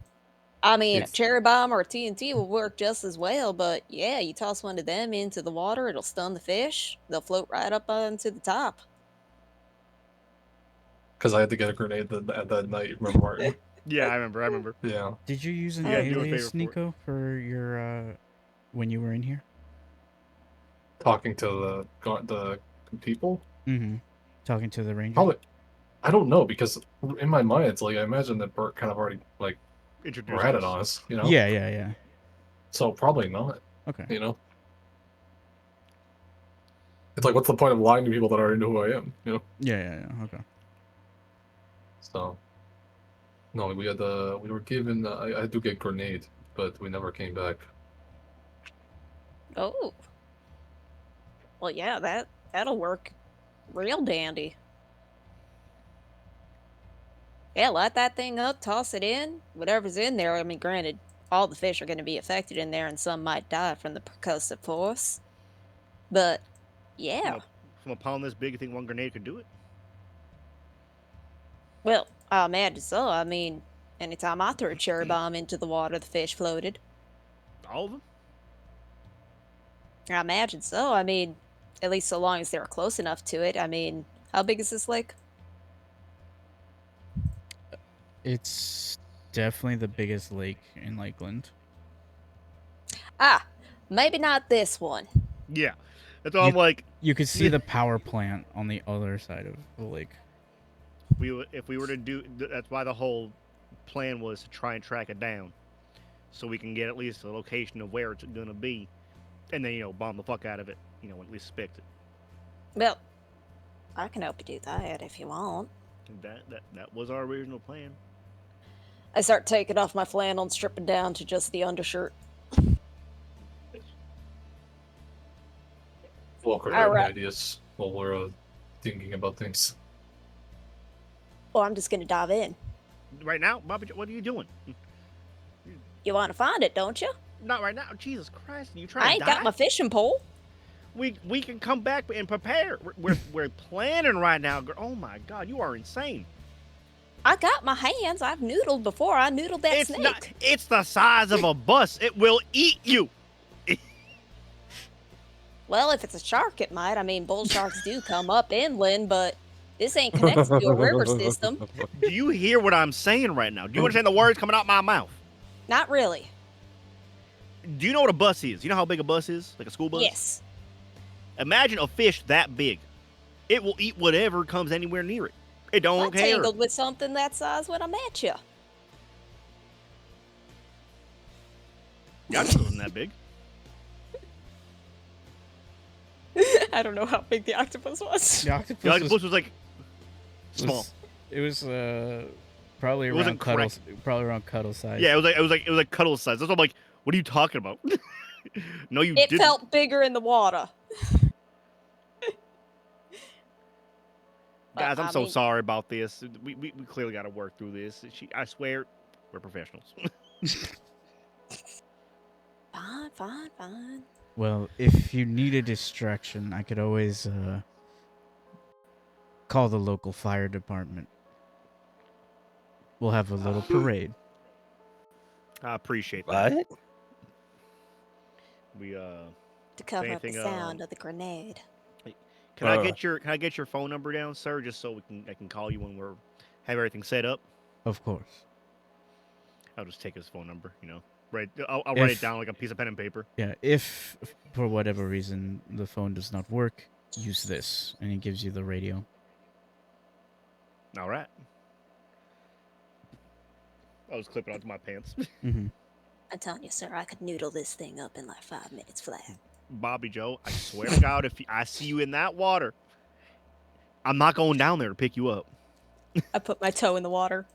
I mean, a
If-
cherry bomb or a TNT will work just as well, but yeah, you toss one of them into the water, it'll stun the fish. They'll float right up onto the top.
Because I had to get a grenade at that night, remember, Martin?
Yeah, I remember.
Yeah.
Did you use an
Yeah,
do a
alias,
favor for it.
Nico, for your when you were in here?
Talking to the people?
Mm-hmm. Talking to the ranger.
Probably. I don't know, because in my mind, it's like, I imagine that Bert kind of already, like,
Introduce
ratted
us.
on us, you know?
Yeah.
So probably not,
Okay.
you know? It's like, what's the point of lying to people that already know who I am, you know?
Yeah. Okay.
So, no, we were given, I had to get grenade, but we never came back.
Oh. Well, yeah, that'll work real dandy. Yeah, light that thing up, toss it in, whatever's in there. I mean, granted, all the fish are going to be affected in there, and some might die from the percussive force. But yeah,
From a pond this big, you think one grenade could do it?
well, I imagine so. I mean, anytime I threw a cherry bomb into the water, the fish floated.
All of them?
I imagine so. I mean, at least so long as they were close enough to it. I mean, how big is this lake?
It's definitely the biggest lake in Lakeland.
Ah, maybe not this one.
Yeah. That's all I'm like.
You could see the power plant on the other side of the lake.
If we were to do, that's why the whole plan was to try and track it down, so we can get at least a location of where it's gonna be, and then bomb the fuck out of it. At least suspect it.
Well, I can help you do that if you want.
That was our original plan.
I start taking off my flannel and stripping down to just the undershirt.
Walker
All
had
right.
ideas while we're thinking about things.
Well, I'm just gonna dive in.
Right now, Bobby, what are you doing?
You want to find it, don't you?
Not right now. Jesus Christ, you trying
I
to
ain't
die?
got my fishing pole.
We can come back and prepare. We're planning right now. Oh my God, you are insane.
I got my hands. I've noodled before. I noodled that snake.
It's the size of a bus. It will eat you.
Well, if it's a shark, it might. I mean, bull sharks do come up inland, but this ain't connected to a river system.
Do you hear what I'm saying right now? Do you understand the words coming out my mouth?
Not really.
Do you know what a bus is? You know how big a bus is? Like a school bus?
Yes.
Imagine a fish that big. It will eat whatever comes anywhere near it. It don't
I
care.
tangled with something that size when I met you.
The octopus wasn't that big.
I don't know how big the octopus was.
The octopus,
The octopus was like small.
It was probably around
wasn't
cuddle,
crack-
probably around cuddle size.
Yeah, it was like cuddle size. That's what I'm like. What are you talking about? No, you
It
didn't.
felt bigger in the water.
Guys, I'm
I
so
mean-
sorry about this. We clearly got to work through this. I swear, we're professionals.
Fine.
Well, if you need a distraction, I could always call the local fire department. We'll have a little parade.
I appreciate that.
What?
We
To cover up the
anything,
sound of the grenade.
can I get your phone number down, sir, just so I can call you when we're have everything set up?
Of course.
I'll just take his phone number. I'll write it
If-
down like a piece of pen and paper.
Yeah, if for whatever reason the phone does not work, use this, and it gives you the radio.
All right. I'll just clip it onto my pants.
Mm-hmm.
I'm telling you, sir, I could noodle this thing up in like 5 minutes flat.
Bobby Joe, I swear to God, if I see you in that water, I'm not going down there to pick you up.
I put my toe in the water.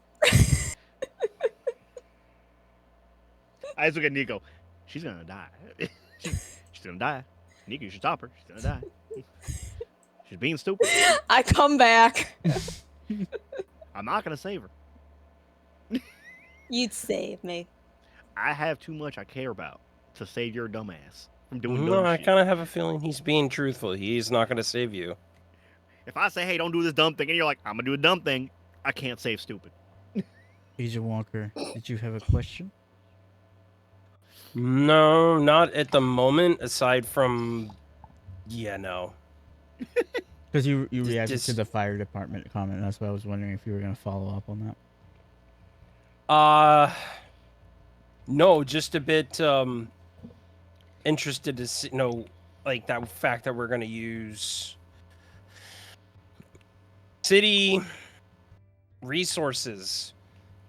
I just look at Nico. She's gonna die. She's gonna die. Nico, you should stop her. She's gonna die. She's being stupid.
I come back.
I'm not gonna save her.
You'd save me.
I have too much I care about to save your dumbass from doing
No,
dumb
I
shit.
kind of have a feeling he's being truthful. He's not going to save you.
If I say, hey, don't do this dumb thing, and you're like, I'm gonna do a dumb thing, I can't save stupid.
Agent Walker, did you have a question?
No, not at the moment. Aside from, no.
Because you reacted to
Just
the fire department comment. That's why I was wondering if you were going to follow up on that.
no, just a bit interested to see, like that fact that we're going to use city resources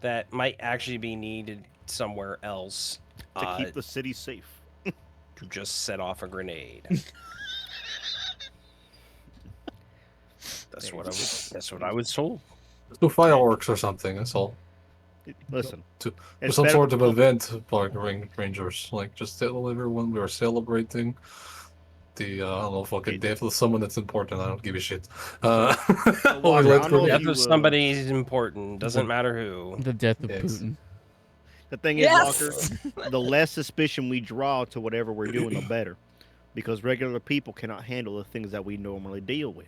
that might actually be needed somewhere else
To keep the city safe.
to just set off a grenade. That's what I was told.
Do fireworks or something. That's all.
Listen,
To
it's
some
better
sort
to
of
pump-
event, like Rangers. Like just tell everyone we are celebrating the I don't know, fucking death of someone that's important. I don't give a shit.
Walker,
Only
I
let
don't know if
Death
you,
of somebody is important. Doesn't matter who.
The death of
Yes.
Putin.
The thing is,
Yes!
Walker, the less suspicion we draw to whatever we're doing, the better. Because regular people cannot handle the things that we normally deal with.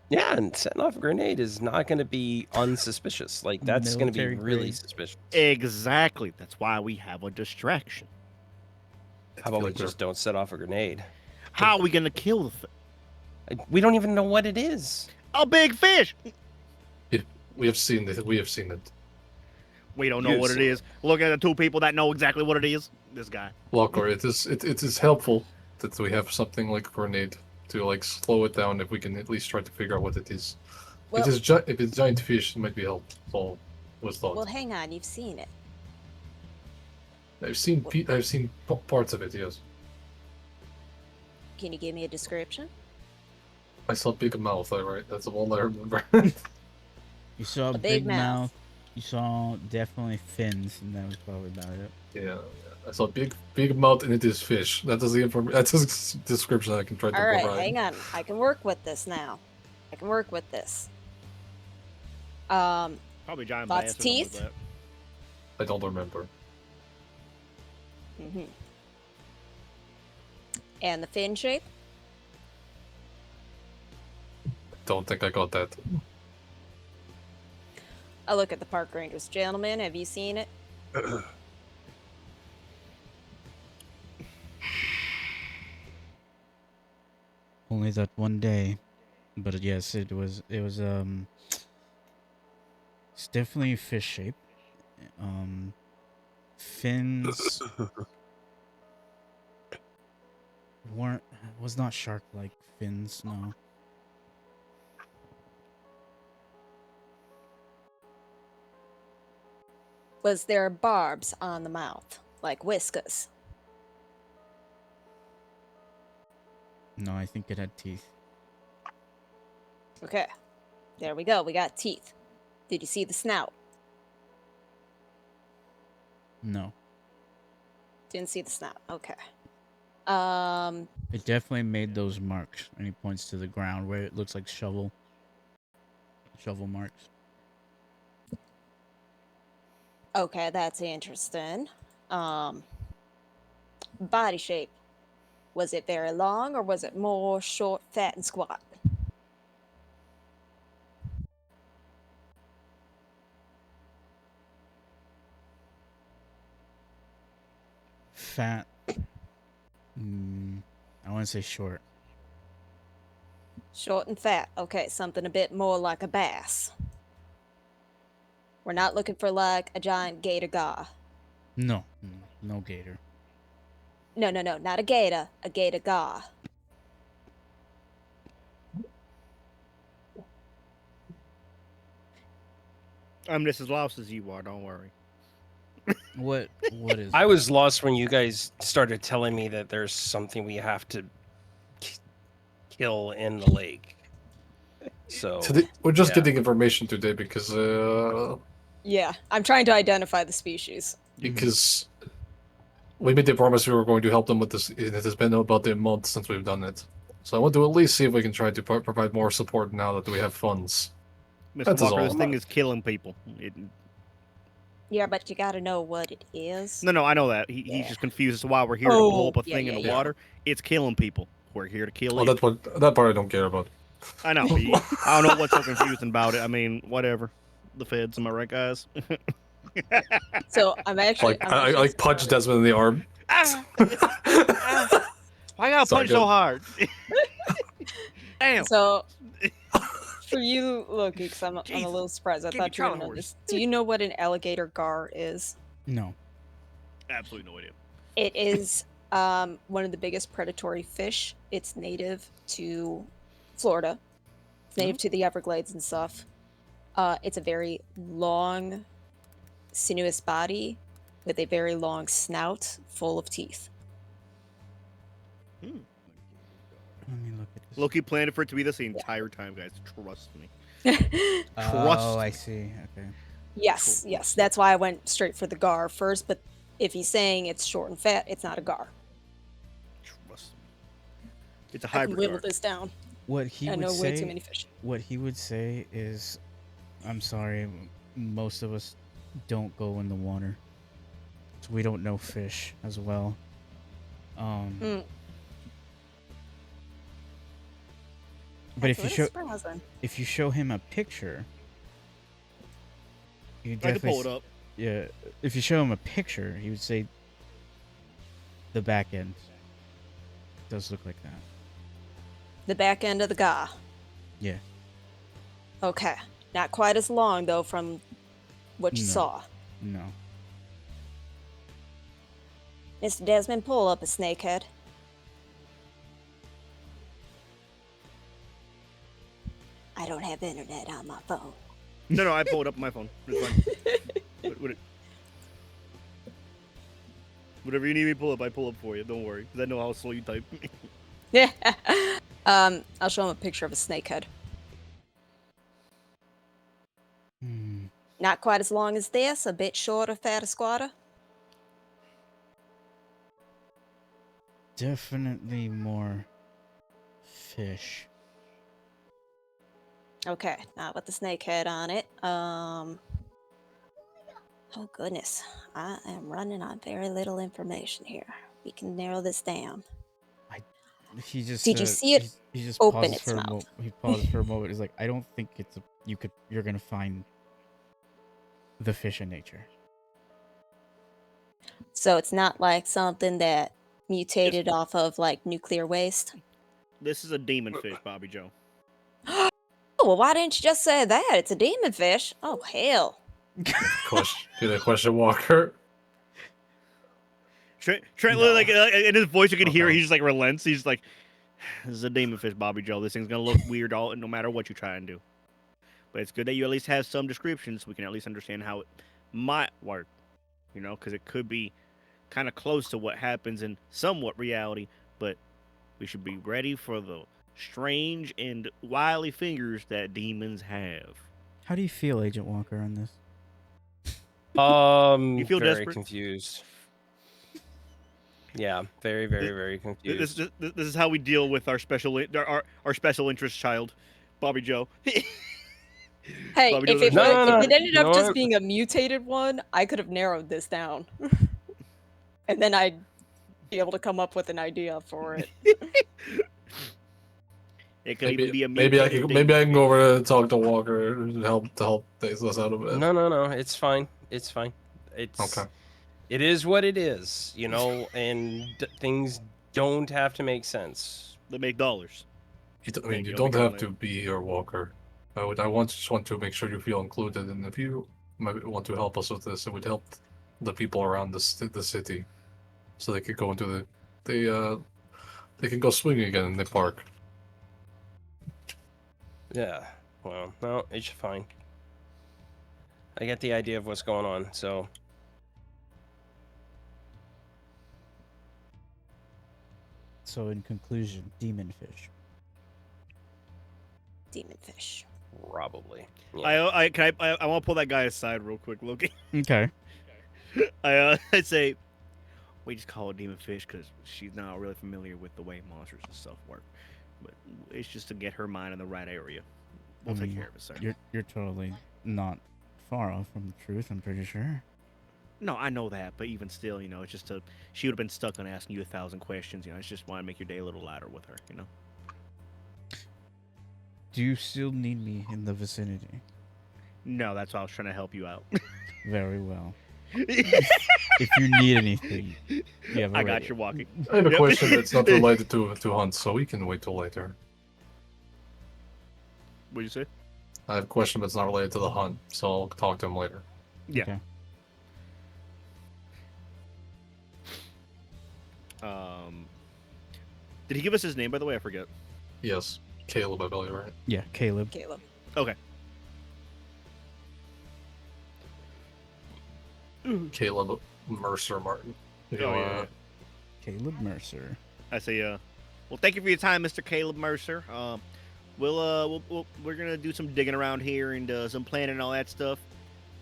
Yeah, and setting off a grenade is not going to be unsuspicious. Like, that's going to be
Military
really
grade.
suspicious.
Exactly. That's why we have a distraction.
How about we just don't set off a grenade?
How are we going to kill the thing?
We don't even know what it is.
A big fish!
We have seen it. We have seen it.
We don't know
You've
what it
seen
is. Look at the two people that know exactly what it is. This guy.
Walker, it is helpful that we have something like a grenade to like slow it down if we can at least try to figure out what it is.
Well,
If it's giant fish, it might be helpful. Was thought.
well, hang on. You've seen it.
I've seen parts of it. Yes,
Can you give me a description?
I saw big mouth. Right, that's the one I remember.
You saw a
big
big
mouth.
mouth. You saw definitely fins, and that was probably about it.
yeah, I saw big mouth, and it is fish. That is the information. That's the description I can try to
All right,
provide.
hang on. I can work with this now. I can work with this. Um,
Probably giant
Lots
bass.
of
or something like
teeth?
that.
I don't remember.
mhm. And the fin shape?
Don't think I got that.
I look at the park rangers. Gentlemen, have you seen it?
Only that one day, but yes, it was. It's definitely fish shape. Fins was not shark like fins. No.
Was there barbs on the mouth, like whiskers?
No, I think it had teeth.
Okay, there we go. We got teeth. Did you see the snout?
No.
Didn't see the snout. Okay.
It definitely made those marks, and he points to the ground where it looks like shovel marks.
Okay, that's interesting. Body shape. Was it very long or was it more short, fat, and squat?
Fat. I want to say short.
Short and fat. Okay, something a bit more like a bass. We're not looking for like a giant gator gar.
No gator.
No, not a gator gar.
I'm just as lost as you are. Don't worry.
What is?
I was lost when you guys started telling me that there's something we have to kill in the lake. So
We're just getting information today because
Yeah, I'm trying to identify the species.
we made the promise we were going to help them with this. It has been about a month since we've done it, so I want to at least see if we can try to provide more support now that we have funds.
Mr.
That's
Walker,
all.
this thing is killing people.
Yeah, but you gotta know what it is.
No, I know that. He's
Yeah.
just confused as to why we're here to blow up a
yeah,
thing
yeah,
in the
yeah.
water. It's killing people. We're here to kill
Well,
it.
that part I don't care about.
I know. I don't know what's so confusing about it. I mean, whatever. The feds, am I right, guys?
So I'm actually.
Like I like punch Desmond in the arm.
Ah! Why I gotta
Sorry,
punch so
go.
hard? Damn.
So for you, Loki, because I'm a
Jesus.
little surprised. I
Give me
thought you would
Charlie
know
horse.
this. Do you know what an alligator gar is?
No.
Absolutely no idea.
It is one of the biggest predatory fish. It's native to Florida. It's native to the Everglades and stuff. It's a very long, sinuous body with a very long snout full of teeth.
Let me look at this.
Loki planned for it to be this the entire time, guys. Trust me.
Oh, I see. Okay.
Yes, yes. That's why I went straight for the gar first. But if he's saying it's short and fat, it's not a gar.
Trust me. It's a
I can
hybrid.
whittle
Guard.
this down.
What he
I
would
know
say.
way too many fish.
What he would say is, I'm sorry, most of us don't go in the water, so we don't know fish as well. But
That's
if you show him a picture, you
I can
definitely
pull it up.
Yeah, if you show him a picture, he would say the back end does look like that.
the back end of the gar.
Yeah.
Okay. Not quite as long though from what you
No.
saw.
No.
Mr. Desmond, pull up a snakehead. I don't have internet on my phone.
No, I pulled it up on my phone. It's fine. Whatever you need me to pull up, I pull up for you. Don't worry, because I know how slow you type.
Yeah. I'll show him a picture of a snakehead. Not quite as long as this, a bit shorter, fatter, squatter.
Definitely more fish.
Okay, not with the snakehead on it. Oh goodness, I am running on very little information here. We can narrow this down.
He just
Did you see it
he just
open
pauses
its
for a
mouth?
moment. He pauses for a moment. He's like, I don't think you're gonna find the fish in nature.
So it's not like something that mutated off of like nuclear waste.
This is a demon fish, Bobby Joe.
Oh, well, why didn't you just say that? It's a demon fish. Oh hell.
Question, Walker.
Trent
No.
like in his voice, you can hear
Uh-oh.
he just like relents. He's like, "This is a demon fish, Bobby Joe. This thing's gonna look weird all no matter what you try and do." But it's good that you at least have some descriptions. So we can at least understand how it might work. You know, because it could be kind of close to what happens in somewhat reality, but we should be ready for the strange and wily fingers that demons have.
How do you feel, Agent Walker, on this?
You feel
very
desperate?
confused. Yeah, very, very, very confused.
This is how we deal with our special interest child, Bobby Joe.
Hey,
Bobby
if
Joe's
it,
like,
if it ended
You
up
know
just
what?
being a mutated one, I could have narrowed this down. And then I'd be able to come up with an idea for it.
It could even be a
Maybe I
mutated
can
demon.
go over and talk to Walker and help things us out of it.
No, it's fine. It's fine. It's
Okay.
It is what it is, you know, and things don't have to make sense.
They make dollars.
You
Thank you,
don't
I'll
have
be
to be here, Walker. Just want to make sure you feel included, and if you might want to help us with this, it would help the people around the city, so they could go into they can go swimming again in the park.
Yeah, well, no, it's fine. I get the idea of what's going on, so...
So, in conclusion, demon fish.
Demon fish.
Probably.
I want to pull that guy aside real quick, Loki.
Okay.
I'd say we just call it demon fish because she's not really familiar with the way monsters and stuff work. But it's just to get her mind in the right area. We'll take care of it, sir.
You're totally not far off from the truth, I'm pretty sure.
No, I know that, but even still, you know, it's just she would have been stuck on asking you 1,000 questions. You know, it's just want to make your day a little lighter with her. You know.
Do you still need me in the vicinity?
No, that's why I was trying to help you out.
Very well. If you need anything, you have a
I got
radio.
you walking.
I have a
Yep.
question that's not related to hunt, so we can wait till later.
What'd you say?
I have a question that's not related to the hunt, so I'll talk to him later.
Yeah.
Okay.
Did he give us his name, by the way? I forget.
Yes, Caleb, I believe, right?
Yeah, Caleb.
Caleb.
Okay.
Caleb Mercer Martin. You
Oh,
know,
yeah.
Caleb Mercer.
I say, well, thank you for your time, Mr. Caleb Mercer. We're gonna do some digging around here and some planning and all that stuff.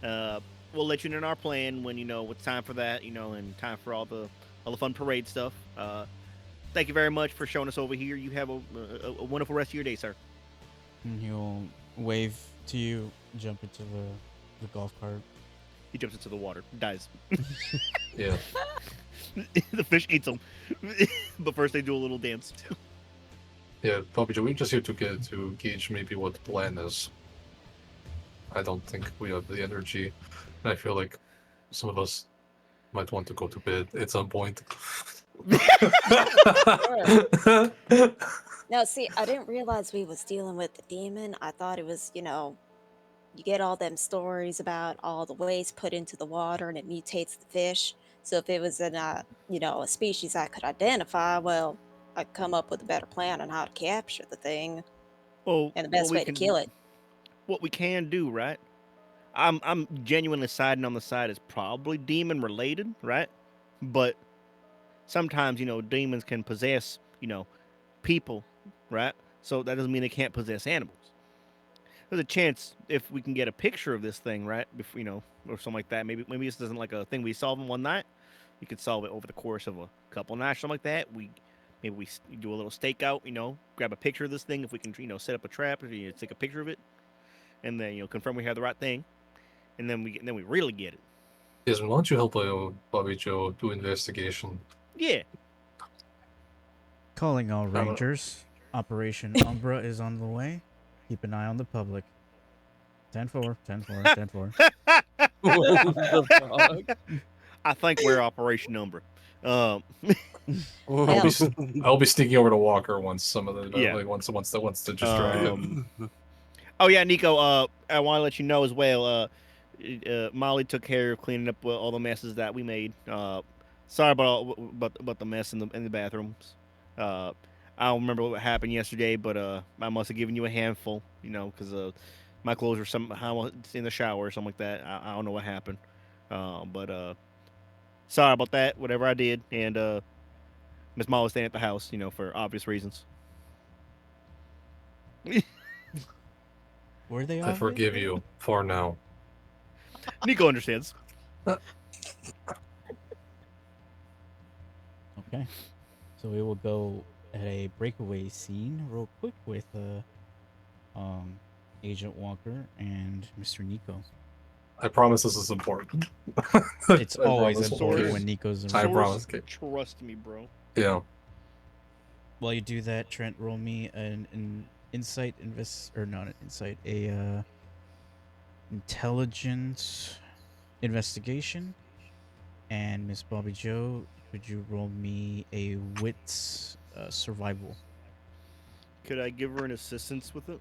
We'll let you know our plan when it's time for that, and time for all the fun parade stuff. Thank you very much for showing us over here. You have a wonderful rest of your day, sir.
And he'll wave to you, jump into the golf cart.
He jumps into the water, dies.
yeah.
The fish eats him. But first they do a little dance.
Yeah, Bobby Joe, we're just here to gauge maybe what the plan is. I don't think we have the energy. And I feel like some of us might want to go to bed at some point.
No, see, I didn't realize we was dealing with the demon. I thought it was, you get all them stories about all the waste put into the water and it mutates the fish. So if it was a species I could identify, well, I'd come up with a better plan on how to capture the thing
Well,
and the best way to kill it.
What we can do, right? I'm genuinely siding on the side is probably demon related, right? But sometimes, demons can possess, people, right? So that doesn't mean they can't possess animals. There's a chance if we can get a picture of this thing, right? Or something like that. Maybe this isn't like a thing we solve in one night. We could solve it over the course of a couple nights, something like that. Maybe we do a little stakeout, grab a picture of this thing. If we can, set up a trap, take a picture of it, and then confirm we have the right thing, and then we really get it.
Yes, why don't you help Bobby Joe do investigation?
Yeah.
Calling all Rangers. Operation Umbra is on the way. Keep an eye on the public. 10-4, 10-4, 10-4.
What the fuck?
I think we're Operation Umbra.
I'll be sneaking over to Walker once some of the
Yeah.
like once that wants to distract him.
Oh yeah, Nico. I want to let you know as well. Molly took care of cleaning up all the messes that we made. Sorry about the mess in the bathrooms. I don't remember what happened yesterday, but I must have given you a handful, because my clothes were somehow in the shower or something like that. I don't know what happened, but sorry about that. Whatever I did, and Miss Molly's staying at the house, for obvious reasons.
Were they
I forgive you for now.
Nico understands.
Okay. So we will go at a breakaway scene real quick with Agent Walker and Mr. Nico.
I promise this is important.
It's
I
always
promise.
important when Nico's
I
around.
promise.
Trust me, bro.
Yeah.
While you do that, Trent, roll me an insight intelligence investigation. And Miss Bobby Joe, could you roll me a wits survival?
Could I give her an assistance with it?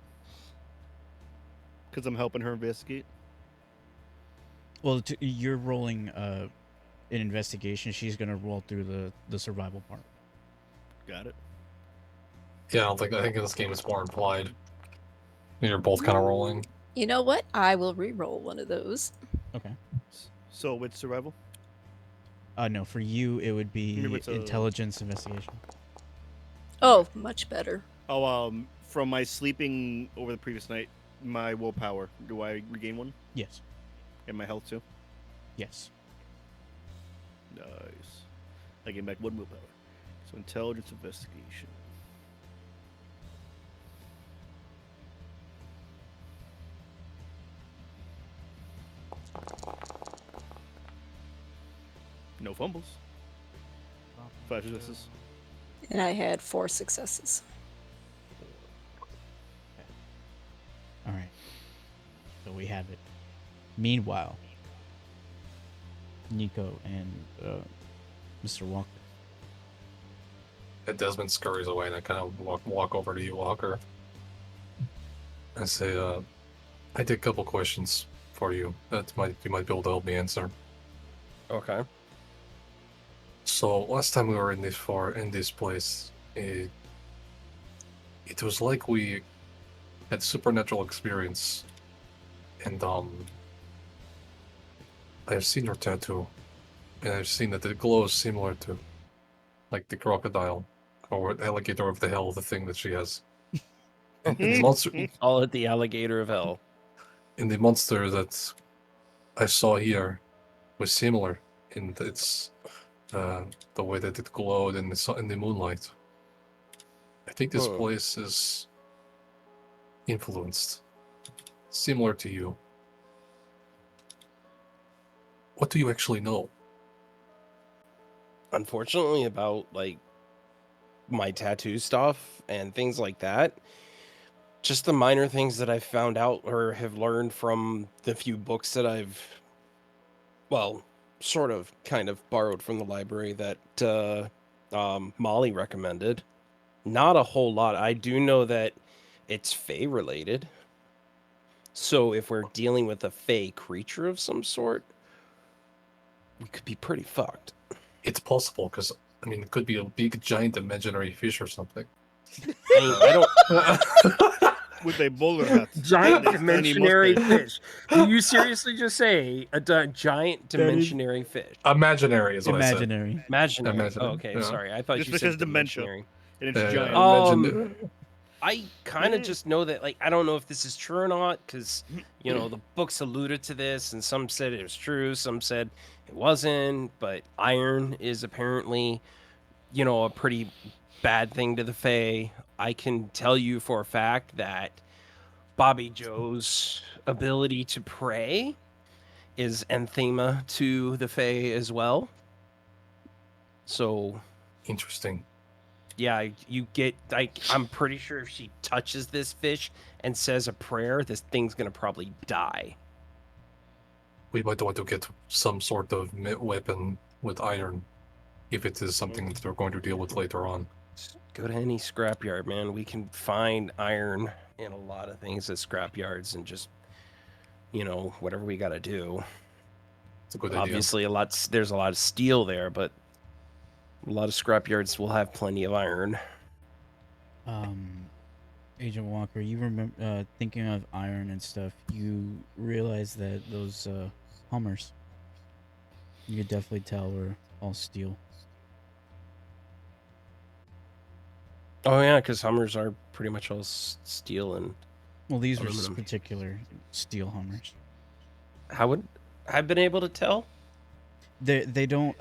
Because I'm helping her investigate.
Well, you're rolling an investigation. She's gonna roll through the survival part.
Got it.
Yeah, I think in this game it's more implied. You're both kind of rolling.
You know what? I will re-roll one of those.
Okay.
So with survival?
No, for you it would be
Remember, it's a-
intelligence investigation.
Oh, much better.
Oh, from my sleeping over the previous night, my willpower, do I regain one?
Yes.
And my health too?
Yes.
Nice. I gain back one willpower. So intelligence investigation. No fumbles. 5 successes.
And I had 4 successes.
All right. So we have it. Meanwhile, Nico and Mr. Walker.
And Desmond scurries away, and I kind of walk over to you, Walker. I say, I did a couple questions for you that you might be able to help me answer.
Okay.
So last time we were in this place, it was like we had supernatural experience, and I've seen your tattoo, and I've seen that it glows similar to, like, the crocodile or alligator of the hell, the thing that she has. And the monster,
Call it the alligator of hell.
and the monster that I saw here was similar in its the way that it glowed in the moonlight. I think this place is influenced, similar to you. What do you actually know?
Unfortunately, about like my tattoo stuff and things like that, just the minor things that I've found out or have learned from the few books that I've, well, sort of kind of borrowed from the library that Molly recommended. Not a whole lot. I do know that it's Fae related. So if we're dealing with a Fae creature of some sort, we could be pretty fucked.
It's possible, because, I mean, it could be a big, giant imaginary fish or something.
I don't...
With a bowler hat.
Giant
and a funny
dimensionary
mustache.
fish. Do you seriously just say a giant dimensionary fish?
Imaginary is what
Imaginary.
Imaginary.
Imaginary,
Oh, okay,
yeah.
sorry. I thought
Just
you
because
said
dementia.
dimensionary.
And it's giant.
Imaginary.
I kind of just know that, like, I don't know if this is true or not, because, you know, the books alluded to this, and some said it was true, some said it wasn't, but iron is apparently, you know, a pretty bad thing to the Fae. I can tell you for a fact that Bobby Joe's ability to pray is anathema to the Fae as well. So...
Interesting.
Yeah, you get, like, I'm pretty sure if she touches this fish and says a prayer, this thing's gonna probably die.
We might want to get some sort of weapon with iron, if it is something that we're going to deal with later on.
Just go to any scrapyard, man. We can find iron in a lot of things at scrapyards and just, you know, whatever we gotta do.
It's a good idea.
Obviously, there's a lot of steel there, but a lot of scrapyards will have plenty of iron.
Agent Walker, you remember thinking of iron and stuff, you realize that those Hummers, you could definitely tell were all steel.
Oh yeah, because Hummers are pretty much all steel and...
Well, these were
aluminum.
particular steel Hummers.
How would I have been able to tell?
They don't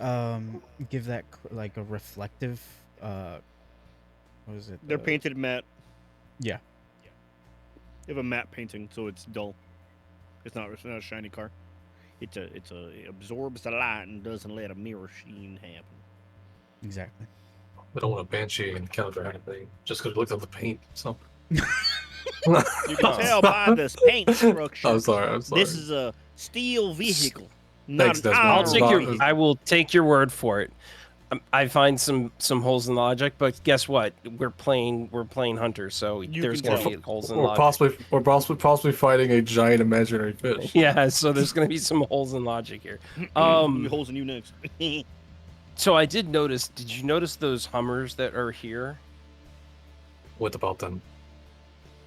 give that like a reflective what is it?
They're painted matte.
Yeah.
They have a matte painting, so it's dull. It's not a shiny car. It absorbs the light and doesn't let a mirror sheen happen.
Exactly.
We don't want a banshee encounter anything. Just because we looked at the paint. So.
You can tell by this paint structure.
I'm sorry.
This is a steel vehicle, not
Thanks,
an
Desmond.
iron.
I will take your word for it. I find some holes in logic, but guess what? We're playing Hunter, so there's
can
gonna be holes in
Or
logic.
possibly fighting a giant imaginary fish.
Yeah, so there's gonna be some holes in logic here.
Holes in you next.
So I did notice. Did you notice those Hummers that are here?
What about them?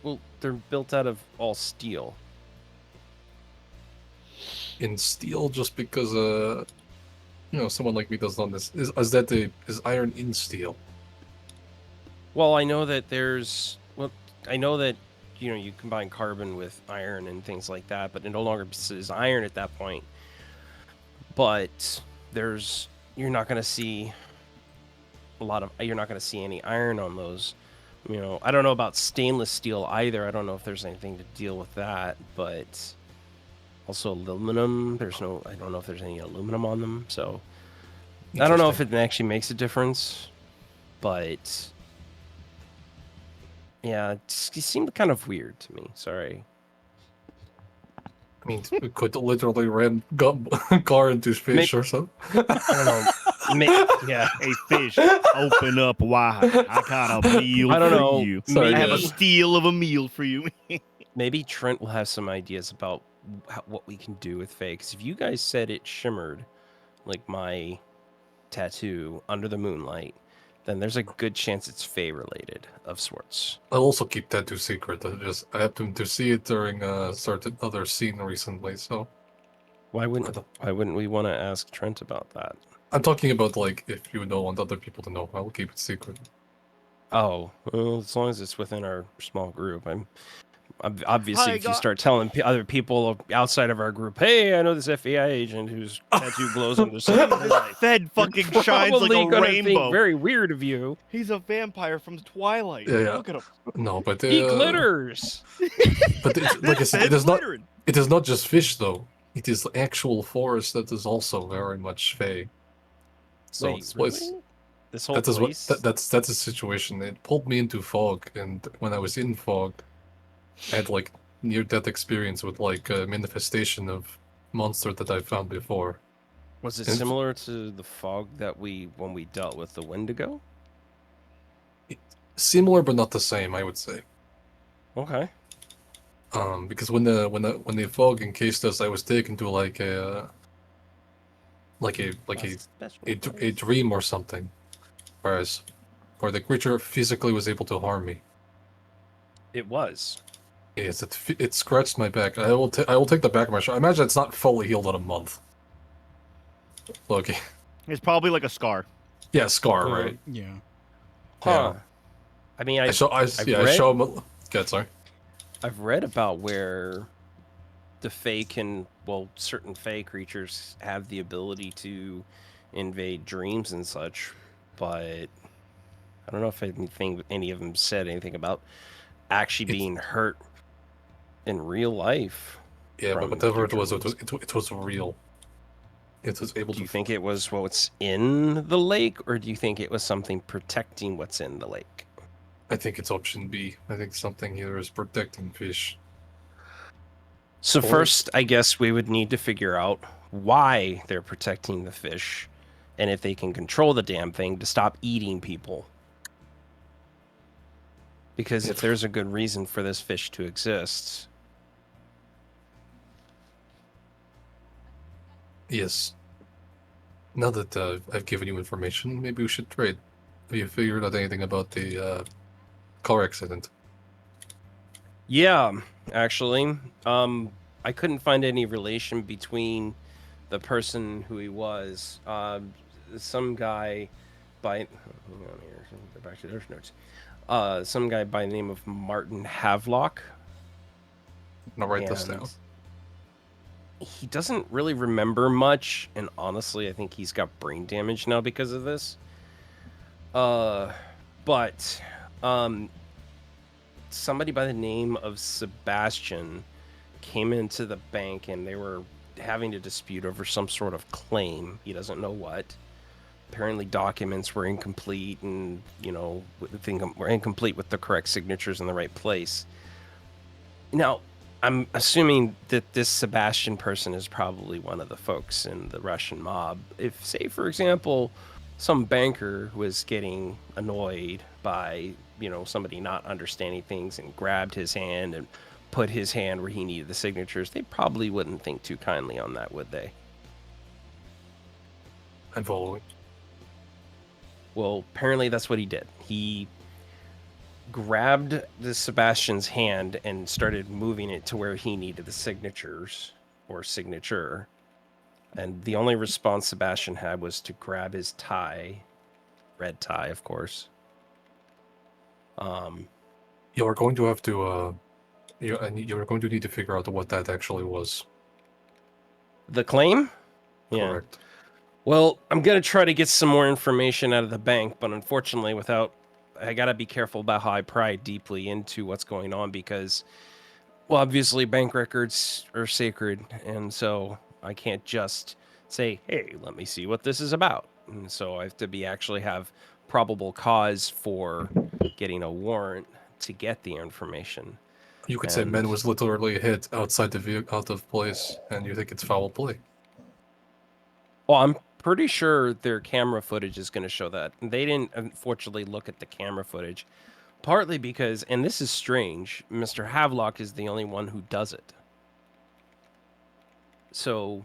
Well, they're built out of all steel.
In steel, just because you know, someone like me does not this. Is iron in steel?
Well, I know that you know, you combine carbon with iron and things like that, but it no longer is iron at that point. But you're not going to see any iron on those. You know, I don't know about stainless steel either. I don't know if there's anything to deal with that, but also aluminum. I don't know if there's any aluminum on them, so I don't know if it actually makes a difference, but yeah, it seemed kind of weird to me. Sorry.
mean, we could literally ram car into fish or something.
I don't know. Yeah.
Hey, fish, open up wide. I got a meal
I don't
for
know.
you.
Sorry,
I have a
guys.
steal of a meal for you.
Maybe Trent will have some ideas about what we can do with Faye. Because if you guys said it shimmered like my tattoo under the moonlight, then there's a good chance it's Faye related of sorts.
I'll also keep tattoo secret. I happened to see it during a certain other scene recently, so
Why wouldn't we want to ask Trent about that?
I'm talking about like if you don't want other people to know, I will keep it secret.
Oh, well, as long as it's within our small group. Obviously,
Hi,
if you start telling other people outside of our group, hey, I know this FBI agent whose tattoo glows in the sunlight.
Fed fucking
You're
shines like
probably
a
gonna
rainbow.
think very weird of you.
He's a vampire from Twilight.
Yeah.
Look at him.
No, but
He glitters.
But like I said,
Fed glittering.
it is not just fish though. It is actual forest that is also very much Fae. So
Wait,
this place,
really? This whole
that is what
place?
that's a situation. It pulled me into fog, and when I was in fog, I had like near-death experience with like a manifestation of monster that I found before.
Was it
And-
similar to the fog that when we dealt with the Wendigo?
Similar but not the same, I would say.
Okay.
Because when the fog encased us, I was taken to like a dream or something, where the creature physically was able to harm me.
It was.
Yes, it scratched my back. I will take the back of my shirt. I imagine it's not fully healed in a month. Okay.
It's probably like a scar.
Yeah, scar, right?
Yeah.
Huh. I mean,
I show him. Good, sorry.
I've read about where the Fae certain Fae creatures have the ability to invade dreams and such, but I don't know if any of them said anything about actually being hurt in real life.
Yeah, but whatever it was real. It was able to.
Do you think it was what's in the lake, or do you think it was something protecting what's in the lake?
I think it's option B. I think something here is protecting fish.
So first, I guess we would need to figure out why they're protecting the fish, and if they can control the damn thing to stop eating people. Because if there's a good reason for this fish to exist.
Yes. Now that I've given you information, maybe we should trade. Have you figured out anything about the car accident?
Yeah, actually. I couldn't find any relation between the person who he was. Some guy by... Hang on here. Go back to those notes. Some guy by the name of Martin Havelock.
I'll write this down.
He doesn't really remember much, and honestly, I think he's got brain damage now because of this. But somebody by the name of Sebastian came into the bank, and they were having a dispute over some sort of claim. He doesn't know what. Apparently, documents were incomplete, and were incomplete with the correct signatures in the right place. Now, I'm assuming that this Sebastian person is probably one of the folks in the Russian mob. If, say, for example, some banker was getting annoyed by, somebody not understanding things and grabbed his hand and put his hand where he needed the signatures, they probably wouldn't think too kindly on that, would they?
I'm following.
Well, apparently that's what he did. He grabbed the Sebastian's hand and started moving it to where he needed the signatures or signature. And the only response Sebastian had was to grab his tie, red tie, of course.
You're going to have to you're going to need to figure out what that actually was.
The claim?
Correct.
Yeah. Well, I'm going to try to get some more information out of the bank, but unfortunately I got to be careful about how I pry deeply into what's going on because, well, obviously bank records are sacred, and so I can't just say, hey, let me see what this is about. And so I have to actually have probable cause for getting a warrant to get the information.
You could say
And-
man was literally hit outside the vehicle, out of place, and you think it's foul play.
Well, I'm pretty sure their camera footage is going to show that. They didn't, unfortunately, look at the camera footage. Partly because, and this is strange, Mr. Havelock is the only one who does it. So,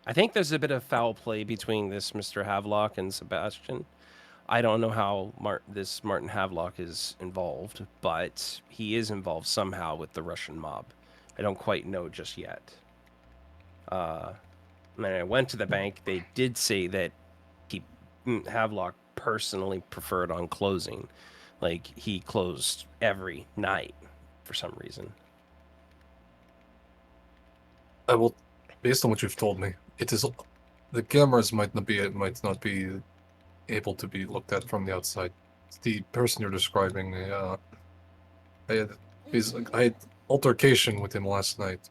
I think there's a bit of foul play between this Mr. Havelock and Sebastian. I don't know how this Martin Havelock is involved, but he is involved somehow with the Russian mob. I don't quite know just yet. When I went to the bank, they did say that Havelock personally preferred on closing. Like, he closed every night for some reason.
I will, based on what you've told me, it is the cameras might not be able to be looked at from the outside. The person you're describing, I had altercation with him last night.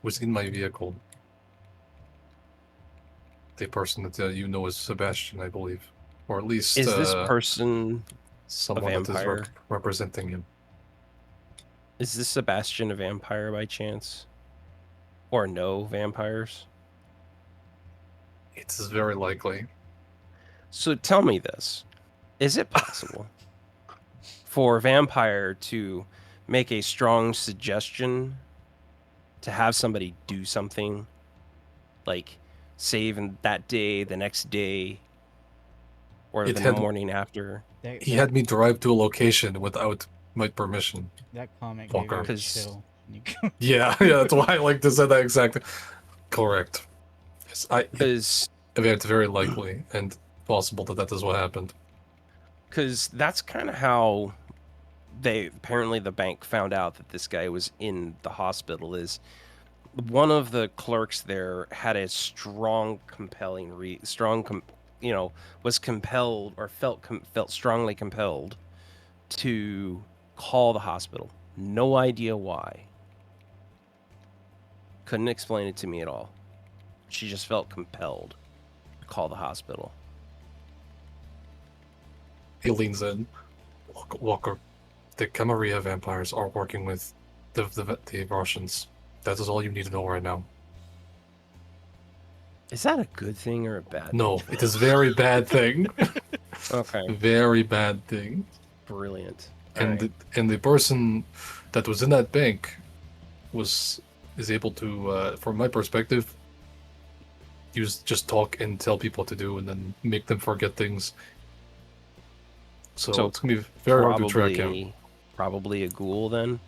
Was in my vehicle. The person that you know as Sebastian, I believe, or at least
Is this person
someone
a
that is
vampire?
representing him.
Is this Sebastian a vampire by chance? Or no vampires?
It's very likely.
So tell me this. Is it possible for a vampire to make a strong suggestion to have somebody do something? Like save in that day, the next day, or the morning after?
He had me drive to a location without my permission.
That comment
Walker.
gave me a chill.
Yeah, that's why I like to say that exactly. Correct. Yes,
Because
it's very likely and possible that is what happened.
Because that's kind of how apparently the bank found out that this guy was in the hospital. Is one of the clerks there had a strong, compelling, was compelled or felt strongly compelled to call the hospital. No idea why. Couldn't explain it to me at all. She just felt compelled to call the hospital.
He leans in. Walker, the Camarilla vampires are working with the Russians. That is all you need to know right now.
Is that a good thing or a bad thing?
No, it is very bad thing.
Okay.
Very bad thing.
Brilliant.
And the person that was in that bank is able to, from my perspective, just talk and tell people what to do and then make them forget things. So it's gonna be very hard to track him.
Probably a ghoul then?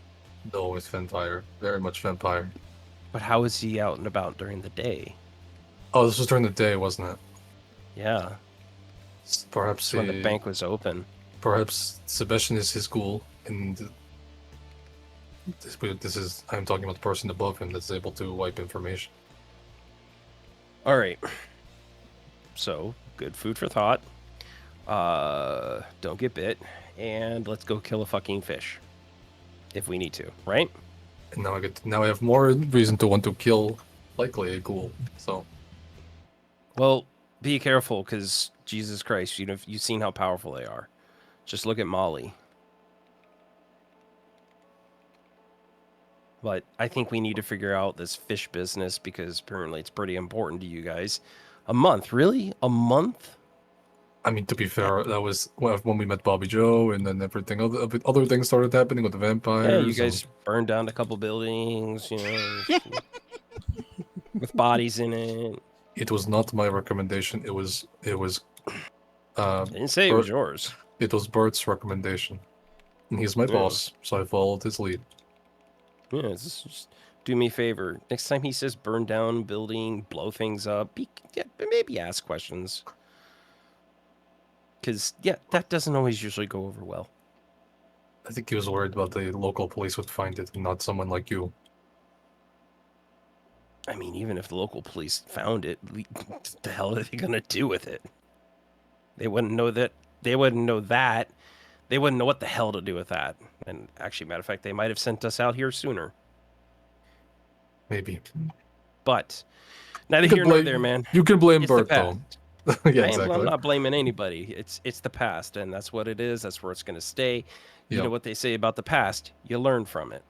No, it's vampire. Very much vampire.
But how is he out and about during the day?
Oh, this was during the day, wasn't it?
Yeah.
Perhaps
when the bank was open.
Perhaps Sebastian is his ghoul, and this is I'm talking about the person above him that's able to wipe information.
All right. So, good food for thought. Don't get bit, and let's go kill a fucking fish, if we need to, right?
And now I have more reason to want to kill, likely a ghoul. So,
well, be careful, because Jesus Christ, you've seen how powerful they are. Just look at Molly. But I think we need to figure out this fish business because apparently it's pretty important to you guys. A month, really? A month?
I mean, to be fair, that was when we met Bobby Joe, and then everything other things started happening with the vampires.
Yeah, you guys burned down a couple buildings, with bodies in it.
It was not my recommendation. It was.
I didn't say it was yours.
It was Bert's recommendation, and he's my boss, so I followed his lead.
Yeah, just do me a favor. Next time he says burn down building, blow things up, maybe ask questions. Because, that doesn't always usually go over well.
I think he was worried about the local police would find it, and not someone like you.
I mean, even if the local police found it, what the hell are they going to do with it? They wouldn't know that. They wouldn't know that. They wouldn't know what the hell to do with that. And actually, matter of fact, they might have sent us out here sooner.
Maybe.
But, neither here nor there, man.
You can blame
It's the
Bert, though.
past.
Yeah,
I'm
exactly.
not blaming anybody. It's the past, and that's what it is. That's where it's going to stay. You know
Yep.
what they say about the past? You learn from it.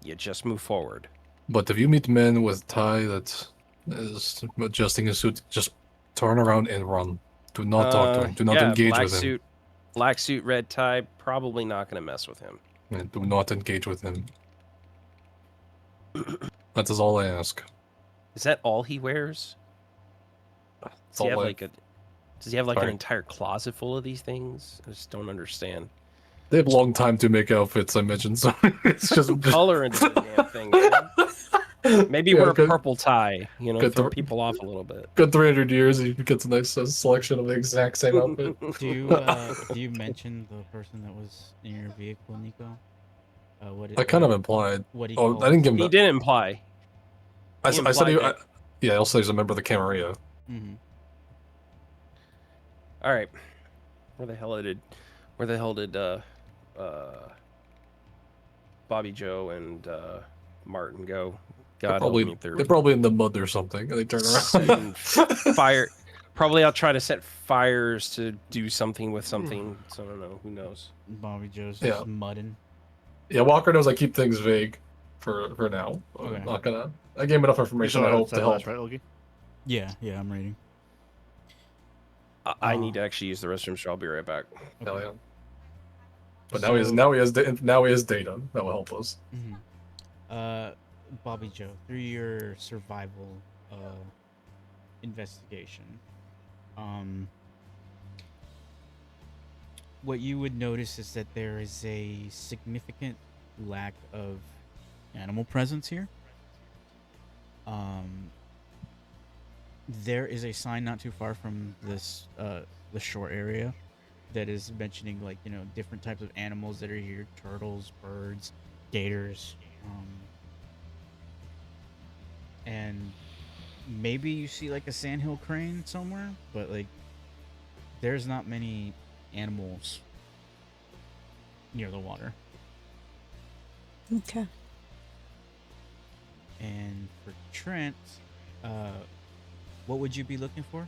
You just move forward.
But if you meet men with tie that is adjusting his suit, just turn around and run. Do not talk to him. Do not
Yeah,
engage with him.
black suit, red tie. Probably not going to mess with him.
And do not engage with him. That is all I ask.
Is that all he wears? Does he have like an entire closet full of these things? I just don't understand.
They have a long time to make outfits, I mentioned, so it's just
Color into the damn thing. Man. Maybe wear a purple tie, throw people off a little bit.
Good 300 years, he gets a nice selection of the exact same outfit.
Do you mention the person that was in your vehicle, Nico?
I kind of implied.
What he
I didn't give him. He didn't imply.
I said he. Yeah, also he's a member of the Camarilla.
Mm-hmm.
All right, where the hell did Bobby Joe and Martin go? God help me,
they're probably in the mud or something. And they turn around.
Fire. Probably I'll try to set fires to do something with something. So I don't know. Who knows?
Bobby Joe's just mudding.
Yeah, Walker knows I keep things vague for now.
Okay.
I'm not gonna. I gave him enough information. I hope to help.
Right, Loki?
Yeah, I'm reading.
I need to actually use the restroom, so I'll be right back.
Hell yeah. But now he has data that will help us.
Mm-hmm. Bobby Joe, through your survival investigation, what you would notice is that there is a significant lack of animal presence here. There is a sign not too far from this the shore area that is mentioning different types of animals that are here: turtles, birds, gators, and maybe you see a sandhill crane somewhere, but there's not many animals near the water.
Okay.
And for Trent, what would you be looking for?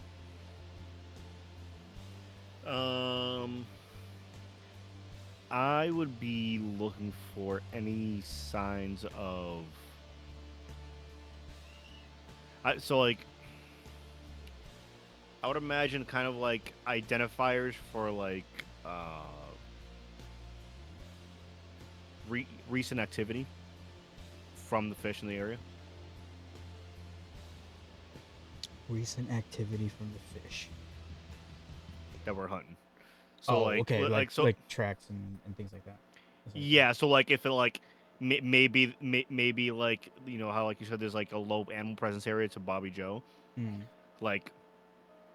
I would be looking for any signs of. I would imagine kind of identifiers for recent activity from the fish in the area.
Recent activity from the fish
that we're hunting. So
okay, like tracks and things like that.
Yeah, so if it maybe how you said there's a low animal presence area to Bobby Joe.
Mm.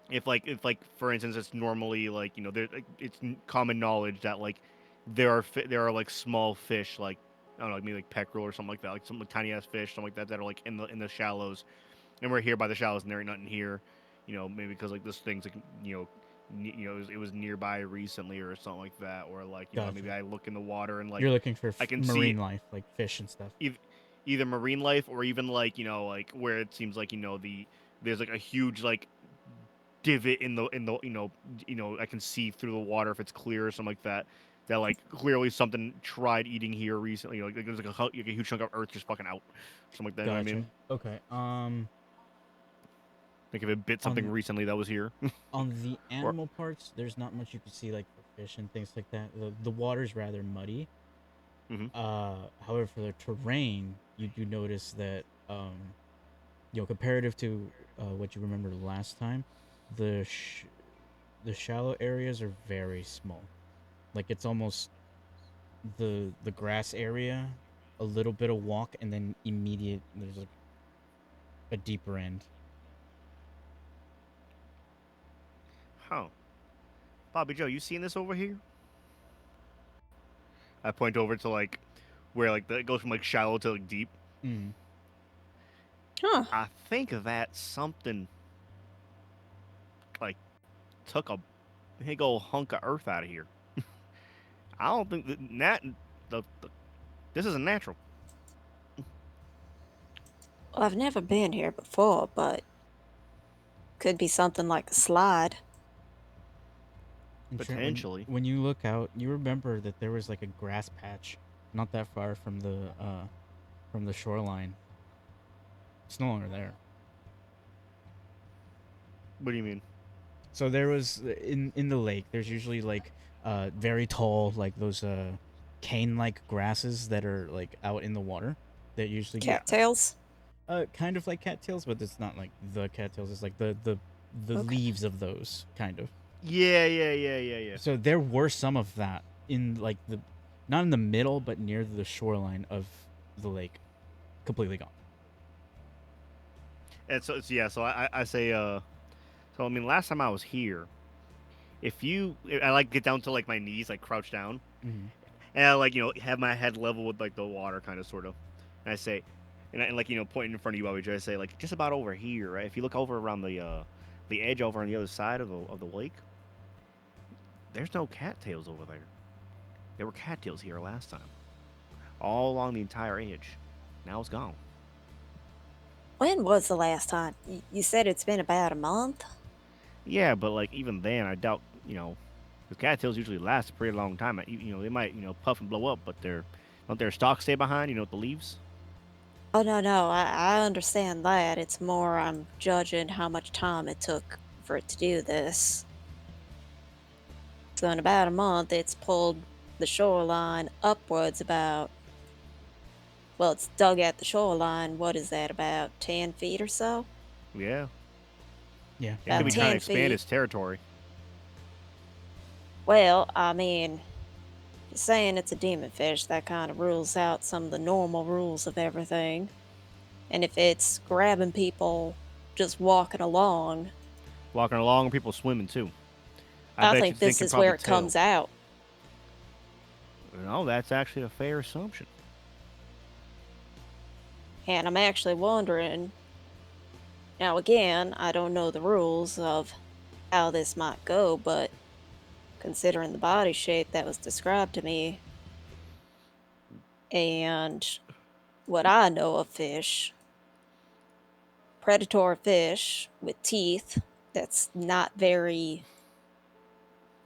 If for instance it's normally there it's common knowledge that there are small fish I don't know maybe peckerel or something like that some tiny ass fish something like that are in the shallows, and we're here by the shallows and there ain't nothing here, maybe because this thing's it was nearby recently or something like that, or
Gotcha.
maybe I look in the water and
you're looking for
I can
marine
see
life, like fish and stuff.
Either marine life or even where it seems there's a huge divot in the I can see through the water if it's clear or something like that. That clearly something tried eating here recently. There's a huge chunk of earth just fucking out, something like that.
Gotcha.
You know what
I mean?
Okay. If it bit something recently that was here.
On the animal parts, there's not much you can see for fish and things like that. The water's rather muddy.
Mm-hmm.
However, for the terrain, you do notice that comparative to what you remember last time, the shallow areas are very small. It's almost the grass area, a little bit of walk, and then there's a deeper end.
Huh. Bobby Joe, you seen this over here? I point over to where it goes from shallow to deep.
Mm.
Huh.
I think that something took a big old hunk of earth out of here. I don't think this isn't natural.
Well, I've never been here before, but Could be something like a slide.
And Trent,
Potentially.
when you look out, you remember that there was like a grass patch not that far from the shoreline. It's no longer there.
What do you mean?
So there was in the lake. There's usually like very tall, like those cane-like grasses that are like out in the water. That usually
Cattails?
kind of like cattails, but it's not like the cattails. It's like the
Okay.
leaves of those kind of.
Yeah.
So there were some of that in like not in the middle, but near the shoreline of the lake, completely gone.
And so I say so I mean last time I was here, if I like get down to like my knees, like crouch down,
Mm-hmm.
and I like have my head level with like the water kind of sort of, and I say, and like pointing in front of you, Bobby Joe, I say like just about over here, right? If you look over around the edge over on the other side of the lake, there's no cattails over there. There were cattails here last time, all along the entire edge. Now it's gone.
When was the last time? You said it's been about a month?
Yeah, but like even then, I doubt the cattails usually last a pretty long time. They might puff and blow up, but don't their stalks stay behind? With the leaves.
Oh, no, I understand that. It's more I'm judging how much time it took for it to do this. So in about a month, it's pulled the shoreline upwards about, well, it's dug at the shoreline. What is that, about 10 feet or so?
Yeah.
Yeah.
It could be trying to
10
expand
feet.
its territory.
Well, I mean, saying it's a demon fish, that kind of rules out some of the normal rules of everything. And if it's grabbing people just walking along,
People swimming too.
I
bet
think
you
this
can
is where
probably
it comes out.
No, that's actually a fair assumption.
And I'm actually wondering, now again, I don't know the rules of how this might go, but considering the body shape that was described to me and what I know of fish, predator fish with teeth that's not very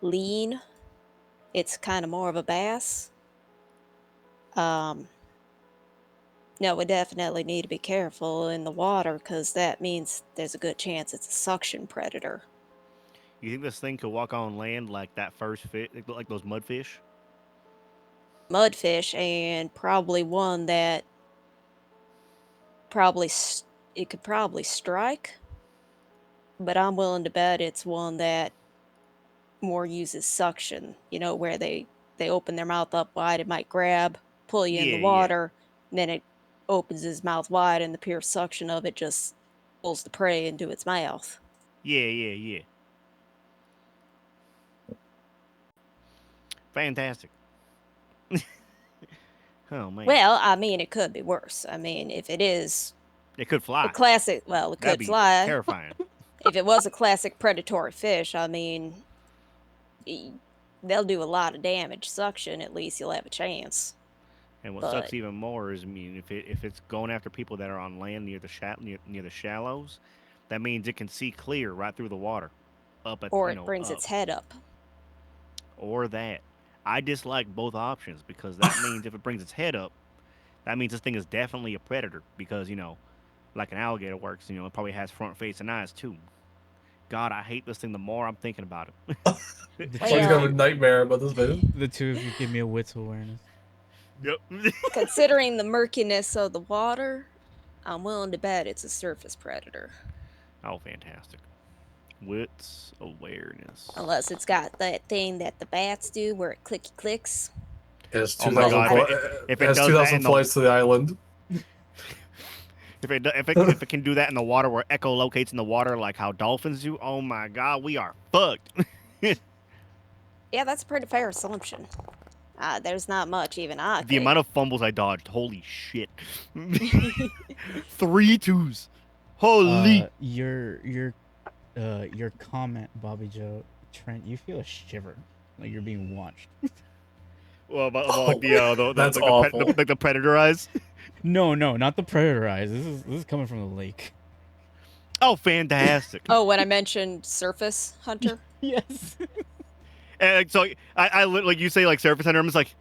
lean, it's kind of more of a bass. No, we definitely need to be careful in the water because that means there's a good chance it's a suction predator.
You think this thing could walk on land like that first fish, like those mudfish?
Mudfish, and probably one that it could probably strike, but I'm willing to bet it's one that more uses suction, where they open their mouth up wide, it might grab, pull you in the
Yeah.
water, and then it opens his mouth wide and the pure suction of it just pulls the prey into its mouth.
Yeah. Fantastic. Oh man.
Well, I mean, it could be worse. I mean, if it is
it could fly.
a classic, well, it
That'd
could
be
fly.
terrifying.
If it was a classic predatory fish, I mean, they'll do a lot of damage. Suction, at least you'll have a chance.
And what sucks even more is, I mean, if it's going after people that are on land near the shallows, that means it can see clear right through the water,
or it brings its head up.
Or that. I dislike both options because that means if it brings its head up, that means this thing is definitely a predator because like an alligator works. It probably has front face and eyes too. God, I hate this thing the more I'm thinking about it.
I just have a nightmare about this vision.
The two of you give me a wits awareness.
Yep.
Considering the murkiness of the water, I'm willing to bet it's a surface predator.
Oh, fantastic. Wits awareness.
Unless it's got that thing that the bats do where it clicks.
It has
Oh my
2,000
God, if it does that
2,000
in the-
flights to the island.
If it can do that in the water where echolocates in the water like how dolphins do, oh my God, we are fucked.
Yeah, that's a pretty fair assumption. There's not much even I
The amount of fumbles I dodged, holy shit. 3 twos. Holy.
Your comment, Bobby Joe, Trent, you feel a shiver like you're being watched.
Well, about like
That's
like
awful.
like the predator eyes.
No, not the predator eyes. This is coming from the lake.
Oh, fantastic!
Oh, when I mentioned surface hunter.
Yes.
And like, so like you say like surface hunter, I'm just like,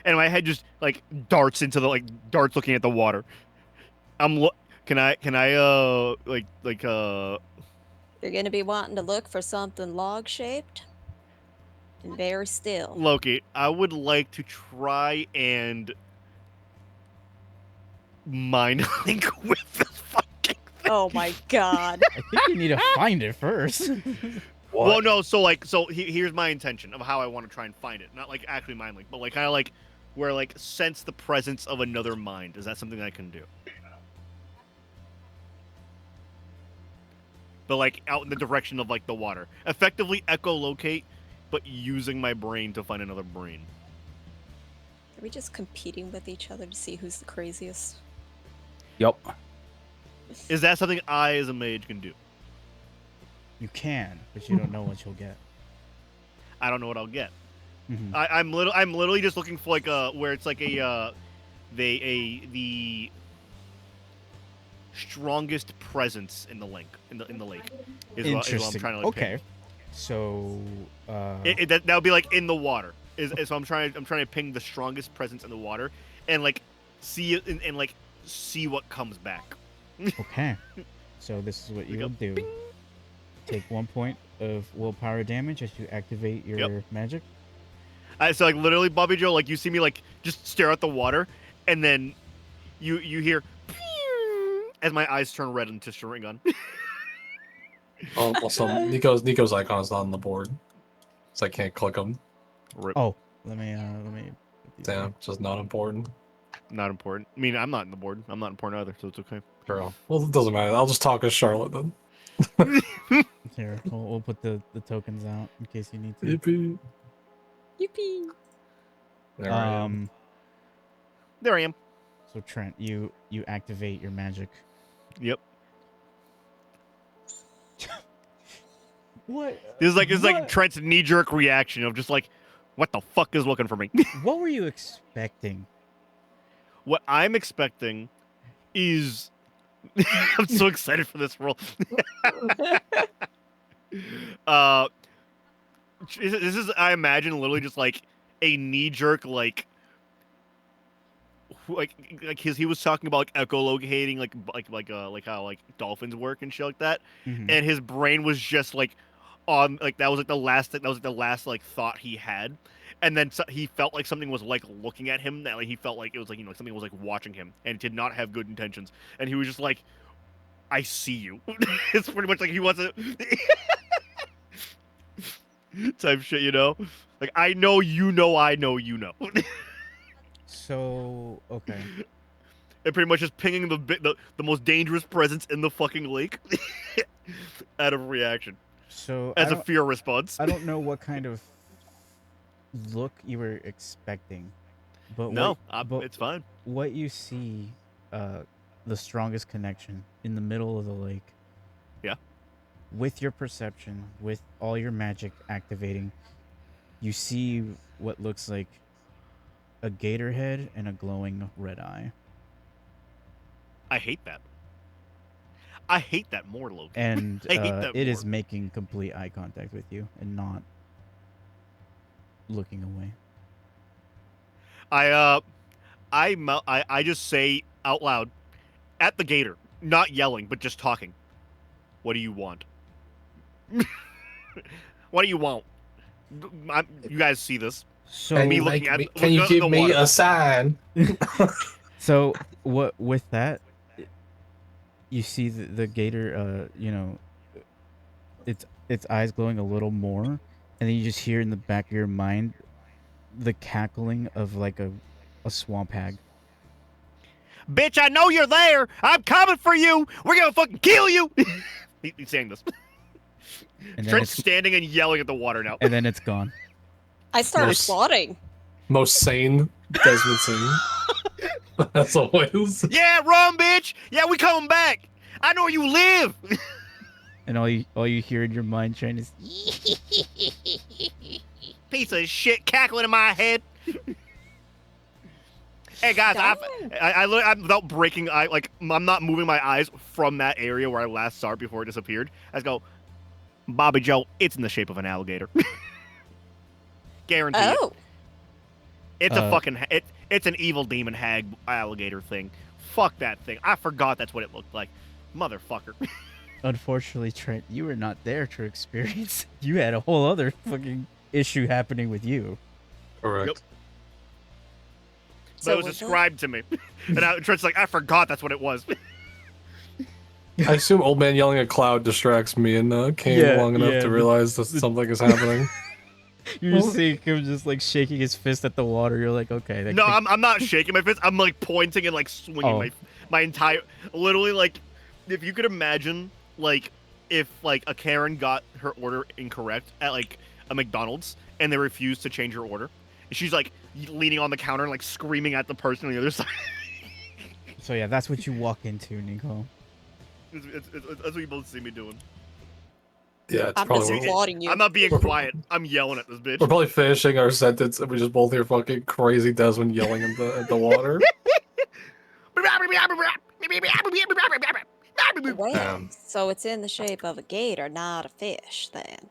and my head just like darts into the darts looking at the water. Can I
You're gonna be wanting to look for something log shaped and very still.
Loki, I would like to try and mind link with the fucking thing.
Oh my god.
I think you need to find it first.
What?
Well, no. So here's my intention of how I want to try and find it. Not like actually mind link, but like kind of like where like sense the presence of another mind. Is that something I can do? But like out in the direction of like the water, effectively echolocate, but using my brain to find another brain.
Are we just competing with each other to see who's the craziest?
Yup.
Is that something I, as a mage, can do?
You can, but you don't know what you'll get.
I don't know what I'll get.
Mhm.
I'm literally just looking for like where it's like the strongest presence in the lake is what I'm
Interesting.
trying to like
Okay. So
that would be like in the water. So I'm trying to ping the strongest presence in the water and like see it and like see what comes back.
okay. So this is what you'll do. Take 1 point of willpower damage as you activate your magic.
So like literally, Bobby Joe, like you see me like just stare at the water, and then you hear as my eyes turn red into Sharingan.
Oh, also, Nico's icon is not on the board, so I can't click them.
Rip.
Oh, let me.
Damn, it's just not important.
Not important. I mean, I'm not in the board. I'm not important either, so it's okay.
Girl. Well, it doesn't matter. I'll just talk as Charlotte then.
Here, we'll put the tokens out in case you need to.
Yippee.
Yippee!
There I am.
There I am.
So Trent, you activate your magic.
Yep.
What?
It's like Trent's knee-jerk reaction of just like, what the fuck is looking for me?
What were you expecting?
What I'm expecting is I'm so excited for this roll. This is I imagine literally just like a knee-jerk like he was talking about like echolocating like how like dolphins work and shit like that,
Mhm.
and his brain was just like on like that was like the last like thought he had, and then he felt like something was like looking at him, that like he felt like it was like something was like watching him and did not have good intentions, and he was just like, I see you. It's pretty much like he wants to type shit, like I know you know I know you know.
So okay.
And pretty much just pinging the most dangerous presence in the fucking lake out of reaction.
So
as a fear response.
I don't know what kind of look you were expecting, but
no,
but
it's fine.
What you see, the strongest connection in the middle of the lake.
Yeah.
With your perception, with all your magic activating, you see what looks like a gator head and a glowing red eye.
I hate that. I hate that more, Loki.
And
I hate that
it
more.
is making complete eye contact with you and not looking away.
I just say out loud at the gator, not yelling, but just talking. What do you want? What do you want? You guys see this?
So
Can you give me a sign?
So what with that, you see the gator, its eyes glowing a little more, and then you just hear in the back of your mind the cackling of like a swamp hag.
Bitch, I know you're there. I'm coming for you. We're gonna fucking kill you. He's saying this.
And
Trent's standing and yelling at the water now.
And then it's gone.
I started plotting.
Most sane Desmond Singh. As always.
Yeah, run, bitch. Yeah, we coming back. I know where you live.
And all you hear in your mind trying to
piece of shit cackling in my head. Hey guys,
Darn.
I'm without breaking eye, like I'm not moving my eyes from that area where I last saw it before it disappeared. I just go, Bobby Joe, it's in the shape of an alligator. Guarantee it.
Oh,
It's a fucking it's an evil demon hag alligator thing. Fuck that thing. I forgot that's what it looked like. Motherfucker.
Unfortunately, Trent, you were not there to experience. You had a whole other fucking issue happening with you.
Correct.
Yep.
So
But it was
was that-
described to me. And Trent's like, I forgot that's what it was.
I assume old man yelling at cloud distracts me and Kane
Yeah,
long enough
yeah,
to realize that something is happening.
You're seeing him just like shaking his fist at the water. You're like, okay. That
No,
could-
I'm not shaking my fist. I'm like pointing and like swinging
Oh.
my entire, literally like, if you could imagine like if like a Karen got her order incorrect at like a McDonald's and they refused to change her order, and she's like leaning on the counter and like screaming at the person on the other side.
So yeah, that's what you walk into, Nico.
That's what you both see me doing.
Yeah, it's
I'm
probably
just applauding you.
I'm not being quiet. I'm yelling at this bitch.
we're probably finishing our sentence and we just both hear fucking crazy Desmond yelling at the water.
Well,
Damn.
so it's in the shape of a gator, not a fish, then.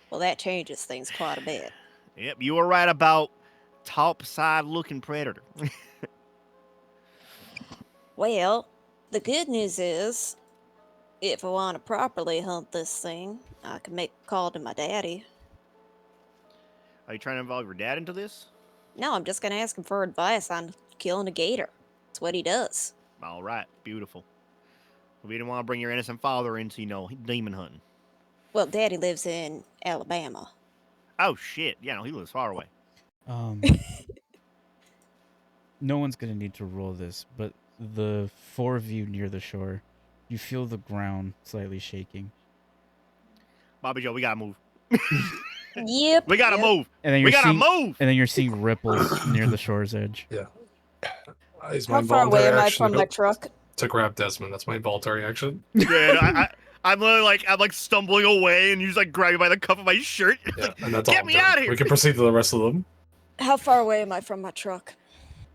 Well, that changes things quite a bit.
Yep, you were right about top side looking predator.
Well, the good news is, if I want to properly hunt this thing, I can make a call to my daddy.
Are you trying to involve your dad into this?
No, I'm just going to ask him for advice on killing a gator. It's what he does.
All right, beautiful. We didn't want to bring your innocent father into, demon hunting.
Well, daddy lives in Alabama.
Oh shit! Yeah, no, he lives far away.
No one's gonna need to roll this, but the four of you near the shore, you feel the ground slightly shaking,
Bobby Joe, we gotta move.
Yep.
We gotta move.
and then
We
you're
gotta
seeing,
move.
and then you're seeing ripples near the shore's edge.
Is my
How far away
involuntary
am I
action
from my truck?
to grab Desmond? That's my involuntary action.
Yeah, I'm literally like I'm stumbling away, and you just like grab me by the cuff of my shirt.
Yeah, and that's
Get
all.
me outta here!
We can proceed to the rest of them.
How far away am I from my truck?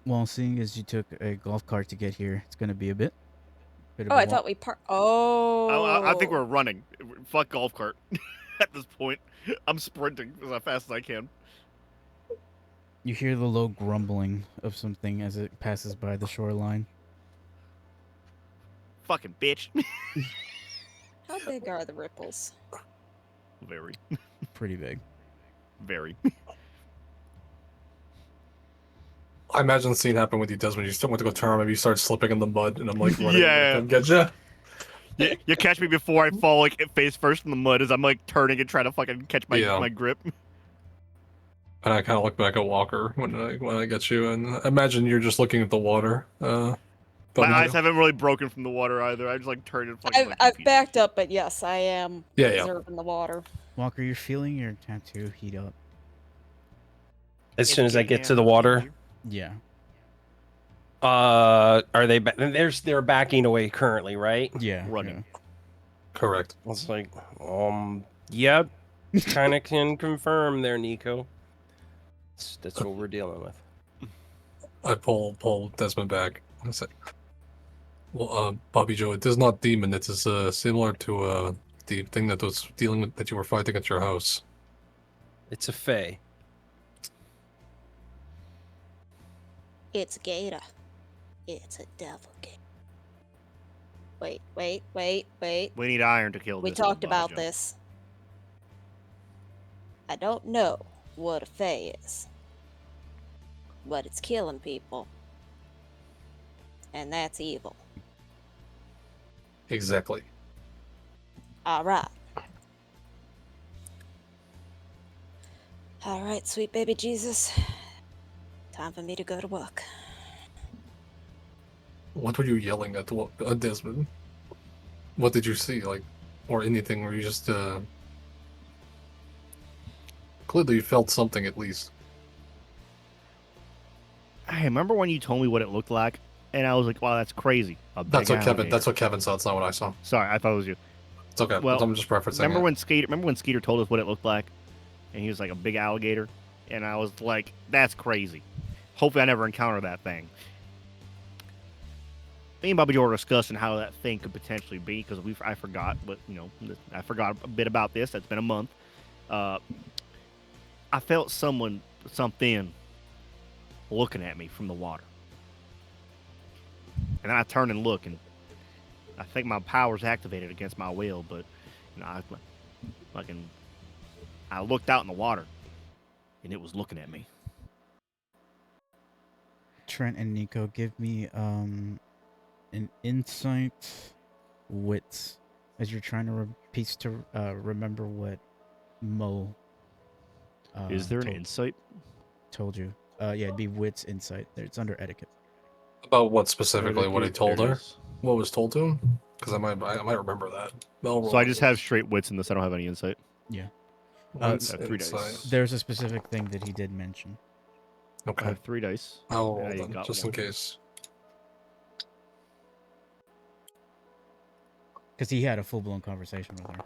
Well, seeing as you took a golf cart to get here, it's gonna be a bit of
Oh,
a
I
walk.
thought we Oh.
I think we're running. Fuck golf cart. At this point, I'm sprinting as fast as I can.
You hear the low grumbling of something as it passes by the shoreline.
Fucking bitch.
How big are the ripples?
Very,
Pretty big.
very.
I imagine the scene happened with you, Desmond. You still went to go turn, maybe you start slipping in the mud, and I'm like running
Yeah.
to get you.
You catch me before I fall like face first in the mud as I'm like turning and trying to fucking catch my
Yeah.
my grip.
And I kind of look back at Walker when I get you, and imagine you're just looking at the water.
My
Don't
eyes
you?
haven't really broken from the water either. I just like turned and fucking.
I've backed up, but yes, I am
Yeah, yeah.
observing the water.
Walker, you're feeling your tattoo heat up.
As soon as I get to the water,
Yeah.
are they? They're backing away currently, right?
Yeah.
Running.
Correct.
It's like, yep, kind of can confirm there, Nico. That's what we're dealing with.
I pull Desmond back. I say, well, Bobby Joe, it is not demon. It is similar to the thing that was dealing with that you were fighting at your house.
It's a fae.
It's a gator. It's a devil gator. Wait.
We need iron to kill
We
this one,
talked
Bobby
about
Joe.
this. I don't know what a fae is, but it's killing people. And that's evil.
Exactly.
Alright. Alright, sweet baby Jesus. Time for me to go to work.
What were you yelling at Desmond? What did you see, like, or anything? Were you just clearly you felt something at least?
I remember when you told me what it looked like, and I was like, "Wow, that's crazy."
That's what Kevin saw. It's not what I saw.
Sorry, I thought it was you.
It's okay.
Well,
I'm just referencing.
Remember
it.
when Skeeter told us what it looked like, and he was like a big alligator, and I was like, "That's crazy." Hopefully, I never encounter that thing. Me and Bobby Joe were discussing how that thing could potentially be because I forgot, but I forgot a bit about this. That's been a month. I felt something looking at me from the water, and then I turned and look, and I think my power's activated against my will, but I looked out in the water, and it was looking at me.
Trent and Nico, give me an insight wits as you're trying to remember what Mo
Is there an insight?
told you. Yeah, it'd be wits insight. It's under etiquette.
About what specifically? What he
Etiquette,
told
there it
her?
is.
What was told to him? Because I might remember that.
So I just have straight wits in this. I don't have any insight.
Yeah.
I have 3 dice.
There's a specific thing that he did mention.
I
Okay.
have 3 dice.
I'll
Yeah,
roll
you
them
got
just in
one.
case.
Because he had a full-blown conversation with her.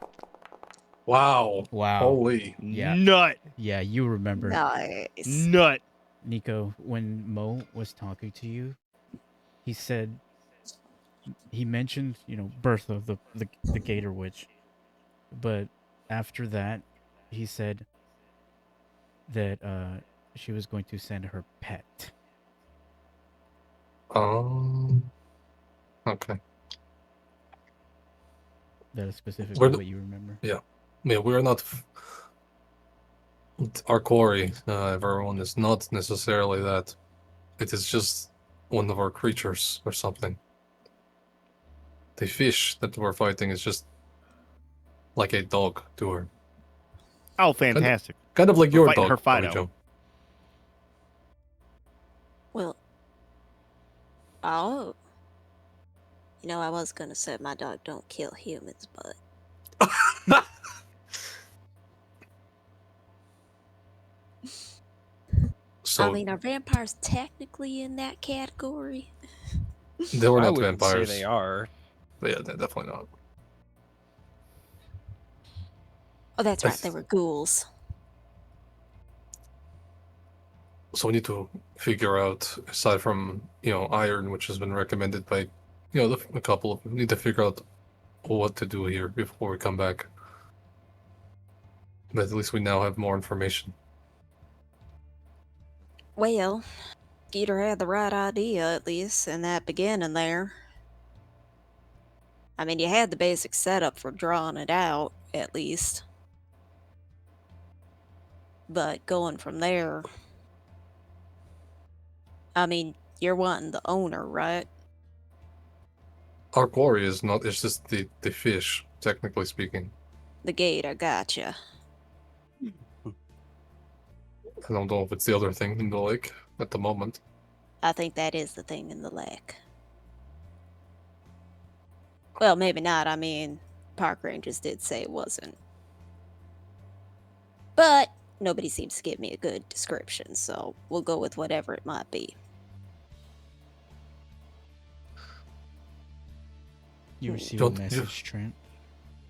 Wow.
Wow.
Holy.
Yeah.
Nut.
Yeah, you remember.
Nice.
Nut.
Nico, when Mo was talking to you, he mentioned, Bertha, the Gator Witch. But after that, he said that she was going to send her pet.
Okay.
That is specifically what you remember.
Yeah. Yeah, we're not... Our quarry, everyone, is not necessarily that. It is just one of our creatures or something. The fish that we're fighting is just like a dog to her.
Oh, fantastic.
Kind of like
We're
your
fighting
dog,
her
Bobby
Fido.
Joe.
Well, I was gonna say my dog don't kill humans, but
So,
I mean, are vampires technically in that category?
they were
I
not
wouldn't
vampires.
say they are.
But yeah, they're definitely not.
Oh, that's right, they were ghouls.
So we need to figure out, aside from, iron, which has been recommended by, a couple of... We need to figure out what to do here before we come back. But at least we now have more information.
Well, Skeeter had the right idea, at least, in that beginning there. I mean, you had the basic setup for drawing it out, at least. But going from there... I mean, you're wanting the owner, right?
Our quarry is not... It's just the fish, technically speaking.
The gator, gotcha.
I don't know if it's the other thing in the lake at the moment.
I think that is the thing in the lake. Well, maybe not. I mean, park rangers did say it wasn't. But nobody seems to give me a good description, so we'll go with whatever it might be.
You receive a
Don't-
message, Trent.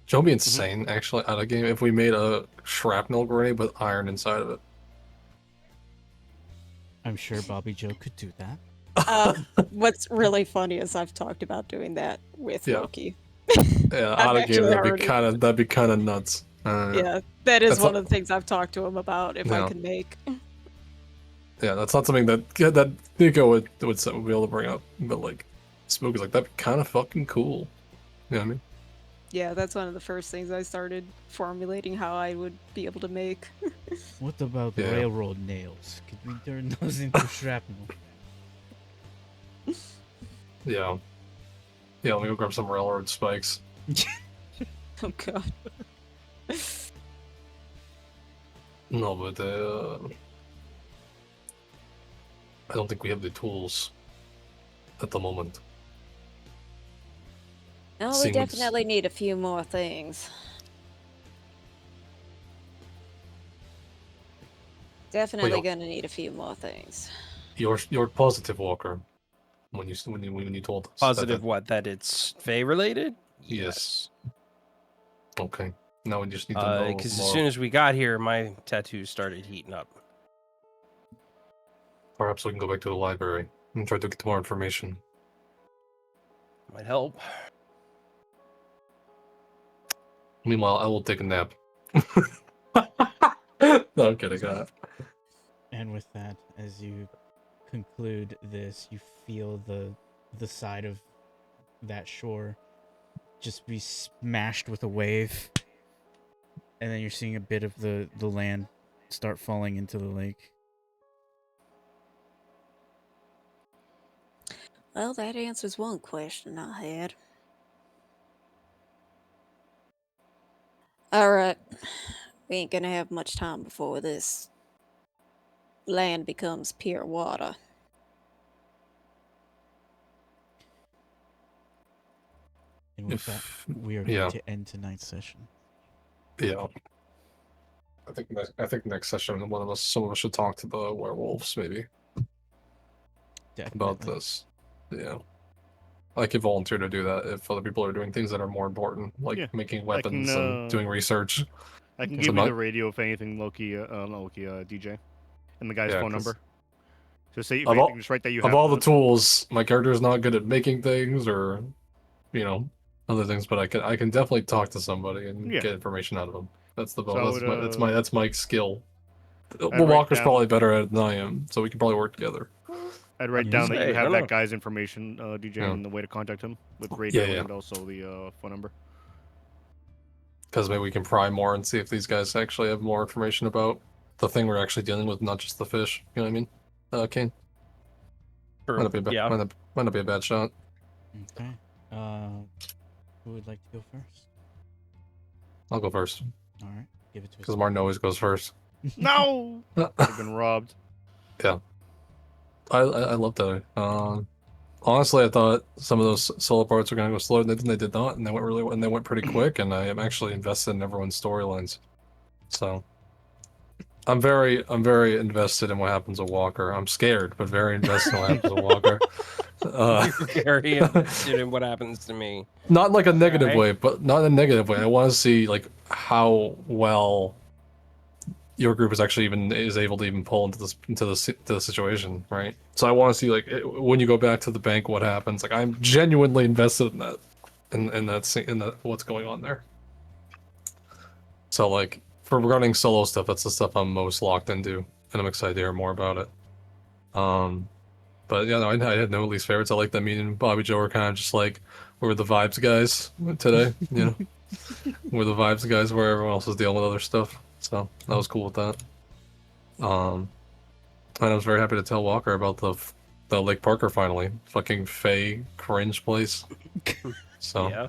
It'll be insane, actually, out of game if we made a shrapnel grenade with iron inside of it.
I'm sure Bobby Joe could do that.
What's really funny is I've talked about doing that with
Yeah.
Loki.
Yeah,
I've
out of game
actually
that'd be kind of nuts.
Yeah, that is
That's
one
not-
of the things I've talked to him about if I
Yeah.
can make.
Yeah, that's not something that Nico would be able to bring up, but like Spook is like, that'd be kind of fucking cool. You know what I mean?
Yeah, that's one of the first things I started formulating how I would be able to make.
What about
Yeah.
railroad nails? Could we turn those into shrapnel?
Yeah. Yeah, let me go grab some railroad spikes.
Oh god.
No, but I don't think we have the tools at the moment.
No, we
Seems-
definitely need a few more things. Definitely
you'll-
gonna need a few more things.
You're positive, Walker. When you told us
Positive
that,
what? That it's Fae related?
Yes. Okay. Now we just need to know
Because
more.
as soon as we got here, my tattoos started heating up.
perhaps we can go back to the library and try to get more information.
Might help.
Meanwhile, I will take a nap. No, I'm kidding.
And with that, as you conclude this, you feel the side of that shore just be smashed with a wave, and then you're seeing a bit of the land start falling into the lake.
Well, that answers one question I had. Alright. We ain't gonna have much time before this land becomes pure water.
And with that, we are going to end tonight's session.
Yeah. I think next session, some of us should talk to the werewolves, maybe.
Definitely.
About this. Yeah. I could volunteer to do that if other people are doing things that are more important, like making weapons and doing research.
I can give you the radio if anything, DJ, and the guy's phone number. Just say just write that you have.
Of all the tools, my character is not good at making things or, other things, but I can definitely talk to somebody and get information out of them. That's the that's my skill. Walker's probably better at it than I am, so we can probably work together.
I'd write down that you have that guy's information, DJ, and the way to contact him with radio and also the phone number.
Because maybe we can pry more and see if these guys actually have more information about the thing we're actually dealing with, not just the fish. You know what I mean? Kane?
Sure.
Might not be a bad shot.
Okay. Who would like to go first?
I'll go first.
All right. Give it to us.
Because Martin always goes first.
No! I've been robbed.
Yeah. I love that. Honestly, I thought some of those solo parts were going to go slower, and they did not, and they went pretty quick, and I am actually invested in everyone's storylines. So I'm very invested in what happens with Walker. I'm scared, but very invested in what happens with Walker.
You're very invested in what happens to me.
Not like a negative way, but not in a negative way. I want to see like how well your group is actually is able to even pull into the situation, right? So I want to see like when you go back to the bank, what happens. Like I'm genuinely invested in that, in that what's going on there. So like for running solo stuff, that's the stuff I'm most locked into, and I'm excited to hear more about it. But yeah, no, I had no least favorites. I like that me and Bobby Joe were kind of just like we were the vibes guys today, we're the vibes guys where everyone else is dealing with other stuff. So that was cool with that. And I was very happy to tell Walker about the Lakepaker finally. Fucking Faye cringe place. So
yeah.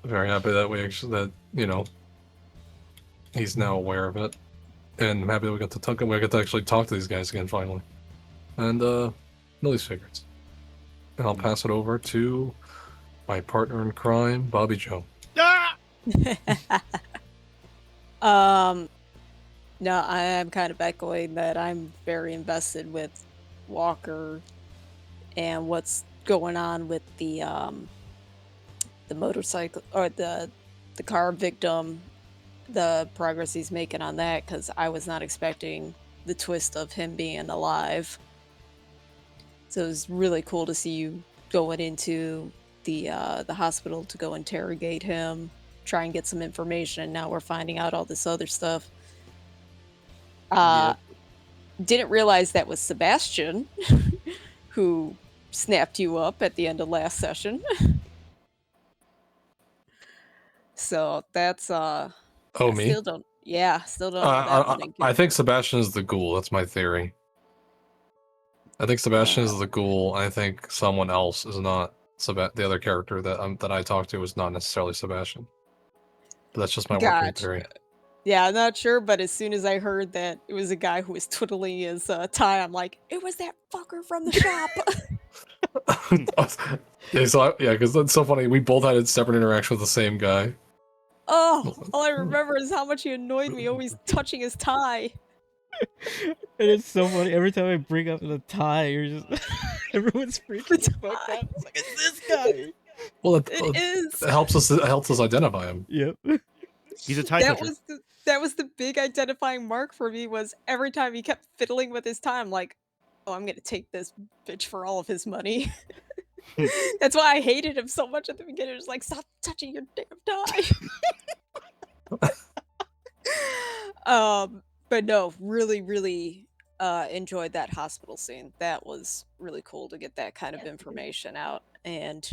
Very happy that he's now aware of it. And I'm happy that we got to actually talk to these guys again finally. And no least favorites. And I'll pass it over to my partner in crime, Bobby Joe.
No, I am kind of echoing that. I'm very invested with Walker and what's going on with the motorcycle or the car victim, the progress he's making on that, because I was not expecting the twist of him being alive. So it was really cool to see you going into the hospital to go interrogate him, try and get some information, and now we're finding out all this other stuff. Didn't realize that was Sebastian who snapped you up at the end of last session. So that's
me?
Still don't know that one.
I think Sebastian is the ghoul. That's my theory. I think Sebastian is the ghoul. I think someone else is not the other character that I talked to is not necessarily Sebastian. But that's just my working theory.
Yeah, I'm not sure, but as soon as I heard that it was a guy who was twiddling his tie, I'm like, it was that fucker from the shop.
Because that's so funny. We both had a separate interaction with the same guy.
Oh, all I remember is how much he annoyed me, always touching his tie.
And it's so funny. Every time I bring up the tie, you're just everyone's freaking the fuck out. It's like, it's this guy.
Well,
it is.
It helps us identify him.
Yep.
He's a tie toucher.
That was the big identifying mark for me. Was every time he kept fiddling with his tie, I'm like, oh, I'm gonna take this bitch for all of his money. That's why I hated him so much at the beginning. It was like, stop touching your damn die. But no, really, really enjoyed that hospital scene. That was really cool to get that kind of information out. And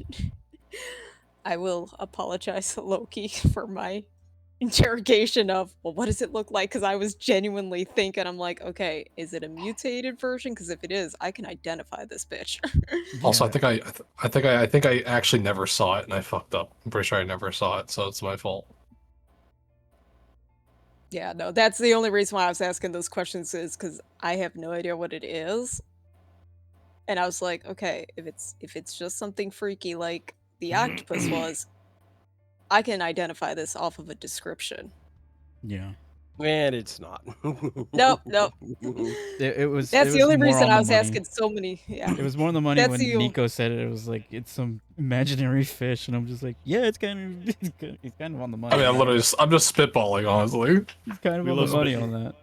I will apologize to Loki for my interrogation of, well, what does it look like? Because I was genuinely thinking, I'm like, okay, is it a mutated version? Because if it is, I can identify this bitch.
Also,
Yeah.
I think I actually never saw it, and I fucked up. I'm pretty sure I never saw it, so it's my fault.
Yeah, no, that's the only reason why I was asking those questions is because I have no idea what it is. And I was like, okay, if it's just something freaky like the octopus was, I can identify this off of a description.
Yeah.
And it's not.
Nope, nope.
It was.
That's
it
the
was
only
more
reason
on
I
the
was
money.
asking so many. Yeah,
It was more on the money
That's
when
the o-
Nico said it. It was like it's some imaginary fish, and I'm just like, yeah, it's kind of it's kind of on the money.
I mean,
right?
I'm just spitballing, honestly.
It's kind of
We
on the
love
money
spit.
on that.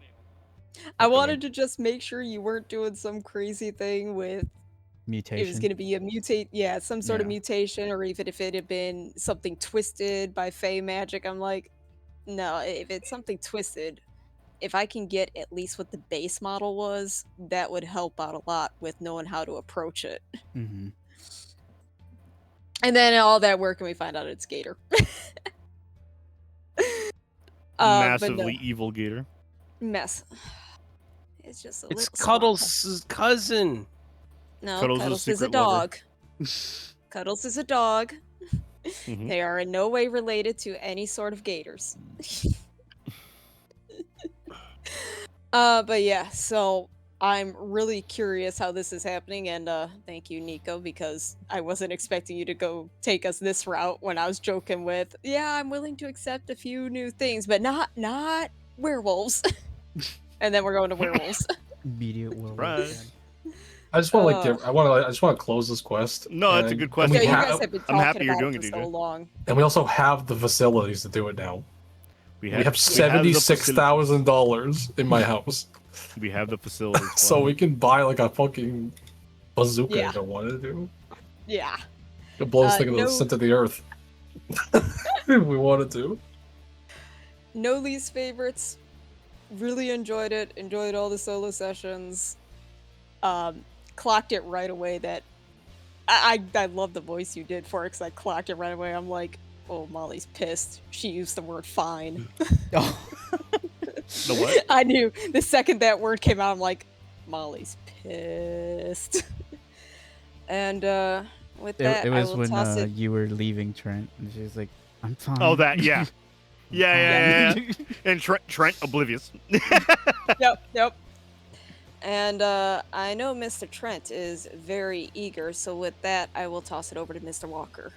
I wanted to just make sure you weren't doing some crazy thing with it was
Mutation.
going to be a mutate, yeah, some sort of
Yeah.
mutation, or even if it had been something twisted by Fey magic. I'm like, no, if it's something twisted, if I can get at least what the base model was, that would help out a lot with knowing how to approach it.
Mm-hmm.
And then all that work, and we find out it's Gator. But no,
Massively evil gator.
mess. It's just a
It's
little swamp.
Cuddles' cousin.
No,
Cuddles is a
Cuddles is a
secret lover.
dog. Cuddles is a dog.
Mhm.
They are in no way related to any sort of gators. But yeah, so I'm really curious how this is happening, and thank you, Nico, because I wasn't expecting you to go take us this route when I was joking with, yeah, I'm willing to accept a few new things, but not werewolves. And then we're going to werewolves.
Immediate world.
Surprise.
I just want to I just want to close this quest.
No, that's a
and-
good
and
question.
we
So you
Yeah,
guys have been
I'm happy
talking
you're
about
doing
it
it,
for so
DJ.
long.
And we also have the facilities to do it now. We have
the
$76,000 in my house,
We have the facilities.
so
Wow.
we can buy like a fucking bazooka
Yeah.
if I wanted to.
Yeah.
It blows thing
no-
the center of the earth. If we wanted to.
No least favorites. Really enjoyed it. Enjoyed all the solo sessions. Clocked it right away that I love the voice you did for it because I clocked it right away. I'm like, oh, Molly's pissed. She used the word fine.
Oh.
The what?
I knew the second that word came out, I'm like, Molly's pissed. And with that,
It
I
was
will
when
toss it.
you were leaving Trent, and she was like, "I'm fine."
Oh, that, yeah.
I'm
Yeah.
fine."
And Trent oblivious.
Yep. And I know Mr. Trent is very eager, so with that, I will toss it over to Mr. Walker.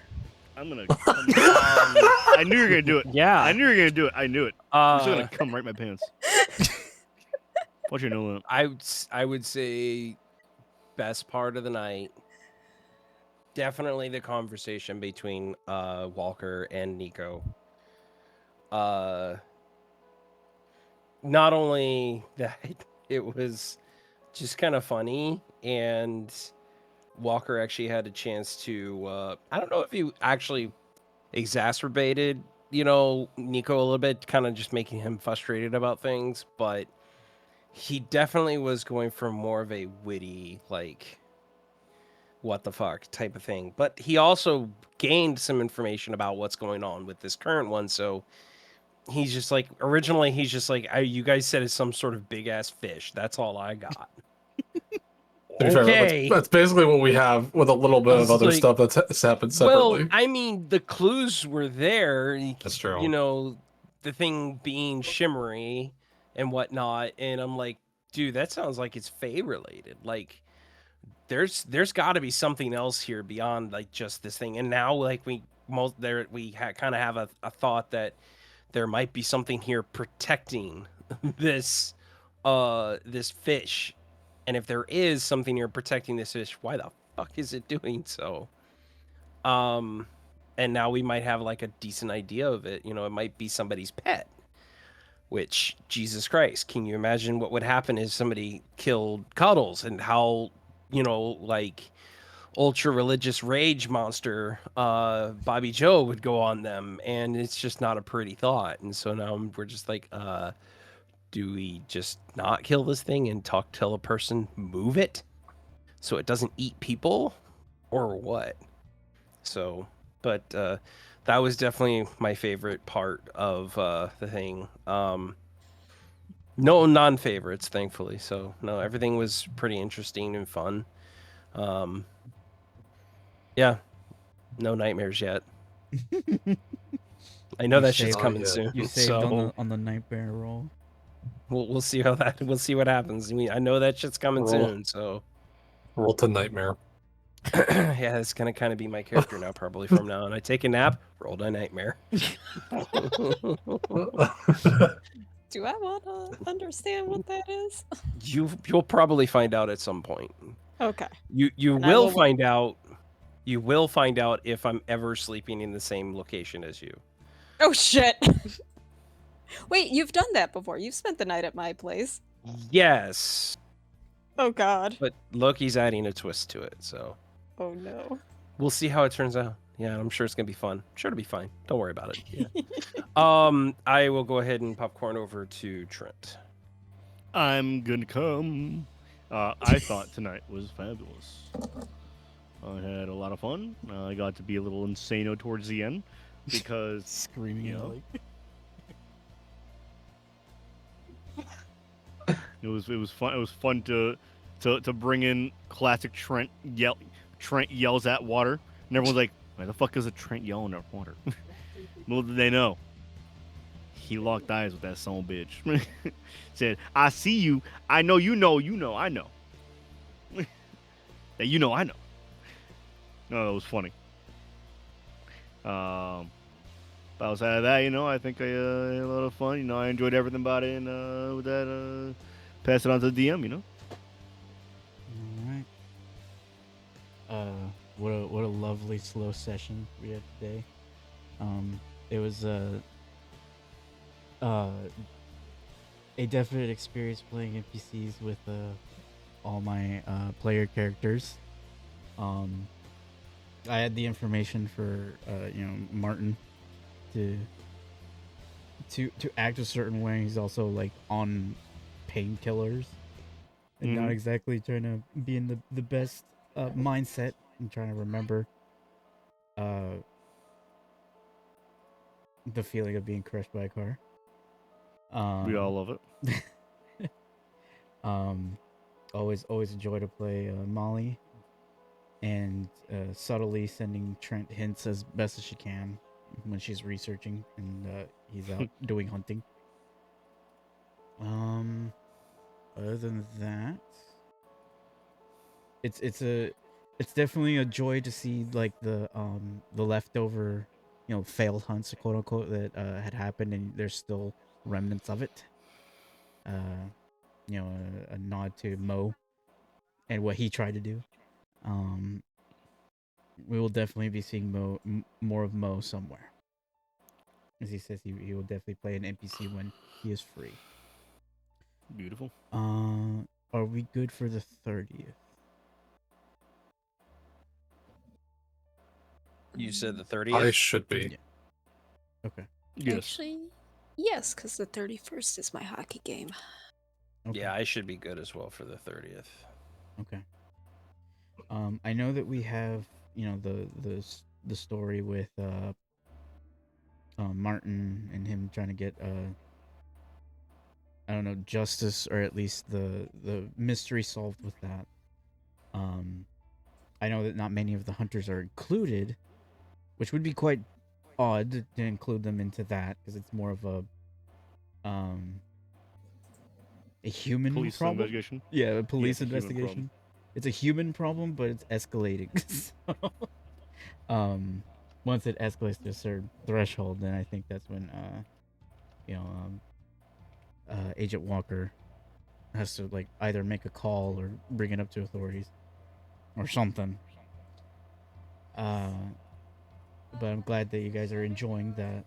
I'm gonna. I knew you were gonna do it.
Yeah.
I knew you were gonna do it. I knew it. I'm still gonna come right in my pants. What you know?
I would say best part of the night. Definitely the conversation between Walker and Nico. Not only that it was just kind of funny, and Walker actually had a chance to I don't know if he actually exacerbated, Nico a little bit, kind of just making him frustrated about things, but he definitely was going for more of a witty, like, what the fuck type of thing. But he also gained some information about what's going on with this current one, so he's just like, originally he's just like, you guys said it's some sort of big ass fish. That's all I got.
To be fair,
Okay.
that's basically what we have with a little bit
I
of
was
other
like,
stuff that's happened
Well,
separately.
I mean, the clues were there.
That's true.
The thing being shimmery and whatnot, and I'm like, dude, that sounds like it's Fae related. Like, there's got to be something else here beyond like just this thing. And now, like, we kind of have a thought that there might be something here protecting this this fish. And if there is something here protecting this fish, why the fuck is it doing so? And now we might have like a decent idea of it. It might be somebody's pet, which, Jesus Christ, can you imagine what would happen if somebody killed Cuddles and how, like ultra religious rage monster Bobby Joe would go on them, and it's just not a pretty thought. And so now we're just like, do we just not kill this thing and tell a person move it so it doesn't eat people, or what? So, but that was definitely my favorite part of the thing. No non-favorites, thankfully. So no, everything was pretty interesting and fun. Yeah, no nightmares yet. I know
You
that shit's
saved-
coming
yeah.
soon.
You saved
So
on the nightmare roll.
we'll see we'll see what happens. I mean, I know that shit's coming
Roll.
soon. So
Roll to nightmare.
yeah, it's gonna kind of be my character now, probably from now on. I take a nap, roll a nightmare.
Do I want to understand what that is?
You'll probably find out at some point.
Okay.
You
And I
will
will-
find out. You will find out if I'm ever sleeping in the same location as you.
Oh shit. Wait, you've done that before. You've spent the night at my place.
Yes,
Oh god.
but Loki's adding a twist to it, so
Oh no.
we'll see how it turns out. Yeah, I'm sure it's gonna be fun. I'm sure it'll be fine. Don't worry about it. Yeah. I will go ahead and popcorn over to Trent.
I'm gonna come. I thought tonight was fabulous. I had a lot of fun. I got to be a little insano towards the end because
Screaming
you
at
know,
like
it was fun. It was fun to bring in classic Trent yell. Trent yells at water, and everyone's like, "Why the fuck is a Trent yelling at water?" Little did they know, he locked eyes with that son of a bitch. Said, "I see you. I know you know. You know. I know. That you know. I know." No, that was funny. But outside of that, I think I had a lot of fun. I enjoyed everything about it, and with that, pass it on to the DM.
All right. What a lovely slow session we had today. It was a definite experience playing NPCs with all my player characters. I had the information for Martin to act a certain way. He's also like on painkillers and not
Mhm.
exactly trying to be in the best mindset and trying to remember the feeling of being crushed by a car.
We all love it.
Always enjoy to play Molly, and subtly sending Trent hints as best as she can when she's researching and he's out doing hunting. Other than that, it's definitely a joy to see like the leftover failed hunts, quote unquote, that had happened, and there's still remnants of it. A nod to Mo and what he tried to do. We will definitely be seeing more of Mo somewhere. As he says, he will definitely play an NPC when he is free.
Beautiful.
Are we good for the 30th?
You said the
I
30th?
should be.
Yeah. Okay.
Yes.
Actually, yes, because the 31st is my hockey game.
Okay.
Yeah, I should be good as well for the 30th.
Okay. I know that we have, the story with Martin and him trying to get I don't know, justice, or at least the mystery solved with that. I know that not many of the hunters are included, which would be quite odd to include them into that, because it's more of a human
Police
problem.
investigation.
Yeah, a police
it's a human problem.
investigation. It's a human problem, but it's escalating. So, once it escalates to a certain threshold, then I think that's when Agent Walker has to like either make a call or bring it up to authorities or something. But I'm glad that you guys are enjoying that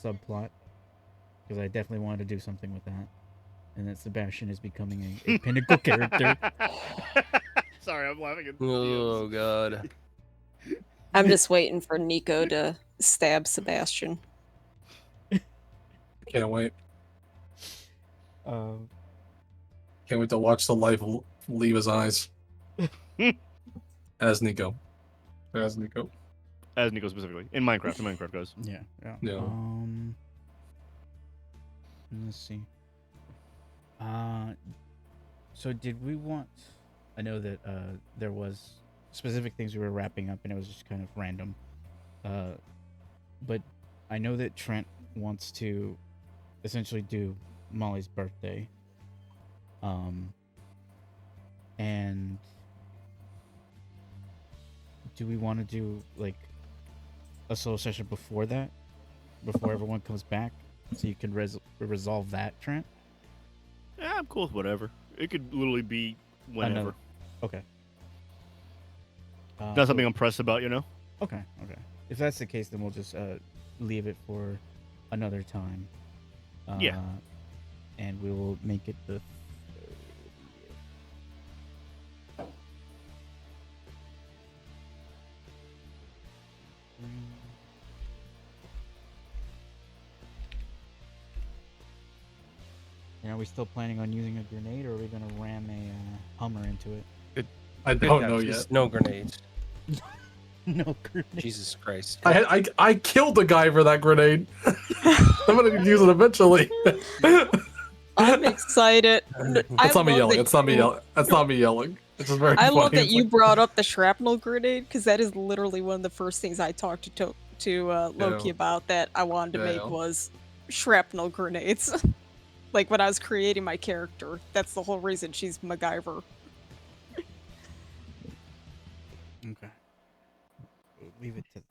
subplot, because I definitely wanted to do something with that, and that Sebastian is becoming a pinnacle character.
Sorry, I'm laughing at
Oh god.
I'm just waiting for Nico to stab Sebastian.
Can't wait.
Um,
Can't wait to watch the life leave his eyes. As Nico.
As Nico specifically. In Minecraft goes.
yeah.
Yeah.
Let's see. So did we want? I know that there was specific things we were wrapping up, and it was just kind of random. But I know that Trent wants to essentially do Molly's birthday. And do we want to do like a solo session before that, before everyone comes back, so you can resolve that, Trent?
Yeah, I'm cool with whatever. It could literally be whenever.
Okay.
Not something I'm pressed about, you know?
Okay. If that's the case, then we'll just leave it for another time.
Yeah.
And we will make it the. Are we still planning on using a grenade, or are we going to ram a Hummer into it?
I don't know yet.
No grenades.
No grenade.
Jesus Christ.
I killed the guy for that grenade. I'm gonna use it eventually.
I'm excited.
That's not me yelling. It's not me yelling. That's not me yelling. It's just very
I
funny.
love that
It's
you
like-
brought up the shrapnel grenade, because that is literally one of the first things I talked to Loki
Yeah.
about that I wanted to
Yeah,
make
yeah.
was shrapnel grenades. Like when I was creating my character, that's the whole reason she's MacGyver.
Okay. We'll leave it to